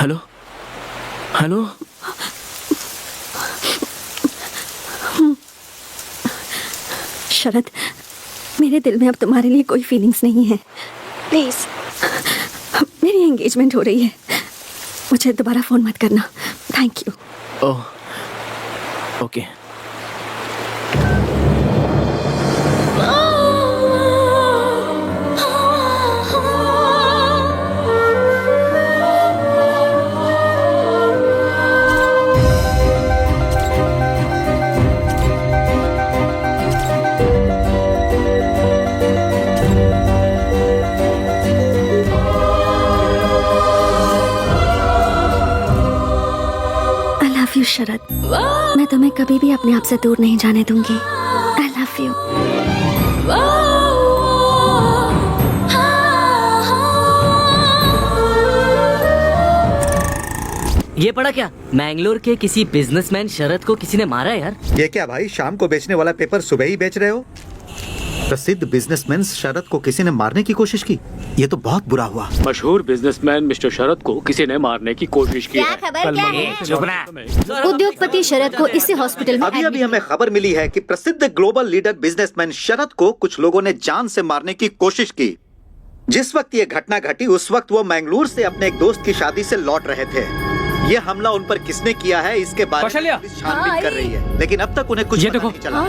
Speaker 2: Hello hello.
Speaker 3: Sharad, मेरे दिल में अब तुम्हारे लिए कोई फीलिंग्स नहीं है। प्लीज, मेरी एंगेजमेंट हो रही है, मुझे दोबारा फोन मत करना। Thank you.
Speaker 2: Oh okay.
Speaker 3: Sharad, मैं तुम्हें कभी भी अपने आप से दूर नहीं जाने दूंगी। आई लव यू।
Speaker 8: ये पढ़ा क्या? मैंगलोर के किसी बिजनेसमैन शरद को किसी ने मारा यार।
Speaker 1: ये क्या भाई, शाम को बेचने वाला पेपर सुबह ही बेच रहे हो? प्रसिद्ध बिजनेसमैन शरद को किसी ने मारने की कोशिश की, ये तो बहुत बुरा हुआ।
Speaker 5: मशहूर बिजनेसमैन मिस्टर शरद को किसी ने मारने की कोशिश की है।
Speaker 6: खबर क्या
Speaker 5: है?
Speaker 6: उद्योगपति शरद को इसी हॉस्पिटल में
Speaker 1: अभी हमें खबर मिली है कि प्रसिद्ध ग्लोबल लीडर बिजनेसमैन शरद को कुछ लोगों ने जान से मारने की कोशिश की। जिस वक्त ये घटना घटी उस वक्त वो मैंगलोर से अपने एक दोस्त की शादी से लौट रहे थे। ये हमला उन पर किसने किया है इसके बारे में पुलिस छानबीन कर रही है, लेकिन अब तक उन्हें कुछ पता नहीं चला।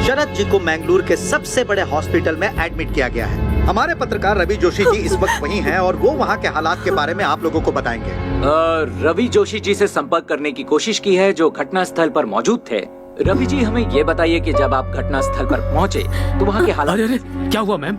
Speaker 1: शरद जी को मैंगलोर के सबसे बड़े हॉस्पिटल में एडमिट किया गया है। हमारे पत्रकार रवि जोशी जी इस वक्त वहीं हैं और वो वहाँ के हालात के बारे में आप लोगों को बताएंगे।
Speaker 4: रवि जोशी जी से संपर्क करने की कोशिश की है जो घटना स्थल पर मौजूद थे। रवि जी, हमें ये बताइए कि जब आप घटना स्थल पर पहुँचे तो वहाँ के हालात।
Speaker 5: अरे क्या हुआ मैम?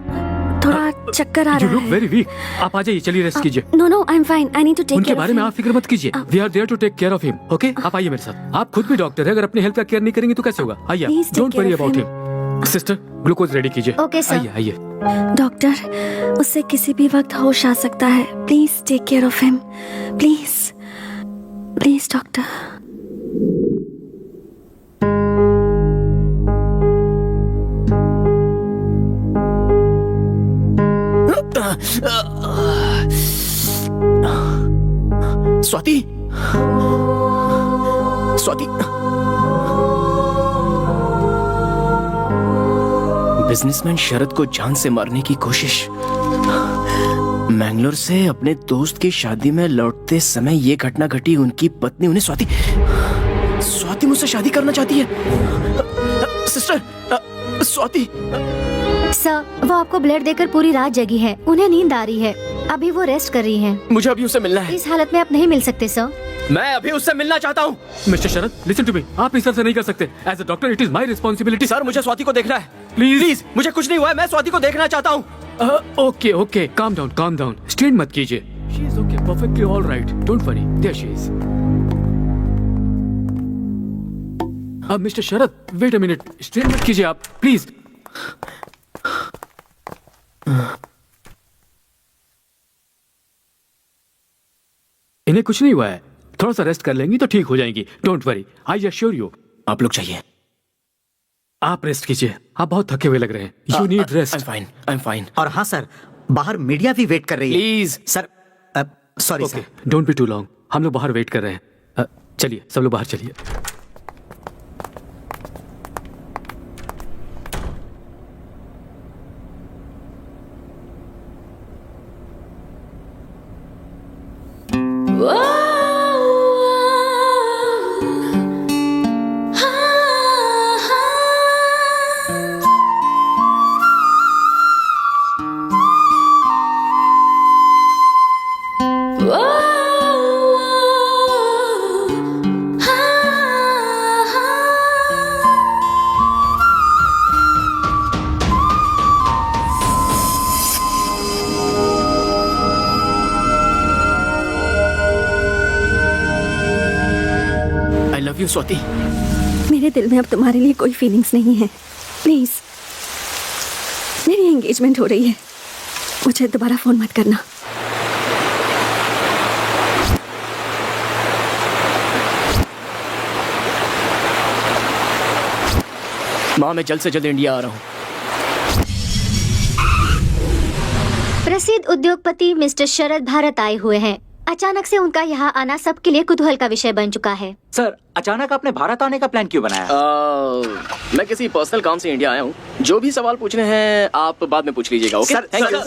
Speaker 3: थोड़ा चक्कर आ
Speaker 5: You
Speaker 3: रहा
Speaker 5: look
Speaker 3: है।
Speaker 5: very weak. आप आ जाइए, चलिए रेस्ट कीजिए।
Speaker 3: No I am fine. I need to take
Speaker 5: उनके बारे में आप फिक्र मत कीजिए। We are there to take care of him. Okay? आप आइए मेरे साथ। आप खुद भी डॉक्टर है, अगर अपनी हेल्थ का केयर नहीं करेंगे तो कैसे होगा? आइए,
Speaker 3: Please take
Speaker 5: don't worry
Speaker 3: care of
Speaker 5: about
Speaker 3: him.
Speaker 5: Him. Sister, glucose ready कीजिए।
Speaker 6: Okay, sir.
Speaker 5: आइए आइए।
Speaker 3: डॉक्टर, उससे किसी भी वक्त होश आ सकता है। Please take care of him. Please please doctor.
Speaker 2: Swati, Swati. Businessman Sharad को जान से मारने की कोशिश। मैंगलोर से अपने दोस्त की शादी में लौटते समय ये घटना घटी। उनकी पत्नी उन्हें स्वाति मुझसे शादी करना चाहती है। सिस्टर, स्वाति।
Speaker 6: सर, वो आपको ब्लड देकर पूरी रात जगी है, उन्हें नींद आ रही है। अभी वो रेस्ट कर रही हैं।
Speaker 2: मुझे अभी उससे मिलना है।
Speaker 6: इस हालत में आप नहीं मिल सकते सर।
Speaker 2: मैं अभी उससे मिलना चाहता हूँ।
Speaker 5: Mister Sharad, listen to me. आप इस तरह से नहीं कर सकते। As a doctor it is my responsibility.
Speaker 2: Sir, मुझे स्वाति को देखना है।
Speaker 5: प्लीज,
Speaker 2: मुझे कुछ नहीं हुआ है, मैं स्वाति को देखना चाहता हूँ।
Speaker 5: Okay okay, calm down, strain मत कीजिए। She is okay, perfectly all right, don't worry, there she is. अब mister Sharad, wait a minute, strain मत कीजिए आप, प्लीज। इन्हें कुछ नहीं हुआ है, थोड़ा सा रेस्ट कर लेंगी तो ठीक हो जाएंगी। Don't worry, I assure you.
Speaker 2: आप लोग चाहिए।
Speaker 5: आप रेस्ट कीजिए, आप बहुत थके हुए लग रहे हैं। You need rest.
Speaker 2: I am fine.
Speaker 1: और हाँ सर, बाहर मीडिया भी वेट कर रही है।
Speaker 2: Please
Speaker 1: sir, sorry
Speaker 5: okay,
Speaker 1: sir.
Speaker 5: Don't be too long, हम लोग बाहर वेट कर रहे हैं। चलिए, सब लोग बाहर चलिए।
Speaker 2: आई लव यू स्वाति।
Speaker 3: मेरे दिल में अब तुम्हारे लिए कोई फीलिंग्स नहीं है। प्लीज, मेरी एंगेजमेंट हो रही है, मुझे दोबारा फोन मत करना।
Speaker 2: माँ, मैं जल्द से जल्द इंडिया आ रहा हूँ।
Speaker 6: प्रसिद्ध उद्योगपति मिस्टर शरद भारत आए हुए हैं। अचानक से उनका यहाँ आना सबके लिए कुतूहल का विषय बन चुका है।
Speaker 4: सर, अचानक आपने भारत आने का प्लान क्यों बनाया?
Speaker 2: मैं किसी पर्सनल काम से इंडिया आया हूँ। जो भी सवाल पूछने हैं आप बाद में पूछ लीजिएगा। ओके? Thank you.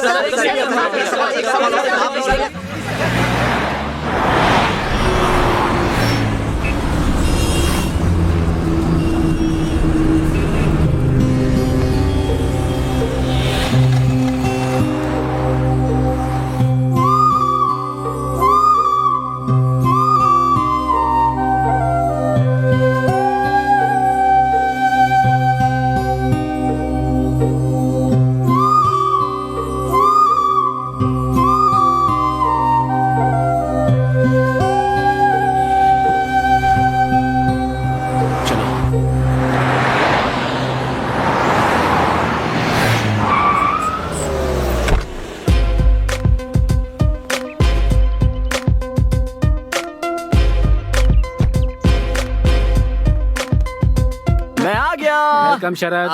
Speaker 5: वेलकम शरद।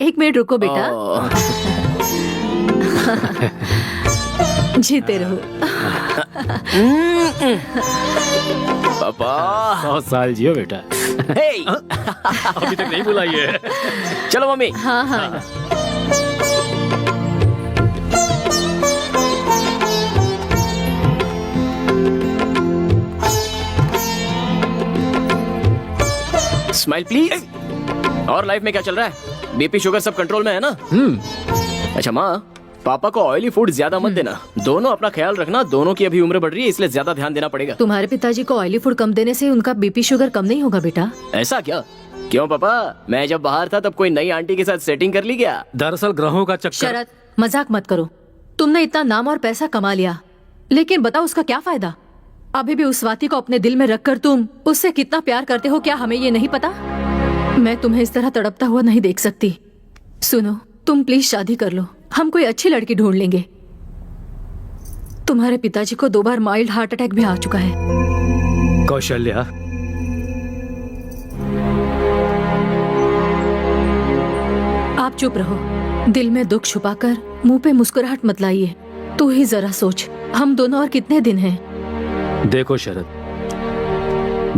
Speaker 6: एक मिनट रुको बेटा। जीते रहो।
Speaker 2: पापा
Speaker 5: 100 साल जियो बेटा। अभी तक नहीं बुलाई है।
Speaker 2: चलो मम्मी।
Speaker 6: हाँ हाँ।
Speaker 2: Smile please. और लाइफ में क्या चल रहा है? बीपी शुगर सब कंट्रोल में है ना? अच्छा माँ, पापा को ऑयली फूड ज्यादा मत देना। दोनों अपना ख्याल रखना। दोनों की अभी उम्र बढ़ रही है, इसलिए ज्यादा ध्यान देना पड़ेगा।
Speaker 6: तुम्हारे पिताजी को ऑयली फूड कम देने से उनका बीपी शुगर कम नहीं होगा बेटा।
Speaker 2: ऐसा क्या? क्यों पापा, मैं जब बाहर था तब कोई नई आंटी के साथ सेटिंग कर ली क्या?
Speaker 5: दरअसल ग्रहों का चक्कर।
Speaker 6: शरद, मजाक मत करो। तुमने इतना नाम और पैसा कमा लिया, लेकिन बताओ उसका क्या फायदा? अभी भी उस स्वाति को अपने दिल में रखकर तुम उससे कितना प्यार करते हो, क्या हमें ये नहीं पता? मैं तुम्हें इस तरह तड़पता हुआ नहीं देख सकती। सुनो, तुम प्लीज शादी कर लो। हम कोई अच्छी लड़की ढूंढ लेंगे। तुम्हारे पिताजी को 2 बार माइल्ड हार्ट अटैक भी आ चुका है।
Speaker 5: कौशल्या,
Speaker 6: आप चुप रहो। दिल में दुख छुपाकर मुंह पे मुस्कुराहट मत लाइए। तू ही जरा सोच, हम दोनों और कितने दिन हैं?
Speaker 5: देखो शरद,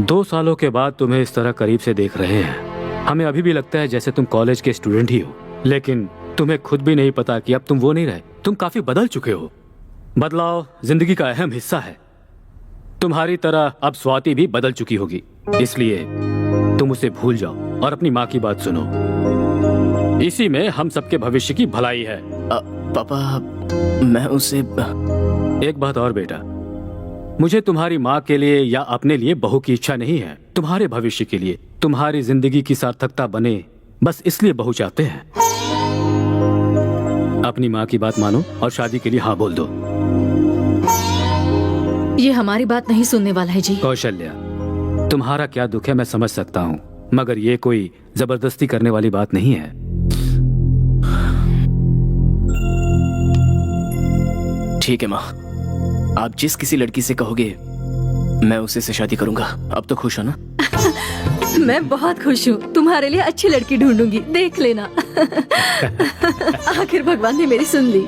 Speaker 5: 2 सालों के बाद तुम्हें इस तरह करीब से देख रहे हैं। हमें अभी भी लगता है जैसे तुम कॉलेज के स्टूडेंट ही हो, लेकिन तुम्हें खुद भी नहीं पता कि अब तुम वो नहीं रहे। तुम काफी बदल चुके हो। बदलाव जिंदगी का अहम हिस्सा है। तुम्हारी तरह अब स्वाति भी बदल चुकी होगी, इसलिए तुम उसे भूल जाओ और अपनी माँ की बात सुनो। इसी में हम सबके भविष्य की भलाई है।
Speaker 2: पापा, मैं उसे
Speaker 5: एक बात और बेटा, मुझे तुम्हारी माँ के लिए या अपने लिए बहू की इच्छा नहीं है। तुम्हारे भविष्य के लिए, तुम्हारी जिंदगी की सार्थकता बने, बस इसलिए बहू चाहते हैं। अपनी माँ की बात मानो और शादी के लिए हाँ बोल दो।
Speaker 6: ये हमारी बात नहीं सुनने वाला है जी।
Speaker 5: कौशल्या, तुम्हारा क्या दुख है मैं समझ सकता हूँ, मगर ये कोई जबरदस्ती करने वाली बात नहीं है।
Speaker 2: ठीक है माँ, आप जिस किसी लड़की से कहोगे मैं उसी से शादी करूंगा। अब तो खुश हो ना?
Speaker 6: मैं बहुत खुश हूँ। तुम्हारे लिए अच्छी लड़की ढूंढूंगी, देख लेना। आखिर भगवान ने मेरी सुन ली।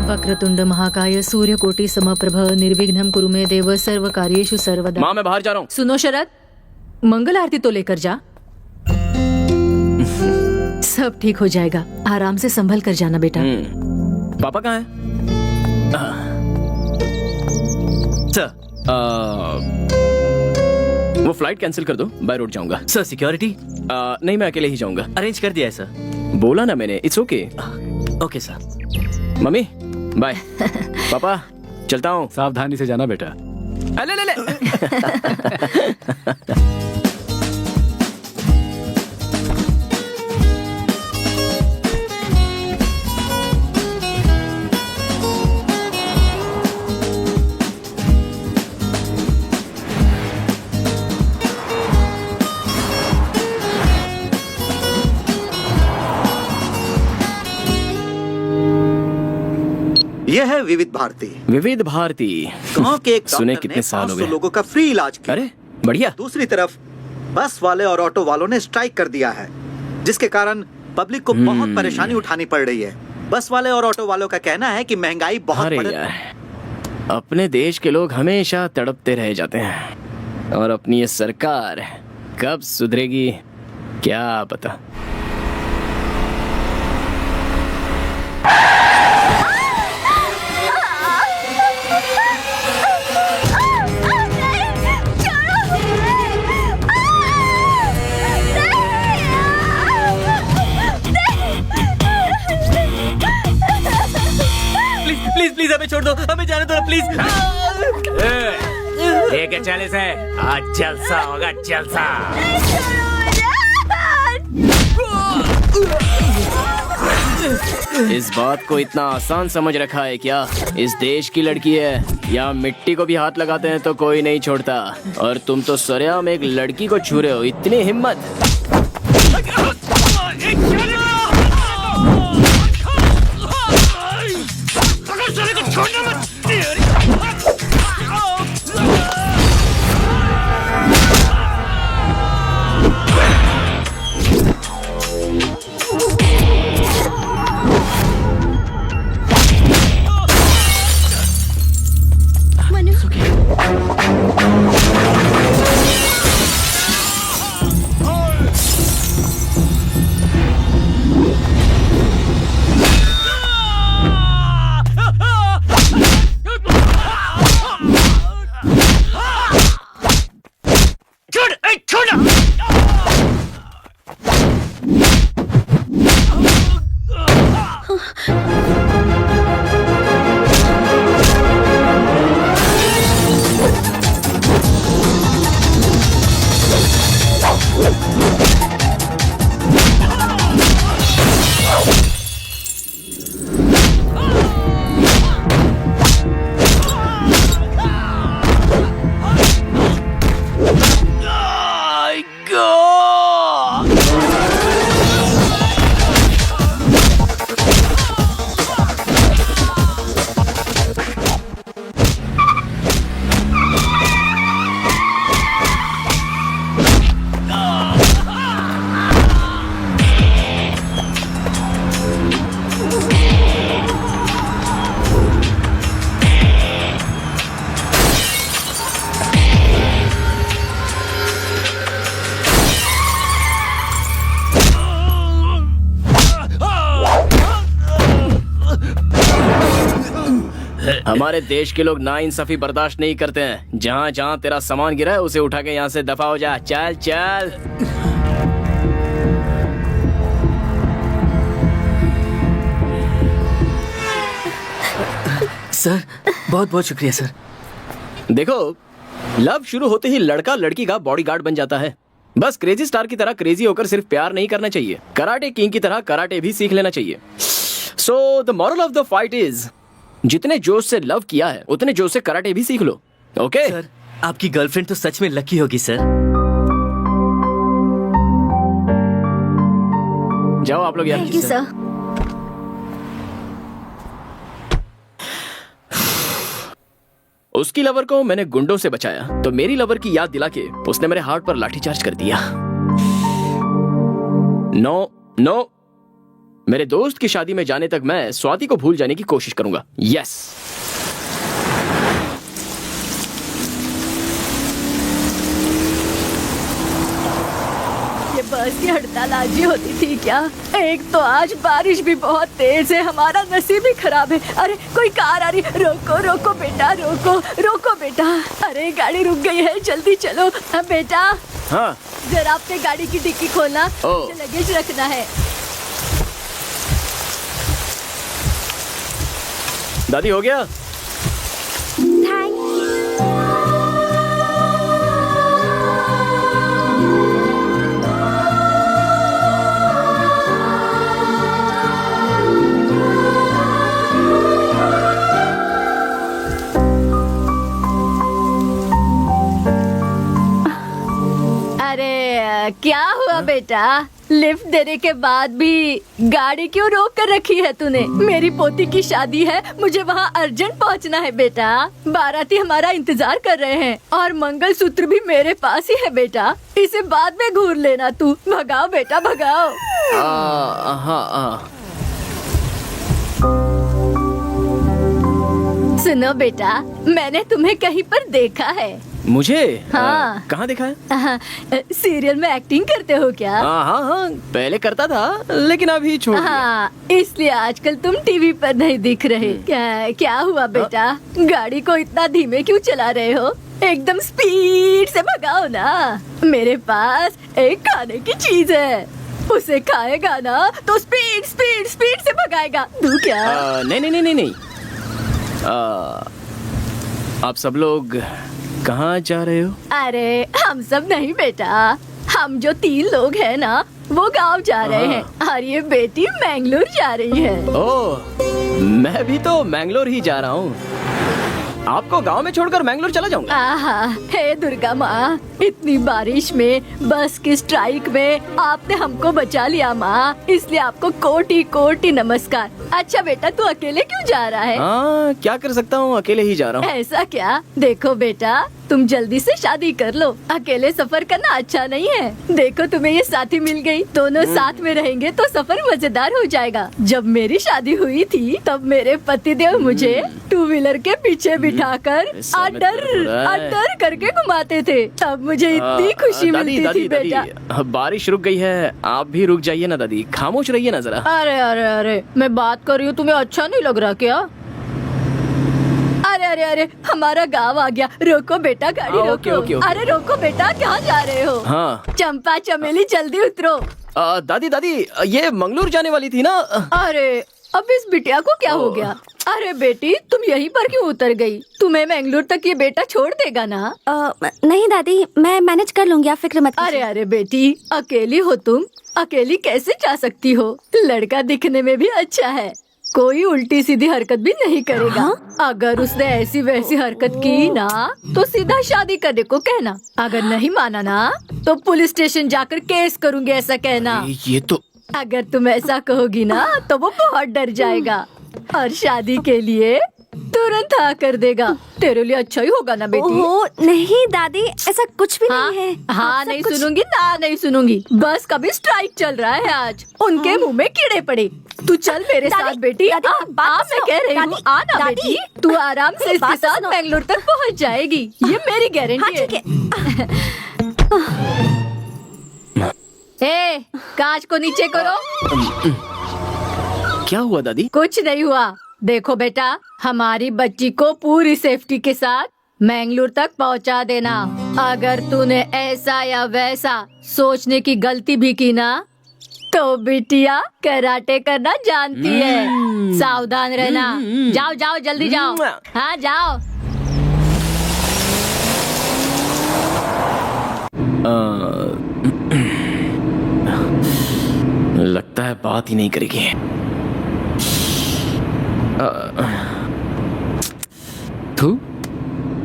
Speaker 6: वक्रतुंड महाकाय सूर्यकोटि समप्रभ निर्विघ्नं कुरु मे देव सर्व कार्येषु सर्वदा।
Speaker 2: माँ, मैं बाहर जा रहा हूँ।
Speaker 6: सुनो शरद, मंगल आरती तो लेकर जा। सब ठीक हो जाएगा। आराम से संभल कर जाना बेटा।
Speaker 2: पापा कहाँ हैं?
Speaker 8: सर,
Speaker 2: वो फ्लाइट कैंसिल कर दो, बाय रोड जाऊंगा।
Speaker 8: सर सिक्योरिटी
Speaker 2: नहीं, मैं अकेले ही जाऊंगा।
Speaker 8: अरेंज कर दिया है सर।
Speaker 2: बोला ना मैंने, it's okay.
Speaker 8: Okay sir.
Speaker 2: Mummy bye. पापा चलता हूँ।
Speaker 5: सावधानी से जाना बेटा।
Speaker 2: ले ले ले।
Speaker 1: यह है विविध भारती।
Speaker 2: विविध भारती।
Speaker 1: गांव के एक
Speaker 2: सुने
Speaker 1: डॉक्टर
Speaker 2: कितने
Speaker 1: ने
Speaker 2: साल हो
Speaker 1: 500
Speaker 2: गए।
Speaker 1: लोगों का फ्री इलाज किया।
Speaker 2: अरे बढ़िया।
Speaker 1: दूसरी तरफ बस वाले और ऑटो वालों ने स्ट्राइक कर दिया है, जिसके कारण पब्लिक को बहुत परेशानी उठानी पड़ रही है। बस वाले और ऑटो वालों का कहना है कि महंगाई बहुत
Speaker 2: अरे
Speaker 1: बढ़
Speaker 2: यार, अपने देश के लोग हमेशा तड़पते रह जाते हैं और अपनी ये सरकार कब सुधरेगी क्या पता।
Speaker 8: प्लीज प्लीज हमें छोड़ दो, हमें जाने दो प्लीज।
Speaker 4: ये क्या चालीस है? आज जलसा होगा, जलसा।
Speaker 2: इस बात को इतना आसान समझ रखा है क्या? इस देश की लड़की है, या मिट्टी को भी हाथ लगाते हैं तो कोई नहीं छोड़ता, और तुम तो सरेआम एक लड़की को छू रहे हो। इतनी हिम्मत! हमारे देश के लोग नाइंसाफी बर्दाश्त नहीं करते हैं। जहाँ जहाँ तेरा सामान गिरा है उसे उठा के यहाँ से दफा हो जा। चल चल।
Speaker 8: सर बहुत बहुत शुक्रिया सर।
Speaker 2: देखो, लव शुरू होते ही लड़का लड़की का बॉडीगार्ड बन जाता है। बस क्रेजी स्टार की तरह क्रेजी होकर सिर्फ प्यार नहीं करना चाहिए, कराटे किंग की तरह कराटे भी सीख लेना चाहिए। So the moral of the fight is, जितने जोश से लव किया है उतने जोश से कराटे भी सीख लो। ओके
Speaker 8: सर, आपकी गर्लफ्रेंड तो सच में लकी होगी सर।
Speaker 2: जाओ आप लोग यार।
Speaker 6: Thank you sir.
Speaker 2: उसकी लवर को मैंने गुंडों से बचाया तो मेरी लवर की याद दिला के उसने मेरे हार्ट पर लाठीचार्ज कर दिया। नो नो, मेरे दोस्त की शादी में जाने तक मैं स्वाति को भूल जाने की कोशिश करूंगा। यस।
Speaker 3: ये बस की हड़ताल आज ही होती थी क्या? एक तो आज बारिश भी बहुत तेज है, हमारा नसीब ही खराब है। अरे कोई कार आ रही, रोको रोको बेटा, रोको रोको बेटा। अरे गाड़ी रुक गई है, जल्दी चलो। बेटा
Speaker 2: हाँ
Speaker 3: जरा अपने गाड़ी की डिक्की खोलना,
Speaker 2: ओ।
Speaker 3: मुझे लगेज रखना है।
Speaker 2: दादी हो गया?
Speaker 6: क्या हुआ बेटा? लिफ्ट देने के बाद भी गाड़ी क्यों रोक कर रखी है तूने? मेरी पोती की शादी है, मुझे वहाँ अर्जेंट पहुँचना है बेटा। बाराती हमारा इंतजार कर रहे हैं और मंगलसूत्र भी मेरे पास ही है बेटा। इसे बाद में घूर लेना तू। भगाओ बेटा भगाओ।
Speaker 2: हाँ।
Speaker 6: सुनो बेटा, मैंने तुम्हें कहीं पर देखा है।
Speaker 2: मुझे?
Speaker 6: हाँ।
Speaker 2: कहाँ देखा है?
Speaker 6: सीरियल में एक्टिंग करते हो क्या?
Speaker 2: हाँ, पहले करता था लेकिन अभी छोड़ दिया।
Speaker 6: हाँ, इसलिए आजकल तुम टीवी पर नहीं दिख रहे। क्या हुआ बेटा? गाड़ी को इतना धीमे क्यों चला रहे हो? एकदम स्पीड से भगाओ ना। मेरे पास एक खाने की चीज है, उसे खाएगा ना तो स्पीड स्पीड स्पीड से भगाएगा। दूं क्या?
Speaker 2: नहीं। आप सब लोग कहाँ जा रहे हो?
Speaker 6: अरे हम सब नहीं बेटा, हम जो 3 लोग हैं ना वो गांव जा रहे हैं और ये बेटी मैंगलोर जा रही है।
Speaker 2: ओह, मैं भी तो मैंगलोर ही जा रहा हूँ। आपको गांव में छोड़कर मैंगलोर चला जाऊंगा।
Speaker 6: आहा, हे दुर्गा माँ, इतनी बारिश में बस की स्ट्राइक में आपने हमको बचा लिया माँ, इसलिए आपको कोटि कोटि नमस्कार। अच्छा बेटा, तू अकेले क्यों जा रहा है?
Speaker 2: हाँ, क्या कर सकता हूँ, अकेले ही जा रहा हूँ।
Speaker 6: ऐसा क्या? देखो बेटा, तुम जल्दी से शादी कर लो, अकेले सफर करना अच्छा नहीं है। देखो तुम्हें ये साथी मिल गई, दोनों साथ में रहेंगे तो सफर मजेदार हो जाएगा। जब मेरी शादी हुई थी तब मेरे पतिदेव मुझे 2 व्हीलर के पीछे बिठाकर अड्डर करके घुमाते थे, तब मुझे इतनी खुशी मिलती थी बेटा।
Speaker 2: दादी, बारिश रुक गई है, आप भी रुक जाइए ना दादी, खामोश रहिए ना जरा।
Speaker 6: अरे अरे अरे, मैं बात कर रही हूँ, तुम्हें अच्छा नहीं लग रहा क्या? अरे हमारा गांव आ गया। रोको बेटा, गाड़ी रोको।
Speaker 2: ओके।
Speaker 6: अरे रोको बेटा, कहाँ जा रहे हो?
Speaker 2: हाँ।
Speaker 6: चंपा चमेली जल्दी उतरो।
Speaker 2: दादी, ये मंगलोर जाने वाली थी ना?
Speaker 6: अरे अब इस बिटिया को क्या हो गया? अरे बेटी, तुम यहीं पर क्यों उतर गई? तुम्हें मैंगलोर तक ये बेटा छोड़ देगा ना?
Speaker 3: नहीं दादी, मैं मैनेज कर लूंगी, आप फिक्र मत कीजिए।
Speaker 6: अरे बेटी, अकेली हो तुम, अकेली कैसे जा सकती हो? लड़का दिखने में भी अच्छा है, कोई उल्टी सीधी हरकत भी नहीं करेगा। अगर उसने ऐसी वैसी हरकत की ना तो सीधा शादी करने को कहना। अगर नहीं माना ना तो पुलिस स्टेशन जाकर केस करूँगी, ऐसा कहना।
Speaker 2: ये तो
Speaker 6: अगर तुम ऐसा कहोगी ना तो वो बहुत डर जाएगा और शादी के लिए तुरंत हाँ कर देगा। तेरे लिए अच्छा ही होगा ना बेटी?
Speaker 3: ओह नहीं दादी, ऐसा कुछ भी
Speaker 6: हाँ,
Speaker 3: नहीं है।
Speaker 6: हाँ
Speaker 3: आप सब
Speaker 6: नहीं
Speaker 3: कुछ-
Speaker 6: सुनूंगी ना, नहीं सुनूंगी। बस कभी स्ट्राइक चल रहा है आज, उनके मुंह में कीड़े पड़े। तू चल मेरे साथ बेटी।
Speaker 3: दादी,
Speaker 6: आ,
Speaker 3: बात
Speaker 6: आ,
Speaker 3: तो
Speaker 6: मैं
Speaker 3: सुनो।
Speaker 6: कह रही हूँ,
Speaker 3: दादी,
Speaker 6: आना
Speaker 3: दादी,
Speaker 6: बेटी। तू आराम से
Speaker 3: मेरी
Speaker 6: इसके
Speaker 3: बात तो
Speaker 6: साथ
Speaker 3: सुनो।
Speaker 6: बेंगलोर तक पहुँच जाएगी, ये मेरी
Speaker 3: हाँ
Speaker 6: गारंटी
Speaker 3: ठीक है।
Speaker 6: है। कांच को नीचे करो।
Speaker 2: क्या हुआ दादी?
Speaker 6: कुछ नहीं हुआ। देखो बेटा, हमारी बच्ची को पूरी सेफ्टी के साथ मैंगलोर तक पहुंचा देना। अगर तूने ऐसा या वैसा सोचने की गलती भी की ना तो बिटिया कराटे करना जानती है। सावधान रहना। जाओ जाओ जल्दी जाओ। हाँ जाओ।
Speaker 2: लगता है बात ही नहीं करेगी। तू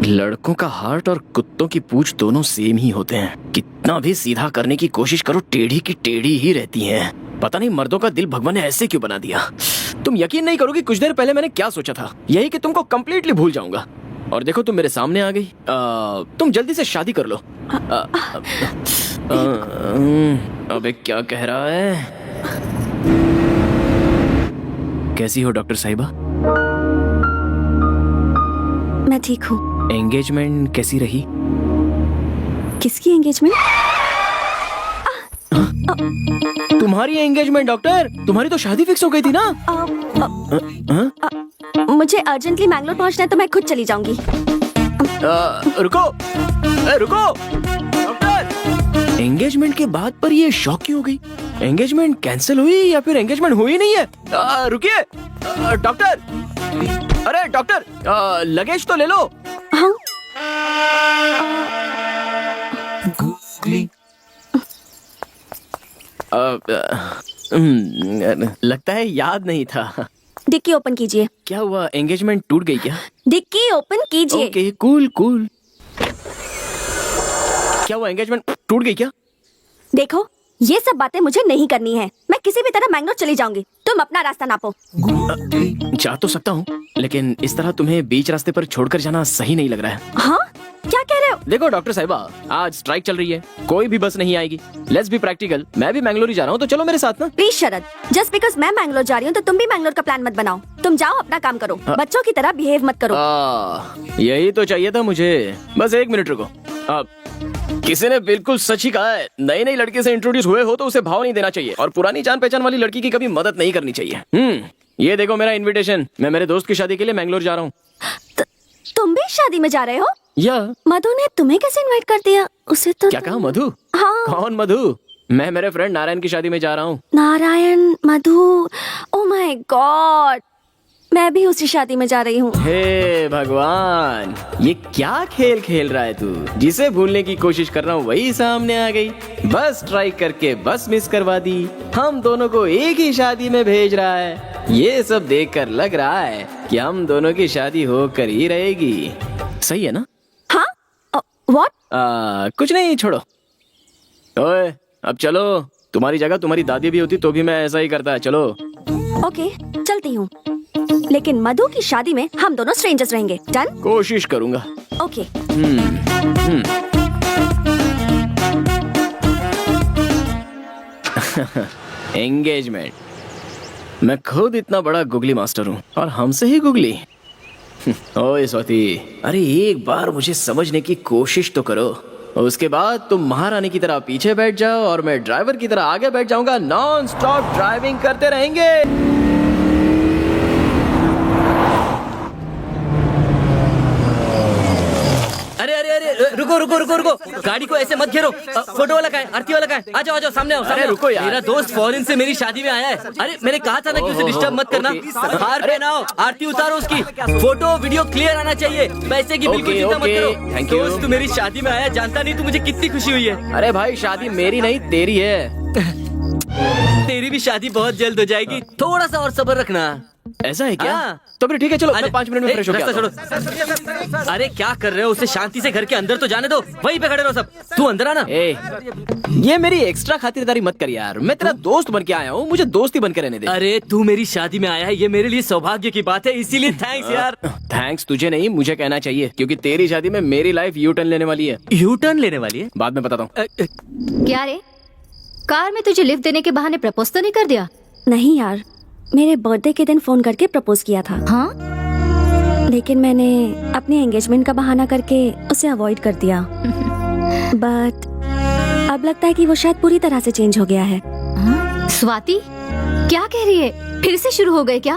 Speaker 2: लड़कों का हार्ट और कुत्तों की पूंछ दोनों सेम ही होते हैं। कितना भी सीधा करने की कोशिश करो, टेढ़ी की टेढ़ी ही रहती हैं। पता नहीं मर्दों का दिल भगवान ने ऐसे क्यों बना दिया। तुम यकीन नहीं करोगी, कुछ देर पहले मैंने क्या सोचा था, यही कि तुमको कंप्लीटली भूल जाऊंगा। और देखो तुम मेरे सामने आ गई। तुम जल्दी से शादी कर लो। अबे क्या कह रहा है? कैसी हो डॉक्टर साहिबा?
Speaker 3: मैं ठीक हूँ।
Speaker 2: एंगेजमेंट कैसी रही?
Speaker 3: किसकी एंगेजमेंट?
Speaker 2: तुम्हारी एंगेजमेंट डॉक्टर, तुम्हारी तो शादी फिक्स हो गई थी ना?
Speaker 3: मुझे अर्जेंटली मैंगलोर पहुँचना है तो मैं खुद चली जाऊंगी।
Speaker 2: रुको रुको डॉक्टर, एंगेजमेंट के बाद पर ये शॉक क्यों हो गई? एंगेजमेंट कैंसिल हुई या फिर एंगेजमेंट हुई नहीं है? रुकिए डॉक्टर, अरे डॉक्टर, लगेज तो ले लो।
Speaker 3: हाँ?
Speaker 2: लगता है याद नहीं था।
Speaker 3: डिक्की ओपन कीजिए।
Speaker 2: क्या हुआ, एंगेजमेंट टूट गई क्या?
Speaker 3: डिक्की ओपन कीजिए।
Speaker 2: Okay cool cool. क्या हुआ, एंगेजमेंट टूट गई क्या?
Speaker 3: देखो, ये सब बातें मुझे नहीं करनी है। मैं किसी भी तरह मैंगलोर चली जाऊंगी। तुम अपना रास्ता नापो।
Speaker 2: जा तो सकता हूँ, लेकिन इस तरह तुम्हें बीच रास्ते पर छोड़कर जाना सही नहीं लग रहा है।
Speaker 3: हाँ, क्या कह रहे हो?
Speaker 2: देखो डॉक्टर साहिबा, आज स्ट्राइक चल रही है, कोई भी बस नहीं आएगी। लेट्स बी प्रैक्टिकल, मैं भी मैंगलोर ही जा रहा हूँ, तो चलो मेरे साथ ना।
Speaker 3: प्लीज शरद, जस्ट बिकॉज मैं मैंगलोर जा रही हूँ तो तुम भी मैंगलोर का प्लान मत बनाओ। तुम जाओ, अपना काम करो, बच्चों की तरह बिहेव मत करो।
Speaker 2: यही तो चाहिए था मुझे। बस 1 मिनट रुको। किसी ने बिल्कुल सच ही कहा है, नई नई लड़की से इंट्रोड्यूस हुए हो तो उसे भाव नहीं देना चाहिए, और पुरानी जान पहचान वाली लड़की की कभी मदद नहीं करनी चाहिए। ये देखो मेरा इनविटेशन, मैं मेरे दोस्त की शादी के लिए मैंगलोर जा रहा हूँ।
Speaker 3: तुम भी शादी में जा रहे हो?
Speaker 2: या
Speaker 3: मधु ने तुम्हें कैसे इनवाइट कर दिया? उसे तो
Speaker 2: क्या कहा? मधु?
Speaker 3: हाँ।
Speaker 2: कौन मधु? मैं मेरे फ्रेंड नारायण की शादी में जा रहा हूँ।
Speaker 3: नारायण, मधु, ओह माय गॉड, मैं भी उसी शादी में जा रही हूँ।
Speaker 2: हे भगवान, ये क्या खेल खेल रहा है तू? जिसे भूलने की कोशिश कर रहा हूँ वही सामने आ गई। बस ट्राई करके बस मिस करवा दी। हम दोनों को एक ही शादी में भेज रहा है। ये सब देखकर लग रहा है कि हम दोनों की शादी होकर ही रहेगी। सही है ना?
Speaker 3: हाँ? व्हाट?
Speaker 2: कुछ नहीं, छोड़ो। ओए, अब चलो। तुम्हारी जगह तुम्हारी दादी भी होती तो भी मैं ऐसा ही करता। चलो।
Speaker 3: ओके, चलती हूँ, लेकिन मधु की शादी में हम दोनों स्ट्रेंजर्स रहेंगे। डन?
Speaker 2: कोशिश करूंगा।
Speaker 3: ओके।
Speaker 2: एंगेजमेंट। मैं खुद इतना बड़ा गुगली मास्टर हूँ और हमसे ही गुगली। ओए स्वाति, अरे एक बार मुझे समझने की कोशिश तो करो। उसके बाद तुम महारानी की तरह पीछे बैठ जाओ और मैं ड्राइवर की तरह आगे बैठ जाऊंगा। नॉन स्टॉप ड्राइविंग करते रहेंगे।
Speaker 8: अरे अरे अरे, रुको रुको रुको रुको, गाड़ी को ऐसे मत घेरो। फोटो वाला कहाँ है? आरती वाला कहाँ है? आ जाओ आ जाओ, सामने आओ, सामने आओ।
Speaker 2: रुको यार।
Speaker 8: मेरा दोस्त फॉरेन से मेरी शादी में आया है। अरे मैंने कहा था ना कि उसे डिस्टर्ब मत करना। हार पहनाओ, आरती उतारो उसकी। फोटो वीडियो क्लियर आना चाहिए। पैसे की बिल्कुल चिंता मत करो।
Speaker 2: Thank you.
Speaker 8: दोस्त तू मेरी शादी में आया, जानता नहीं तू मुझे कितनी खुशी हुई है।
Speaker 2: अरे भाई, शादी मेरी नहीं तेरी है।
Speaker 8: तेरी भी शादी बहुत जल्द हो जाएगी, थोड़ा सा और सब्र रखना।
Speaker 2: ऐसा है क्या?
Speaker 8: हाँ।
Speaker 2: तो फिर ठीक है, चलो मैं 5 मिनट में फ्रेश होके आता हूँ।
Speaker 8: छोड़ो। अरे क्या कर रहे हो? उसे शांति से घर के अंदर तो जाने दो। वहीं पे खड़े रहो सब। तू अंदर आना।
Speaker 2: ये मेरी एक्स्ट्रा खातिरदारी मत कर यार। मैं तेरा दोस्त बन के आया हूँ, मुझे दोस्ती बन के रहने दे।
Speaker 8: अरे तू मेरी शादी में आया है, ये मेरे लिए सौभाग्य की बात है, इसीलिए थैंक्स यार।
Speaker 2: थैंक्स तुझे नहीं, मुझे कहना चाहिए, क्योंकि तेरी शादी में मेरी लाइफ यू टर्न लेने वाली है।
Speaker 8: यू टर्न लेने वाली है?
Speaker 2: बाद में बताता हूँ।
Speaker 6: क्या रे, कार में तुझे लिफ्ट देने के बहाने प्रपोज तो नहीं कर दिया?
Speaker 3: नहीं यार, मेरे बर्थडे के दिन फोन करके प्रपोज किया था।
Speaker 6: हाँ?
Speaker 3: लेकिन मैंने अपने एंगेजमेंट का बहाना करके उसे अवॉइड कर दिया। बट अब लगता है कि वो शायद पूरी तरह से चेंज हो गया है।
Speaker 6: हाँ? स्वाति, क्या कह रही है? फिर से शुरू हो गए क्या?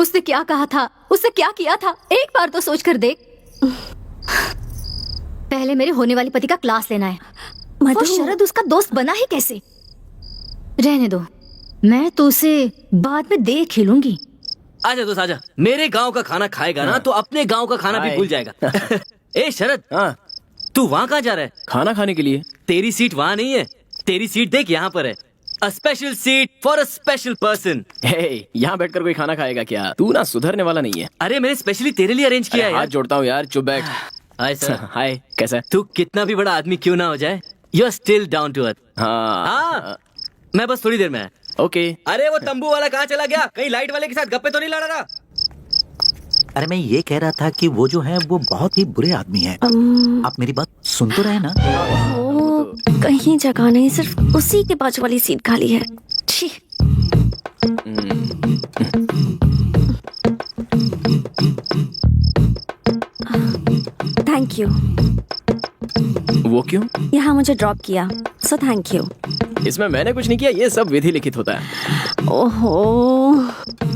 Speaker 6: उसने क्या कहा था? उसने क्या किया था? एक बार तो सोच कर देख। पहले मेरे होने वाले पति का क्लास लेना है। वो शरद उसका दोस्त बना ही कैसे? रहने दो, मैं तो उसे बाद में देख ही लूंगी।
Speaker 8: आजा दोस्त आजा, मेरे गांव का खाना खाएगा ना तो अपने गांव का खाना भी भूल जाएगा। ए शरद,
Speaker 2: हाँ,
Speaker 8: तू वहाँ कहाँ जा रहा है?
Speaker 2: खाना खाने के लिए।
Speaker 8: तेरी सीट वहाँ नहीं है, तेरी सीट देख यहाँ पर है। A special seat for a special person।
Speaker 2: यहाँ बैठकर कोई खाना खाएगा क्या? तू ना सुधरने वाला नहीं है।
Speaker 8: अरे मैंने स्पेशली तेरे लिए अरेंज किया है।
Speaker 2: हाथ जोड़ता हूँ यार, चुप बैठ।
Speaker 8: Hi sir.
Speaker 2: हाय, कैसा है?
Speaker 8: तू कितना भी बड़ा आदमी क्यों ना हो जाए, you are still down to earth.
Speaker 2: हाँ
Speaker 8: हाँ, मैं बस थोड़ी देर में आया।
Speaker 2: ओके।
Speaker 8: अरे वो तंबू वाला कहाँ चला गया? कहीं लाइट वाले के साथ गप्पे तो नहीं लड़ा रहा?
Speaker 1: अरे मैं ये कह रहा था कि वो जो है वो बहुत ही बुरे आदमी है। आप मेरी बात सुन तो रहे ना?
Speaker 3: ओ, कहीं जगह नहीं, सिर्फ उसी के बाजू वाली सीट खाली है। छी। Thank you.
Speaker 2: वो क्यों?
Speaker 3: यहाँ मुझे ड्रॉप किया, सो थैंक यू।
Speaker 2: इसमें मैंने कुछ नहीं किया, ये सब विधि लिखित होता है।
Speaker 3: ओहो,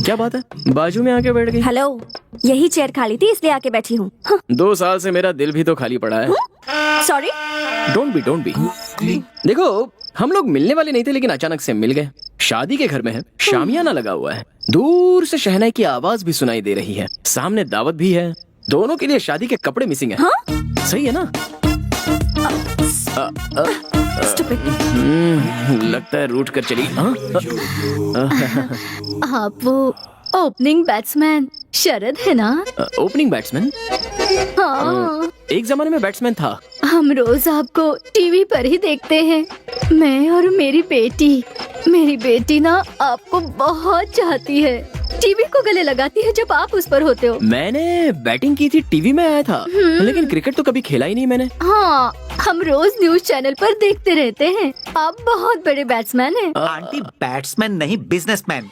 Speaker 2: क्या बात है, बाजू में आके बैठ गई?
Speaker 3: हेलो, यही चेयर खाली थी इसलिए आके बैठी हूँ।
Speaker 2: 2 साल से मेरा दिल भी तो खाली पड़ा है।
Speaker 3: सॉरी।
Speaker 2: Don't be. देखो, हम लोग मिलने वाले नहीं थे, लेकिन अचानक से मिल गए। शादी के घर में है, शामियाना लगा हुआ है, दूर से शहनाई की आवाज भी सुनाई दे रही है, सामने दावत भी है, दोनों के लिए शादी के कपड़े मिसिंग है। सही है ना? लगता है रूठ कर चली।
Speaker 6: आप वो ओपनिंग बैट्समैन शरद है ना?
Speaker 2: Opening batsman?
Speaker 6: हाँ,
Speaker 2: एक जमाने में बैट्समैन था।
Speaker 6: हम रोज आपको टीवी पर ही देखते हैं। मैं और मेरी बेटी ना आपको बहुत चाहती है। टीवी को गले लगाती है जब आप उस पर होते हो।
Speaker 2: मैंने बैटिंग की थी, टीवी में आया था, लेकिन क्रिकेट तो कभी खेला ही नहीं मैंने।
Speaker 6: हाँ, हम रोज न्यूज चैनल पर देखते रहते हैं। आप बहुत बड़े बैट्समैन हैं।
Speaker 1: आंटी बैट्समैन नहीं बिजनेसमैन।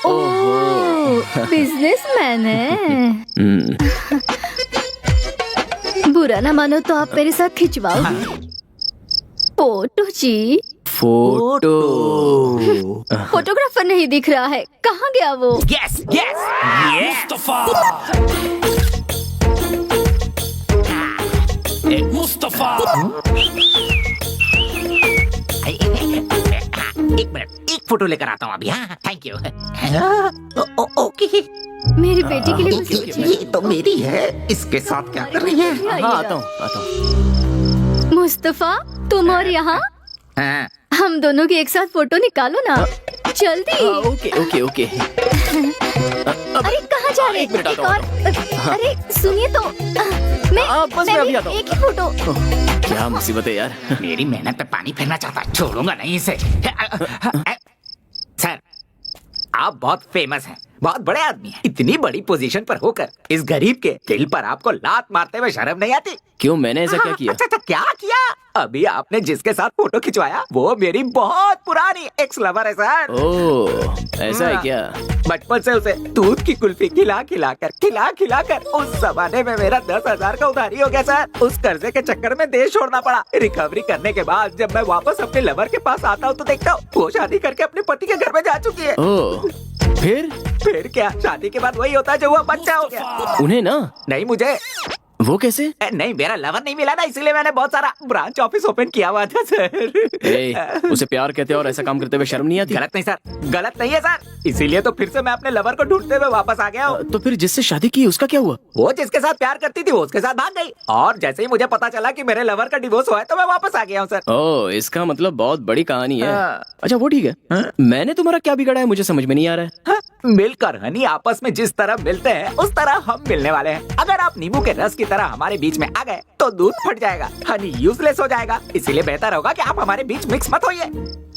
Speaker 6: ओह, बिजनेसमैन है। बुरा ना मानो तो आप मेरे साथ खिंचवाओगे फोटो जी।
Speaker 2: फोटो।
Speaker 6: फोटोग्राफर नहीं दिख रहा है, कहाँ गया वो?
Speaker 4: Yes yes
Speaker 10: Mustafa.
Speaker 4: एक मिनट, एक फोटो लेकर आता हूँ अभी। हाँ, थैंक यू। ओके,
Speaker 6: मेरी बेटी के लिए कुछ सोचिए।
Speaker 4: ये तो मेरी है, इसके साथ क्या कर रही है?
Speaker 2: हाँ, आता हूँ।
Speaker 6: मुस्तफा, तुम और यहाँ
Speaker 4: हाँ,
Speaker 6: हम दोनों की एक साथ फोटो निकालो ना, जल्दी।
Speaker 2: Okay okay okay.
Speaker 6: अरे कहाँ जा रहे?
Speaker 2: एक मिनट, आता हूँ।
Speaker 6: अरे सुनिए तो,
Speaker 2: बस मैं अभी आता हूँ।
Speaker 6: एक ही फोटो।
Speaker 2: क्या मुसीबत है यार।
Speaker 4: मेरी मेहनत पे पानी फेरना चाहता है, छोड़ूंगा नहीं इसे। सर, आप बहुत फेमस हैं, बहुत बड़े आदमी हैं। इतनी बड़ी पोजीशन पर होकर इस गरीब के दिल पर आपको लात मारते हुए शर्म नहीं आती?
Speaker 2: क्यों, मैंने ऐसा क्या किया?
Speaker 4: अच्छा, क्या किया? अभी आपने जिसके साथ फोटो खिंचवाया वो मेरी बहुत पुरानी एक्स लवर है सर।
Speaker 2: ओह, ऐसा है क्या?
Speaker 4: बचपन से उसे दूध की कुल्फी खिला खिलाकर उस जमाने में मेरा 10,000 का उधारी हो गया सर। उस कर्जे के चक्कर में देश छोड़ना पड़ा। रिकवरी करने के बाद जब मैं वापस अपने लवर के पास आता हूँ तो देखता हूँ वो शादी करके अपने पति के घर में जा चुकी है।
Speaker 2: ओह, फिर
Speaker 4: क्या, शादी के बाद वही होता है जो हुआ, बच्चा हो गया।
Speaker 2: उन्हें ना?
Speaker 4: नहीं, मुझे।
Speaker 2: वो कैसे?
Speaker 4: नहीं, मेरा लवर नहीं मिला ना, इसलिए मैंने बहुत सारा ब्रांच ऑफिस ओपन किया हुआ था सर।
Speaker 2: उसे प्यार कहते हैं और ऐसा काम करते हुए शर्म नहीं आती?
Speaker 4: गलत नहीं सर, गलत नहीं है सर। इसीलिए तो फिर से मैं अपने लवर को ढूंढते हुए वापस आ गया हूँ।
Speaker 2: तो फिर जिससे शादी की उसका क्या हुआ?
Speaker 4: वो जिसके साथ प्यार करती थी वो उसके साथ भाग गई, और जैसे ही मुझे पता चला कि मेरे लवर का डिवोर्स हुआ है तो मैं वापस आ गया हूँ सर।
Speaker 2: ओह, इसका मतलब बहुत बड़ी कहानी है।
Speaker 4: हाँ।
Speaker 2: अच्छा वो ठीक है, मैंने तुम्हारा क्या बिगाड़ा है मुझे समझ में नहीं आ रहा है।
Speaker 4: मिलकर हनी आपस में जिस तरह मिलते हैं उस तरह हम मिलने वाले हैं। अगर आप नींबू के रस की तरह हमारे बीच में आ गए तो दूध फट जाएगा, हनी यूजलेस हो जाएगा। इसीलिए बेहतर होगा कि आप हमारे बीच मिक्स मत होइए।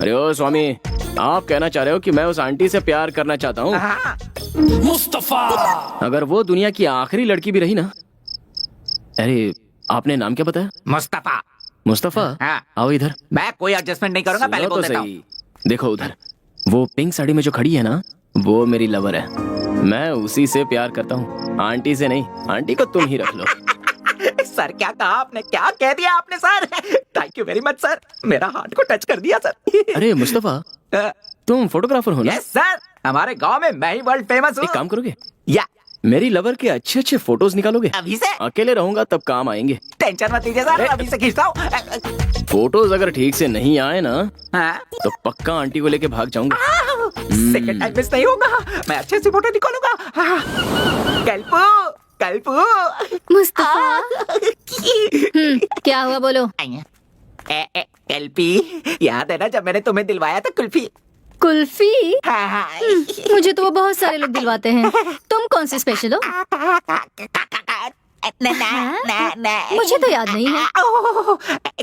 Speaker 2: अरे ओ स्वामी, आप कहना चाह रहे हो कि मैं उस आंटी से प्यार करना चाहता हूँ?
Speaker 4: हाँ।
Speaker 10: मुस्तफा।
Speaker 2: अगर वो दुनिया की आखिरी लड़की भी रही ना। अरे आपने नाम क्या बताया?
Speaker 4: मुस्तफा।
Speaker 2: मुस्तफा?
Speaker 4: हाँ।
Speaker 2: आओ इधर।
Speaker 4: मैं कोई एडजस्टमेंट नहीं करूंगा, पहले
Speaker 2: सुनो
Speaker 4: बोल
Speaker 2: तो
Speaker 4: देता हूँ।
Speaker 2: सही। देखो उधर, वो पिंक साड़ी में जो खड़ी है ना, वो मेरी लवर है। मैं उसी से प्यार करता हूँ, आंटी से नहीं। आंटी को तुम ही रख लो।
Speaker 4: सर, क्या कहा आपने, क्या कह दिया आपने sir? Thank you very much sir, मेरा हार्ट को टच कर दिया सर।
Speaker 2: अरे मुस्तफा, तुम फोटोग्राफर हो ना?
Speaker 4: यस सर, हमारे गांव में मैं ही वर्ल्ड फेमस हूँ।
Speaker 2: एक काम करोगे?
Speaker 4: या
Speaker 2: मेरी लवर के अच्छे अच्छे फोटोज निकालोगे?
Speaker 4: अभी से?
Speaker 2: अकेले रहूंगा तब काम आएंगे।
Speaker 4: टेंशन मत लीजिए सर, अभी से खींचता हूँ।
Speaker 2: फोटोज अगर ठीक से नहीं आए ना
Speaker 4: हाँ?
Speaker 2: तो पक्का आंटी को लेके भाग जाऊंगा।
Speaker 4: सेकंड टाइम मिस नहीं होगा, मैं अच्छे से फोटो निकालूंगा। कल्पू
Speaker 6: मुस्तफा, क्या हुआ बोलो?
Speaker 4: कल्पी, याद है ना जब मैंने तुम्हें दिलवाया था कुल्फी?
Speaker 6: कुल्फी?
Speaker 4: हाँ।
Speaker 6: मुझे तो वो बहुत सारे लोग दिलवाते हैं, तुम कौन सी स्पेशल हो? मुझे तो याद नहीं है।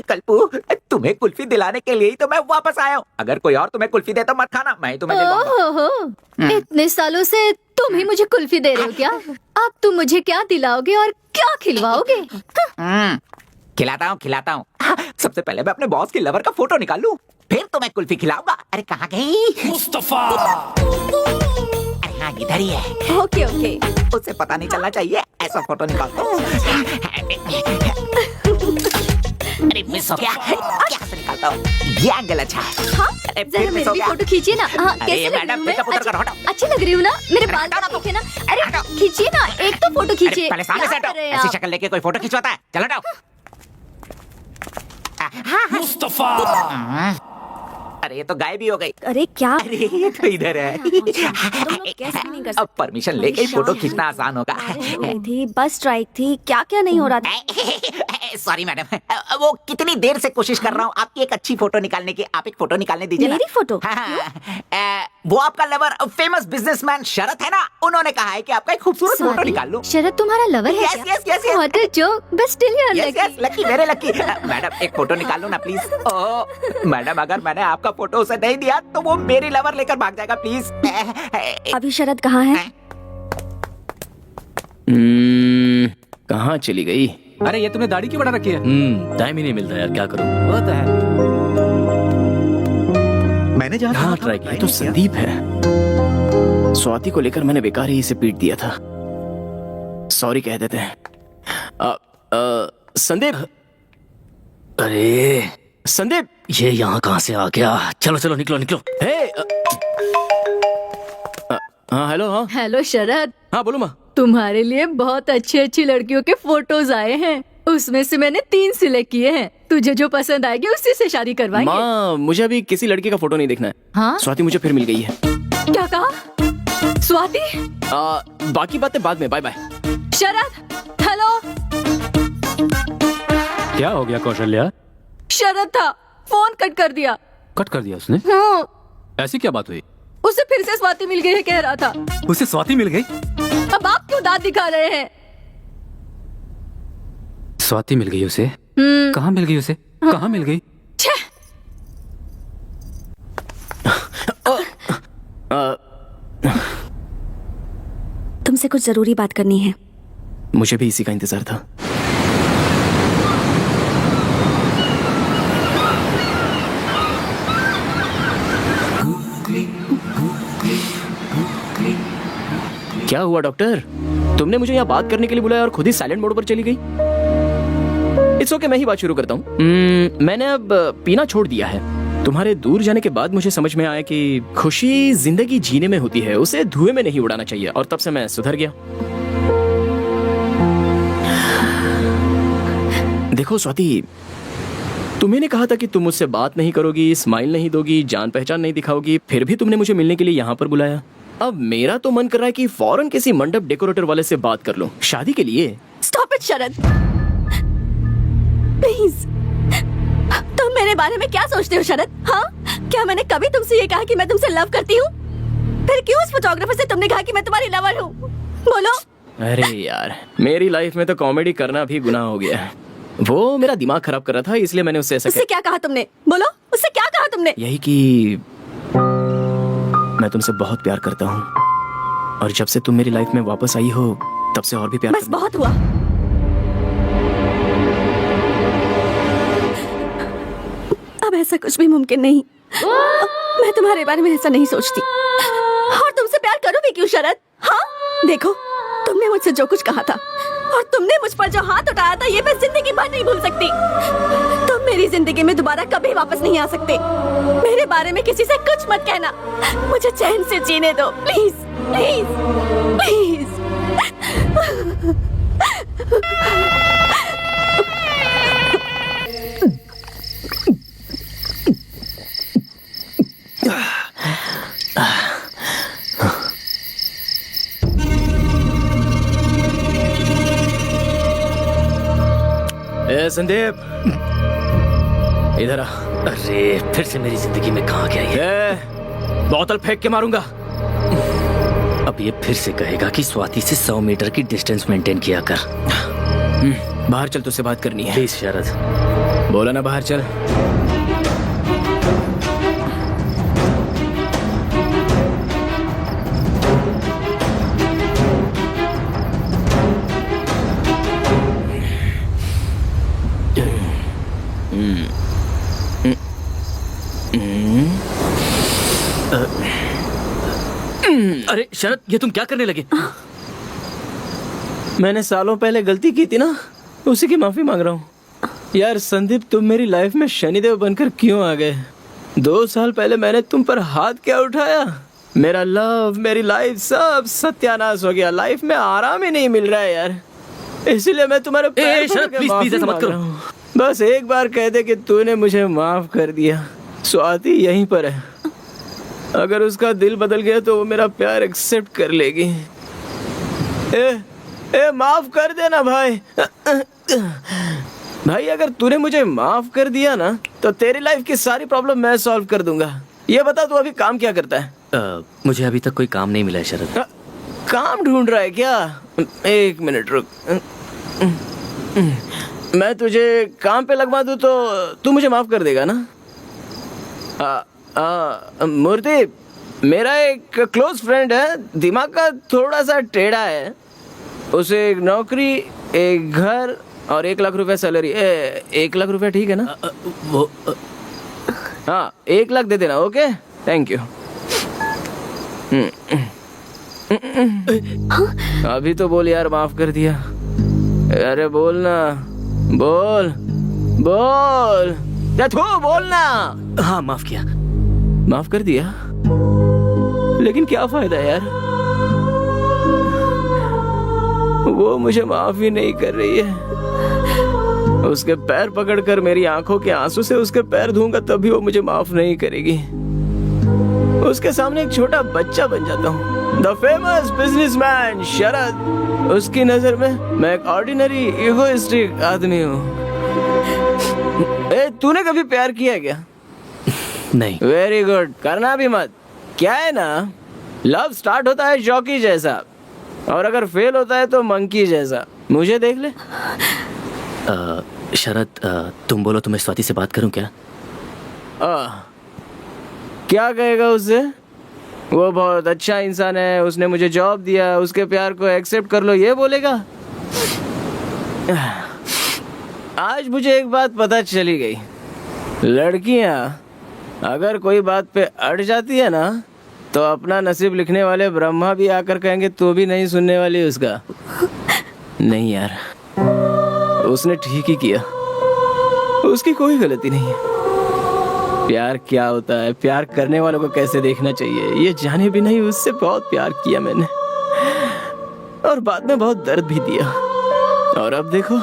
Speaker 4: कल्पू, तुम्हें कुल्फी दिलाने के लिए ही तो मैं वापस आया हूँ। अगर कोई और तुम्हें कुल्फी दे तो मत खाना, मैं ही तुम्हें दिलवाऊंगा।
Speaker 6: ओहो, इतने सालों से तुम ही मुझे कुल्फी दे रहे हो क्या? अब तुम मुझे क्या दिलाओगे और क्या खिलवाओगे?
Speaker 4: खिलाता हूँ। सबसे पहले मैं अपने बॉस की लवर का फोटो निकाल लूं, फिर तो मैं कुल्फी खिलाऊंगा। अरे कहाँ गई?
Speaker 10: मुस्तफा।
Speaker 4: अरे हाँ, इधर ही है।
Speaker 6: Okay okay.
Speaker 4: उसे पता नहीं चलना चाहिए, ऐसा फोटो निकालता हूँ। अरे मिस हो गया, कैसे निकालता हूँ? ये एंगल अच्छा है।
Speaker 6: हाँ,
Speaker 4: अरे
Speaker 6: जरा
Speaker 4: फिर मिस
Speaker 6: मेरी
Speaker 4: हो
Speaker 6: भी
Speaker 4: गया।
Speaker 6: फोटो खींचिए ना। हाँ,
Speaker 4: अरे
Speaker 6: कैसे लग रही
Speaker 4: मैडम,
Speaker 6: हूँ मैं?
Speaker 4: पिकअप उतर कर हटाओ।
Speaker 6: अच्छी लग रही हूँ ना? मेरे बाल
Speaker 4: हटाओ ना,
Speaker 6: खींचिए ना। अरे खींचिए ना, एक तो फोटो खींचिए।
Speaker 4: पहले सामने से
Speaker 6: क्या
Speaker 4: हटाओ,
Speaker 6: कर रहे हैं
Speaker 4: ऐसी
Speaker 6: आप?
Speaker 4: शक्ल लेके कोई फोटो खिंचवाता है? चलो हटाओ।
Speaker 10: मुस्तफा।
Speaker 4: अरे ये तो गायब ही हो गई।
Speaker 3: अरे क्या
Speaker 4: अरे ये तो इधर है।
Speaker 3: तुम लोग कैसे नहीं कर
Speaker 4: अब परमिशन लेके ही फोटो खींचना आसान होगा।
Speaker 3: बारिश हो रही थी, बस स्ट्राइक थी, क्या क्या नहीं हो रहा था।
Speaker 4: सॉरी मैडम, वो कितनी देर से कोशिश कर रहा हूँ आपकी एक अच्छी फोटो निकालने की। आप एक फोटो निकालने दीजिए ना।
Speaker 3: मेरी फोटो?
Speaker 4: हाँ, वो आपका लवर फेमस बिजनेसमैन शरद है ना, उन्होंने कहा है कि आपका एक खूबसूरत फोटो निकाल लो।
Speaker 6: शरद तुम्हारा लवर है
Speaker 4: Yes,
Speaker 6: क्या?
Speaker 4: yes, yes, yes.
Speaker 6: What a joke, but still you're
Speaker 4: yes
Speaker 6: lucky.
Speaker 4: Yes, lucky, very lucky. Madam एक फोटो निकाल लो ना प्लीज। ओह मैडम, अगर मैंने आपका फोटो उसे नहीं दिया तो वो मेरी लवर लेकर भाग जाएगा प्लीज।
Speaker 3: अभी शरद कहाँ है?
Speaker 2: कहाँ चली गई?
Speaker 7: अरे ये तुमने दाढ़ी क्यों बढ़ा रखी है?
Speaker 5: टाइम ही नहीं मिलता यार, क्या करूं।
Speaker 7: वो तो है।
Speaker 1: मैंने जहाँ
Speaker 2: हाँ ट्राई किया तो संदीप है। स्वाति को लेकर मैंने बेकार ही इसे पीट दिया था। सॉरी कह देते हैं। संदीप,
Speaker 5: अरे
Speaker 2: संदीप,
Speaker 5: ये यहाँ कहाँ से आ गया? चलो चलो निकलो निकलो।
Speaker 2: हे हाँ हेलो। हाँ
Speaker 6: हेलो शरद,
Speaker 2: हाँ बोलो माँ।
Speaker 6: तुम्हारे लिए बहुत अच्छी अच्छी लड़कियों के फोटोज आए हैं। उसमें से मैंने 3 सिलेक्ट किए हैं। तुझे जो पसंद आएगी उसी से शादी करवाएंगे।
Speaker 2: माँ मुझे अभी किसी लड़के का फोटो नहीं देखना है।
Speaker 6: हाँ?
Speaker 2: स्वाति मुझे फिर मिल गई है।
Speaker 6: क्या कहा? स्वाति?
Speaker 2: बाकी बातें बाद में। Bye bye.
Speaker 6: शरद, हेलो।
Speaker 5: क्या हो गया कौशल्या?
Speaker 6: शरद था, फोन कट कर दिया।
Speaker 5: कट कर दिया उसने?
Speaker 6: हाँ,
Speaker 5: ऐसी क्या बात हुई?
Speaker 6: उसे फिर से स्वाति मिल गई है कह रहा था।
Speaker 5: उसे स्वाति मिल गई?
Speaker 6: अब आप क्यों दांत दिखा रहे हैं?
Speaker 5: स्वाति मिल गई उसे? कहाँ मिल गई उसे? कहाँ मिल गई?
Speaker 6: छह!
Speaker 3: तुमसे कुछ जरूरी बात करनी है।
Speaker 2: मुझे भी इसी का इंतजार था। क्या हुआ डॉक्टर? तुमने मुझे यहाँ बात करने के लिए बुलाया और खुद ही साइलेंट मोड पर चली गई। इट्स ओके, मैं ही बात शुरू करता हूँ। मैंने अब पीना छोड़ दिया है। तुम्हारे दूर जाने के बाद मुझे समझ में आया कि खुशी जिंदगी जीने में होती है, उसे धुएं में नहीं उड़ाना चाहिए। और तब से मैं सुधर गया। देखो स्वाति, तुम्हें ने कहा था कि तुम मुझसे बात नहीं करोगी, स्माइल नहीं दोगी, जान पहचान नहीं दिखाओगी, फिर भी तुमने मुझे मिलने के लिए यहाँ पर बुलाया। अब मेरा तो मन कर रहा है कि फौरन किसी मंडप डेकोरेटर वाले से बात कर लूं शादी के लिए।
Speaker 3: Stop it Sharad, please. तुम मेरे बारे में क्या सोचते हो शरद? हाँ, क्या मैंने कभी तुमसे ये कहा कि मैं तुमसे लव करती हूँ? फिर क्यों उस फोटोग्राफर से तुमने कहा कि मैं तुम्हारी लवर हूँ? बोलो।
Speaker 2: अरे यार, मेरी लाइफ में तो कॉमेडी करना भी गुनाह हो गया है। वो मेरा दिमाग खराब कर रहा था, इसलिए मैंने उससे ऐसा
Speaker 3: उससे क्या कहा तुमने? बोलो, उससे क्या कहा तुमने?
Speaker 2: यही कि मैं तुमसे बहुत प्यार करता हूँ, और जब से तुम मेरी लाइफ में वापस आई हो तब से और भी प्यार
Speaker 3: बस
Speaker 2: करने
Speaker 3: बहुत हुआ। अब ऐसा कुछ भी मुमकिन नहीं। मैं तुम्हारे बारे में ऐसा नहीं सोचती, और तुमसे प्यार करूं भी क्यों शरद? हाँ, देखो, तुमने मुझसे जो कुछ कहा था और तुमने मुझ पर जो हाथ उठाया था, ये मैं जिंदगी भर नहीं भूल सकती। तुम मेरी जिंदगी में दोबारा कभी वापस नहीं आ सकते। मेरे बारे में किसी से कुछ मत कहना। मुझे चैन से जीने दो, प्लीज प्लीज प्लीज।
Speaker 2: ए संदीप, इधर आ।
Speaker 5: अरे फिर से मेरी जिंदगी में कहाँ क्या ये?
Speaker 2: बोतल फेंक के मारूंगा।
Speaker 5: अब ये फिर से कहेगा कि स्वाति से 100 मीटर की डिस्टेंस मेंटेन किया कर।
Speaker 2: बाहर चल, तुझसे बात करनी है।
Speaker 5: प्लीज शरद।
Speaker 2: बोला ना बाहर चल।
Speaker 5: अरे शरद, ये तुम क्या करने लगे?
Speaker 2: मैंने सालों पहले गलती की थी ना, उसी की माफी मांग रहा हूँ। यार संदीप, तुम मेरी लाइफ में शनिदेव बनकर क्यों आ गए? 2 साल पहले मैंने तुम पर हाथ क्या उठाया? मेरा लव, मेरी लाइफ सब सत्यानाश हो गया। लाइफ में आराम ही नहीं मिल रहा है यार, इसीलिए मैं तुम्हारे पैर
Speaker 5: शरद,
Speaker 2: पकड़ के
Speaker 5: प्लीज
Speaker 2: माफी
Speaker 5: प्लीज ऐसा मत
Speaker 2: मांग
Speaker 5: करो।
Speaker 2: रहा हूँ। बस एक बार कह दे कि तूने मुझे माफ कर दिया, स्वाति यहीं पर है। अगर उसका दिल बदल गया तो वो मेरा प्यार एक्सेप्ट कर लेगी। ए माफ कर देना भाई। भाई अगर तूने मुझे माफ कर दिया ना तो तेरी लाइफ की सारी प्रॉब्लम मैं सॉल्व कर दूंगा। ये बता तू अभी काम क्या करता है?
Speaker 8: मुझे अभी तक कोई काम नहीं मिला है शरद।
Speaker 2: काम ढूंढ रहा है क्या? एक मिनट रुक। मैं तुझे काम पे लगवा दूं तो तू मुझे माफ कर देगा ना? मूर्ति, मेरा एक क्लोज फ्रेंड है, दिमाग का थोड़ा सा टेढ़ा है। उसे एक नौकरी, एक घर और 1 लाख रुपए सैलरी। 1 लाख रुपए ठीक है ना?
Speaker 8: वो
Speaker 2: हाँ 1 लाख दे देना। Okay thank you. अभी तो बोल यार, माफ कर दिया। अरे बोल ना, बोल बोल बोल ना।
Speaker 8: हाँ माफ किया।
Speaker 2: माफ कर दिया, लेकिन क्या फायदा यार, वो मुझे माफ ही नहीं कर रही है। उसके पैर पकड़कर मेरी आंखों के आंसू से उसके पैर धोऊंगा तब भी वो मुझे माफ नहीं करेगी। उसके सामने एक छोटा बच्चा बन जाता हूँ। द फेमस बिजनेसमैन शरद, उसकी नजर में मैं एक ऑर्डिनरी इगोइस्टिक आदमी हूँ। तूने कभी प्यार किया क्या?
Speaker 8: नहीं।
Speaker 2: वेरी गुड, करना भी मत। क्या है ना, लव स्टार्ट होता है जॉकी जैसा और अगर फेल होता है तो मंकी जैसा। मुझे देख ले।
Speaker 8: शरद तुम बोलो तो मैं स्वाति से बात करूं क्या?
Speaker 2: क्या कहेगा उससे? वो बहुत अच्छा इंसान है, उसने मुझे जॉब दिया, उसके प्यार को एक्सेप्ट कर लो, ये बोलेगा? आज मुझे एक बात पता चली गई, लड़कियां अगर कोई बात पे अड़ जाती है ना तो अपना नसीब लिखने वाले ब्रह्मा भी आकर कहेंगे तू भी नहीं सुनने वाली उसका। नहीं यार, उसने ठीक ही किया, उसकी कोई गलती नहीं है। प्यार क्या होता है, प्यार करने वालों को कैसे देखना चाहिए, ये जाने भी नहीं उससे बहुत प्यार किया मैंने और बाद में बहुत दर्द भी दिया। और अब देखो,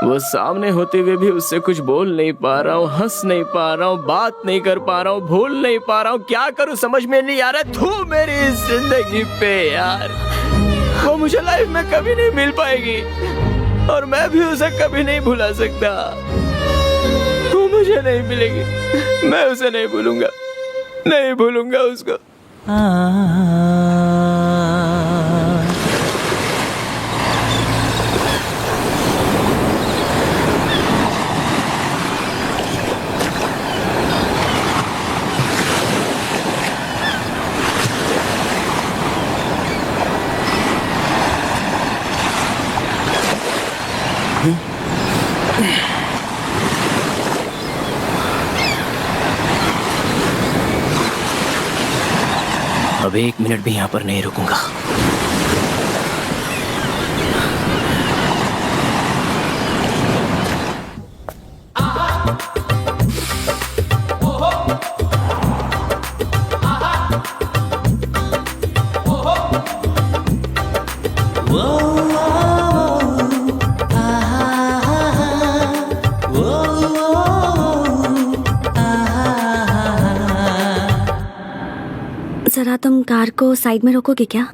Speaker 2: वो सामने होते हुए भी उससे कुछ बोल नहीं पा रहा हूँ, हंस नहीं पा रहा हूँ, बात नहीं कर पा रहा हूँ, भूल नहीं पा रहा हूँ। क्या करूँ समझ में नहीं आ रहा। तू मेरी जिंदगी पे यार, वो मुझे लाइफ में कभी नहीं मिल पाएगी और मैं भी उसे कभी नहीं भुला सकता। वो मुझे नहीं मिलेगी, मैं उसे नहीं भूलूंगा, नहीं भूलूंगा उसको।
Speaker 8: अब 1 मिनट भी यहाँ पर नहीं रुकूंगा।
Speaker 3: जरा तुम कार को साइड में रोकोगे क्या?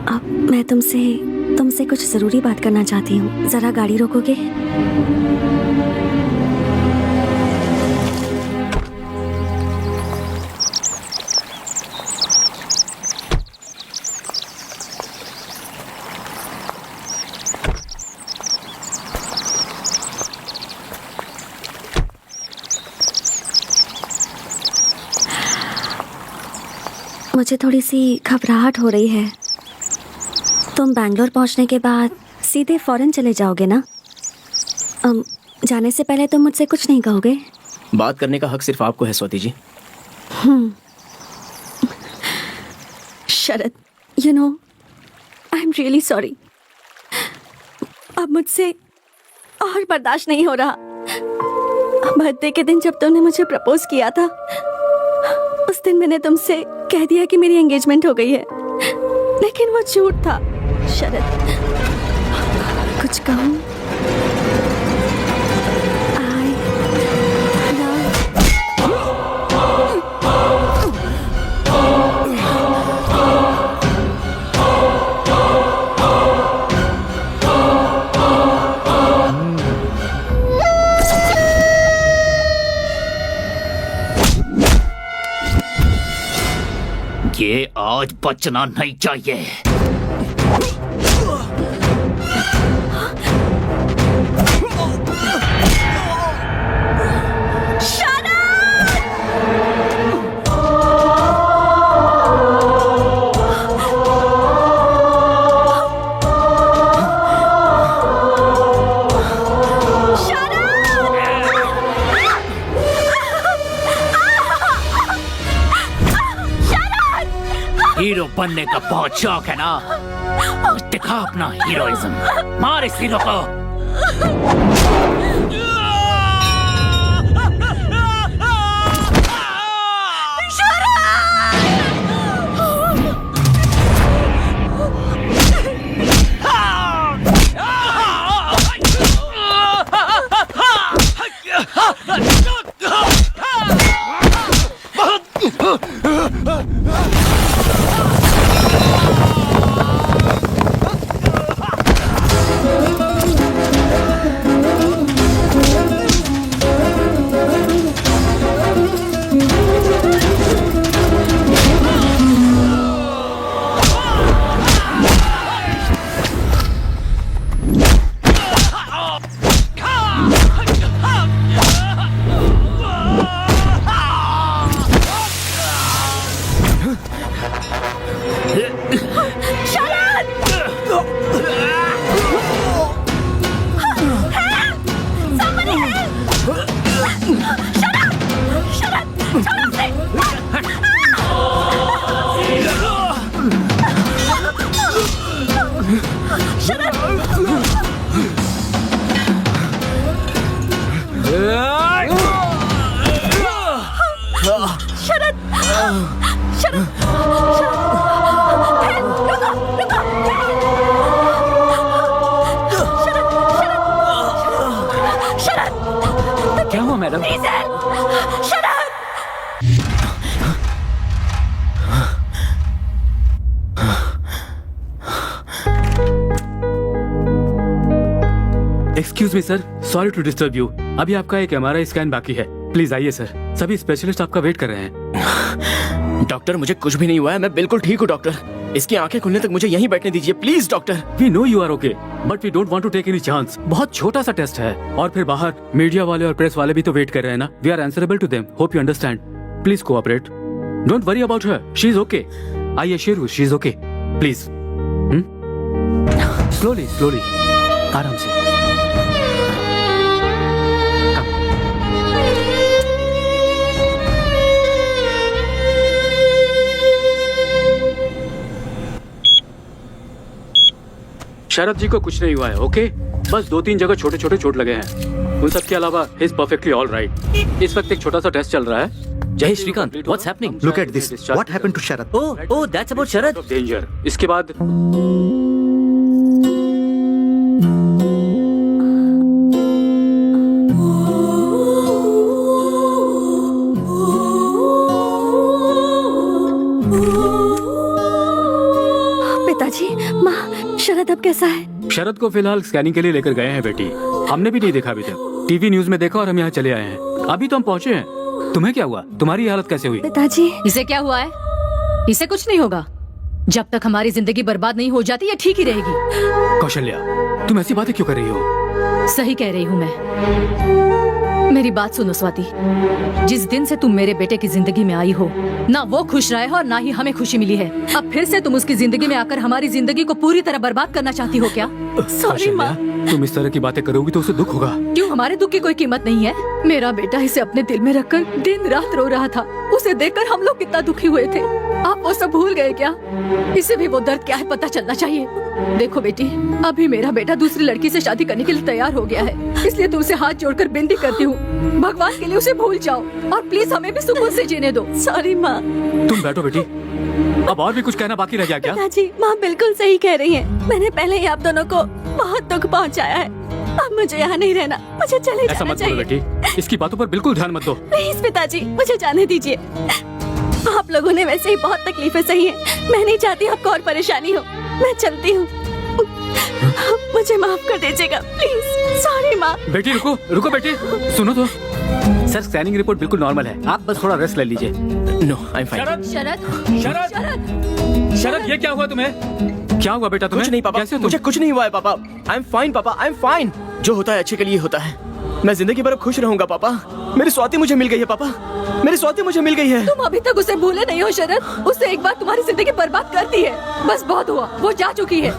Speaker 3: अब मैं तुमसे कुछ जरूरी बात करना चाहती हूँ। जरा गाड़ी रोकोगे? मुझे थोड़ी सी घबराहट हो रही है। तुम बैंगलोर पहुंचने के बाद सीधे फॉरेन चले जाओगे ना? जाने से पहले तुम मुझसे कुछ नहीं कहोगे?
Speaker 2: बात करने का हक सिर्फ आपको है Swati ji.
Speaker 3: Sharad, you know, I am really sorry. अब मुझसे और बर्दाश्त नहीं हो रहा। बर्थडे के दिन जब तुमने मुझे प्रपोज किया था, उस दिन मैंने तुमसे कह दिया कि मेरी एंगेजमेंट हो गई है, लेकिन वो झूठ था। शरद, कुछ कहूँ?
Speaker 1: ये आज बचना नहीं चाहिए। हीरो बनने का बहुत शौक है ना? दिखा अपना हीरोइज्म, मार इस हीरो को।
Speaker 4: क्या हुआ madam?
Speaker 5: Excuse me sir, sorry to disturb you. अभी आपका एक MRI स्कैन बाकी है। प्लीज आइए सर, सभी स्पेशलिस्ट आपका वेट कर रहे हैं।
Speaker 2: डॉक्टर, मुझे कुछ भी नहीं हुआ है, मैं बिल्कुल ठीक हूँ डॉक्टर। इसकी आंखें खुलने तक मुझे यहीं बैठने दीजिए please doctor.
Speaker 5: We know you are okay, but we don't want to take any chance. बहुत छोटा सा टेस्ट है, और फिर बाहर मीडिया वाले और प्रेस वाले भी तो वेट कर रहे हैं ना। We are answerable to them, hope you understand. Please cooperate, don't worry about her, she is okay. I assure you she is okay. Please slowly slowly, आराम से। शरद जी को कुछ नहीं हुआ है, ओके? बस 2-3 जगह छोटे छोटे चोट लगे हैं। उन सब के अलावा he is perfectly all right. इस वक्त एक छोटा सा टेस्ट चल रहा है।
Speaker 8: Jay Srikanth, what's happening?
Speaker 1: Look at this. What happened to Sharad?
Speaker 8: Oh that's about Sharad.
Speaker 5: Danger. इसके बाद
Speaker 3: पिताजी, माँ, शरद अब कैसा है?
Speaker 5: शरद को फिलहाल स्कैनिंग के लिए लेकर गए हैं बेटी। हमने भी नहीं देखा अभी तक, टीवी न्यूज में देखा और हम यहाँ चले आए हैं। अभी तो हम पहुँचे हैं। तुम्हें क्या हुआ? तुम्हारी हालत कैसे हुई?
Speaker 3: पिताजी,
Speaker 6: इसे क्या हुआ है? इसे कुछ नहीं होगा। जब तक हमारी जिंदगी बर्बाद नहीं हो जाती ये ठीक ही रहेगी।
Speaker 5: कौशल्या, तुम ऐसी बातें क्यों कर रही हो?
Speaker 6: सही कह रही हूँ मैं।
Speaker 11: मेरी बात सुनो स्वाति, जिस दिन से तुम मेरे बेटे की जिंदगी में आई हो, ना वो खुश रहा है और ना ही हमें खुशी मिली है। अब फिर से तुम उसकी जिंदगी में आकर हमारी जिंदगी को पूरी तरह बर्बाद करना चाहती हो क्या?
Speaker 3: सॉरी माँ।
Speaker 5: तुम इस तरह की बातें करोगी तो उसे दुख होगा।
Speaker 11: क्यों, हमारे दुख की कोई कीमत नहीं है? मेरा बेटा इसे अपने दिल में रखकर दिन रात रो रहा था। उसे देखकर हम लोग कितना दुखी हुए थे। आप वो सब भूल गए क्या? इसे भी वो दर्द क्या है पता चलना चाहिए। देखो बेटी, अभी मेरा बेटा दूसरी लड़की से शादी करने के लिए तैयार हो गया है, इसलिए तुमसे हाथ जोड़कर विनती करती हूँ, भगवान के लिए उसे भूल जाओ और प्लीज हमें भी सुकून से जीने दो।
Speaker 3: सॉरी माँ।
Speaker 5: तुम बैठो बेटी, अब और भी कुछ कहना बाकी रह गया क्या?
Speaker 3: पिताजी, माँ बिल्कुल सही कह रही है। मैंने पहले ही आप दोनों को बहुत दुख पहुँचाया है। अब मुझे यहाँ नहीं रहना, मुझे चले
Speaker 5: ऐसा
Speaker 3: जाना
Speaker 5: मत बोलो
Speaker 3: चाहिए।
Speaker 5: बेटी, इसकी बातों पर बिल्कुल ध्यान मत दो।
Speaker 3: प्लीज पिताजी, मुझे जाने दीजिए। आप लोगों ने वैसे ही बहुत तकलीफें सही है, मैं नहीं चाहती आपको और परेशानी हो। मैं चलती हूँ, मुझे माफ कर दीजिएगा प्लीज। सॉरी माँ।
Speaker 5: बेटी रुको रुको बेटी, सुनो तो। सर स्कैनिंग रिपोर्ट बिल्कुल नॉर्मल है, आप बस थोड़ा रेस्ट ले लीजिए।
Speaker 2: No, I am fine.
Speaker 11: Sharad,
Speaker 5: Sharad,
Speaker 11: Sharad,
Speaker 5: Sharad, ये क्या हुआ तुम्हें? क्या हुआ बेटा तुम्हें?
Speaker 2: कुछ नहीं पापा,
Speaker 5: कैसे हो तुम?
Speaker 2: मुझे कुछ नहीं हुआ है पापा। आई एम फाइन पापा, आई एम फाइन। जो होता है अच्छे के लिए होता है। मैं जिंदगी भर अब खुश रहूंगा पापा। मेरी स्वाति मुझे मिल गई है पापा, मेरी स्वाति मुझे मिल गई है।
Speaker 11: तुम अभी तक उसे भूले नहीं हो शरद। उसने एक बार तुम्हारी जिंदगी बर्बाद कर दी है। बस बहुत हुआ, वो जा चुकी है।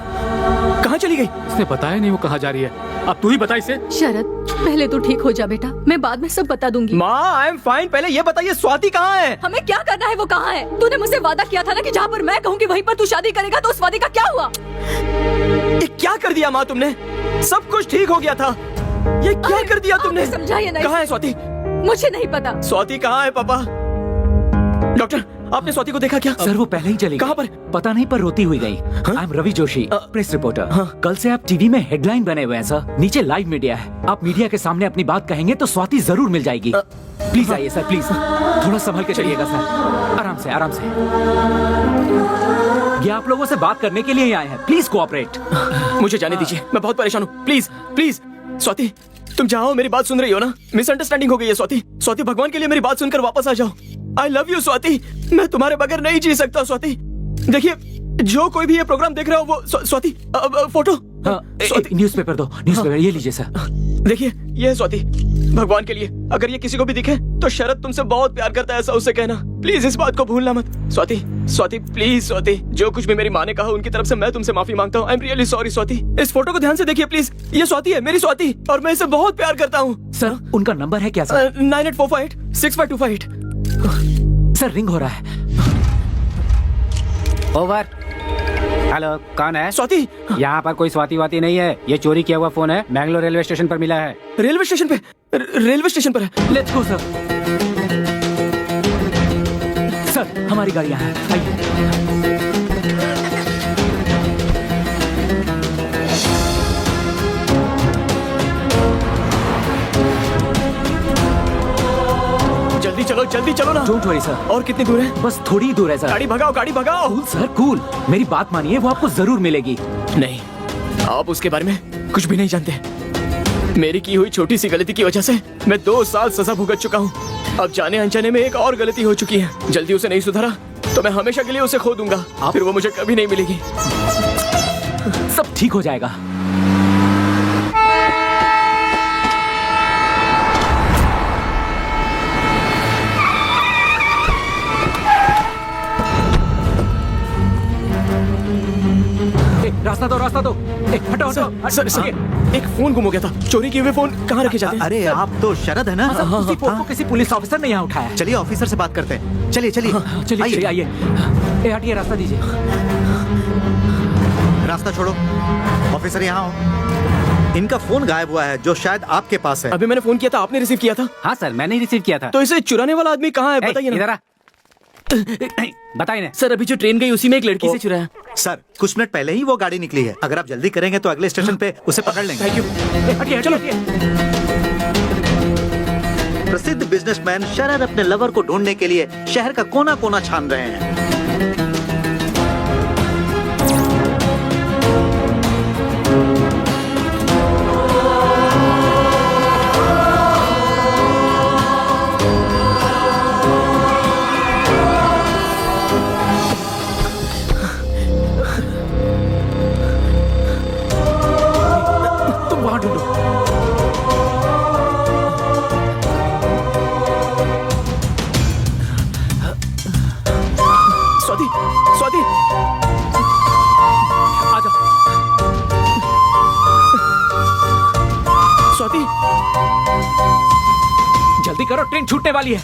Speaker 2: कहाँ चली गई?
Speaker 5: इसने बताया नहीं वो कहाँ जा रही है। अब तू ही बता इसे।
Speaker 11: शरद, पहले तू ठीक हो जा बेटा, मैं बाद में सब बता दूंगी।
Speaker 2: माँ आई एम फाइन, पहले ये बताइए स्वाति कहाँ है?
Speaker 11: हमें क्या करना है वो कहाँ है? तूने मुझसे वादा किया था ना कि जहाँ पर मैं कहूँगी वहीं पर तू शादी करेगा, तो उस वादे का क्या हुआ?
Speaker 2: ये क्या कर दिया माँ तुमने? सब कुछ ठीक हो गया था, ये क्या कर दिया तुमने?
Speaker 11: समझाइए नहीं।
Speaker 2: कहाँ है स्वाति?
Speaker 11: मुझे नहीं पता।
Speaker 2: स्वाति कहाँ है पापा? डॉक्टर, आपने स्वाति को देखा क्या?
Speaker 4: सर वो पहले ही चली गई।
Speaker 2: कहाँ पर?
Speaker 4: पता नहीं, पर रोती हुई गई। I am Ravi Joshi, press reporter. कल से आप टीवी में हेडलाइन बने हुए हैं सर। नीचे लाइव मीडिया है, आप मीडिया के सामने अपनी बात कहेंगे तो स्वाति जरूर मिल जाएगी। प्लीज आइए सर, प्लीज थोड़ा संभल के चलिएगा सर। आराम से आराम से। ये आप लोगों से बात करने के लिए ही आए हैं, प्लीज कोऑपरेट।
Speaker 2: मुझे जाने दीजिए, मैं बहुत परेशान हूँ। प्लीज प्लीज स्वाति, तुम जाओ, मेरी बात सुन रही हो ना? मिसअंडरस्टैंडिंग हो गई है स्वाति। स्वाति, भगवान के लिए मेरी बात सुनकर वापस आ जाओ। आई लव यू स्वाति, मैं तुम्हारे बगैर नहीं जी सकता स्वाति। देखिए, जो कोई भी ये प्रोग्राम देख रहा हो वो स्वाति फोटो।
Speaker 4: न्यूज़पेपर दो, न्यूज़पेपर ये लीजिए सर।
Speaker 2: देखिए, ये है स्वाति। भगवान के लिए अगर ये किसी को भी दिखे तो शरद तुमसे बहुत प्यार करता है, ऐसा उससे कहना। प्लीज इस बात को भूलना मत। स्वाति, स्वाति प्लीज स्वाति, जो कुछ भी मेरी माँ ने कहा उनकी तरफ से मैं तुमसे माफी मांगता हूँ। आई एम रियली सॉरी स्वाति। इस फोटो को ध्यान से देखिए प्लीज, ये स्वाति है, मेरी स्वाति, और मैं इसे बहुत प्यार करता हूँ।
Speaker 4: सर उनका नंबर है क्या सर?
Speaker 2: 98456525।
Speaker 4: सर रिंग हो रहा है।
Speaker 7: ओवर। हेलो, कौन है?
Speaker 2: स्वाति।
Speaker 7: यहाँ पर कोई स्वाति वाती नहीं है, ये चोरी किया हुआ फोन है, मैंगलोर रेलवे स्टेशन पर मिला है।
Speaker 2: रेलवे स्टेशन पे? रेलवे स्टेशन पर है।
Speaker 4: Let's go sir. सर हमारी गाड़ी यहाँ है, आइए।
Speaker 2: जल्दी चलो ना।
Speaker 4: Don't worry sir.
Speaker 2: और कितनी दूर है?
Speaker 4: बस थोड़ी ही दूर है सर।
Speaker 2: गाड़ी भगाओ, गाड़ी भगाओ।
Speaker 4: कूल सर कूल, मेरी बात मानिए, वो आपको जरूर मिलेगी।
Speaker 2: नहीं, आप उसके बारे में कुछ भी नहीं जानते। मेरी की हुई छोटी सी गलती की वजह से मैं 2 साल सजा भुगत चुका हूँ। अब जाने अनजाने में एक और गलती हो चुकी है। जल्दी उसे नहीं सुधारा तो मैं हमेशा के लिए उसे खो दूंगा, फिर वो मुझे कभी नहीं मिलेगी।
Speaker 4: सब ठीक हो जाएगा। रास्ता दो, रास्ता दो। हटो हटो।
Speaker 2: सर, एक फोन गुम हो गया था। चोरी किए हुए फोन कहाँ रखे जाते हैं?
Speaker 1: अरे आप तो शरद है ना?
Speaker 4: उसी फोन को किसी पुलिस ऑफिसर ने यहाँ उठाया।
Speaker 1: चलिए ऑफिसर से बात करते हैं। चलिए चलिए
Speaker 4: चलिए आइए। हटिए, रास्ता दीजिए।
Speaker 1: रास्ता छोड़ो। ऑफिसर यहाँ हो। इनका फोन गायब हुआ है, जो शायद आपके पास है।
Speaker 2: अभी मैंने फोन किया था, आपने रिसीव किया था?
Speaker 7: हाँ सर, मैंने रिसीव किया था।
Speaker 2: तो इसे चुराने वाला आदमी कहाँ है, बताइए ना।
Speaker 7: बताइए ना
Speaker 2: सर। अभी जो ट्रेन गई उसी में एक लड़की से चुराया।
Speaker 1: सर कुछ मिनट पहले ही वो गाड़ी निकली है, अगर आप जल्दी करेंगे तो अगले स्टेशन पे उसे पकड़ लेंगे।
Speaker 2: Thank you.
Speaker 4: हटिए, चलो।
Speaker 1: प्रसिद्ध बिजनेसमैन शरद अपने लवर को ढूंढने के लिए शहर का कोना कोना छान रहे हैं।
Speaker 4: जल्दी करो, ट्रेन छूटने वाली है।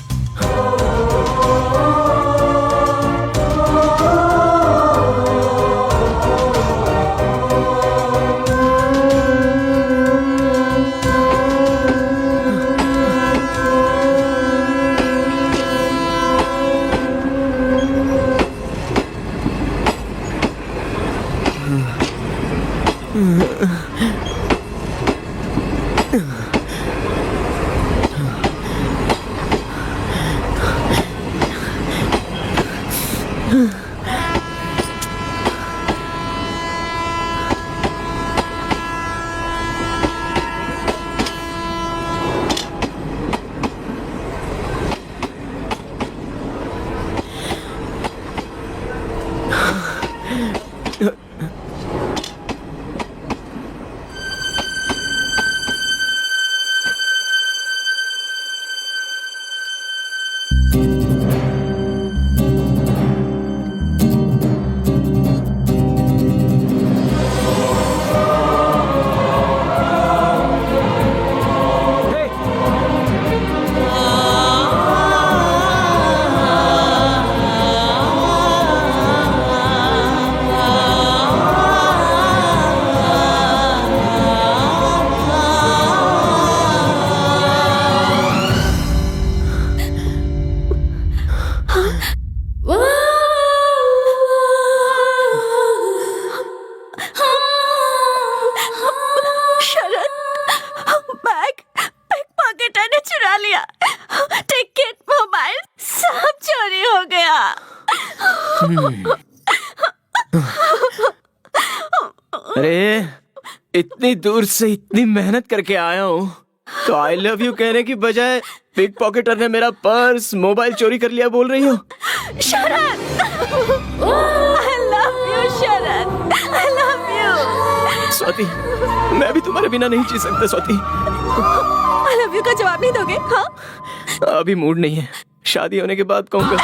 Speaker 2: अरे इतनी दूर से इतनी मेहनत करके आया हूँ तो आई लव यू कहने की बजाय पिक पॉकेटर ने मेरा पर्स मोबाइल चोरी कर लिया बोल रही हो।
Speaker 3: शरद, I love you, Sharad, I love you।
Speaker 2: Swati, मैं भी तुम्हारे बिना नहीं जी सकता स्वाति।
Speaker 3: I love you का जवाब नहीं दोगे? हाँ?
Speaker 2: अभी मूड नहीं है, शादी होने के बाद कहूँगा।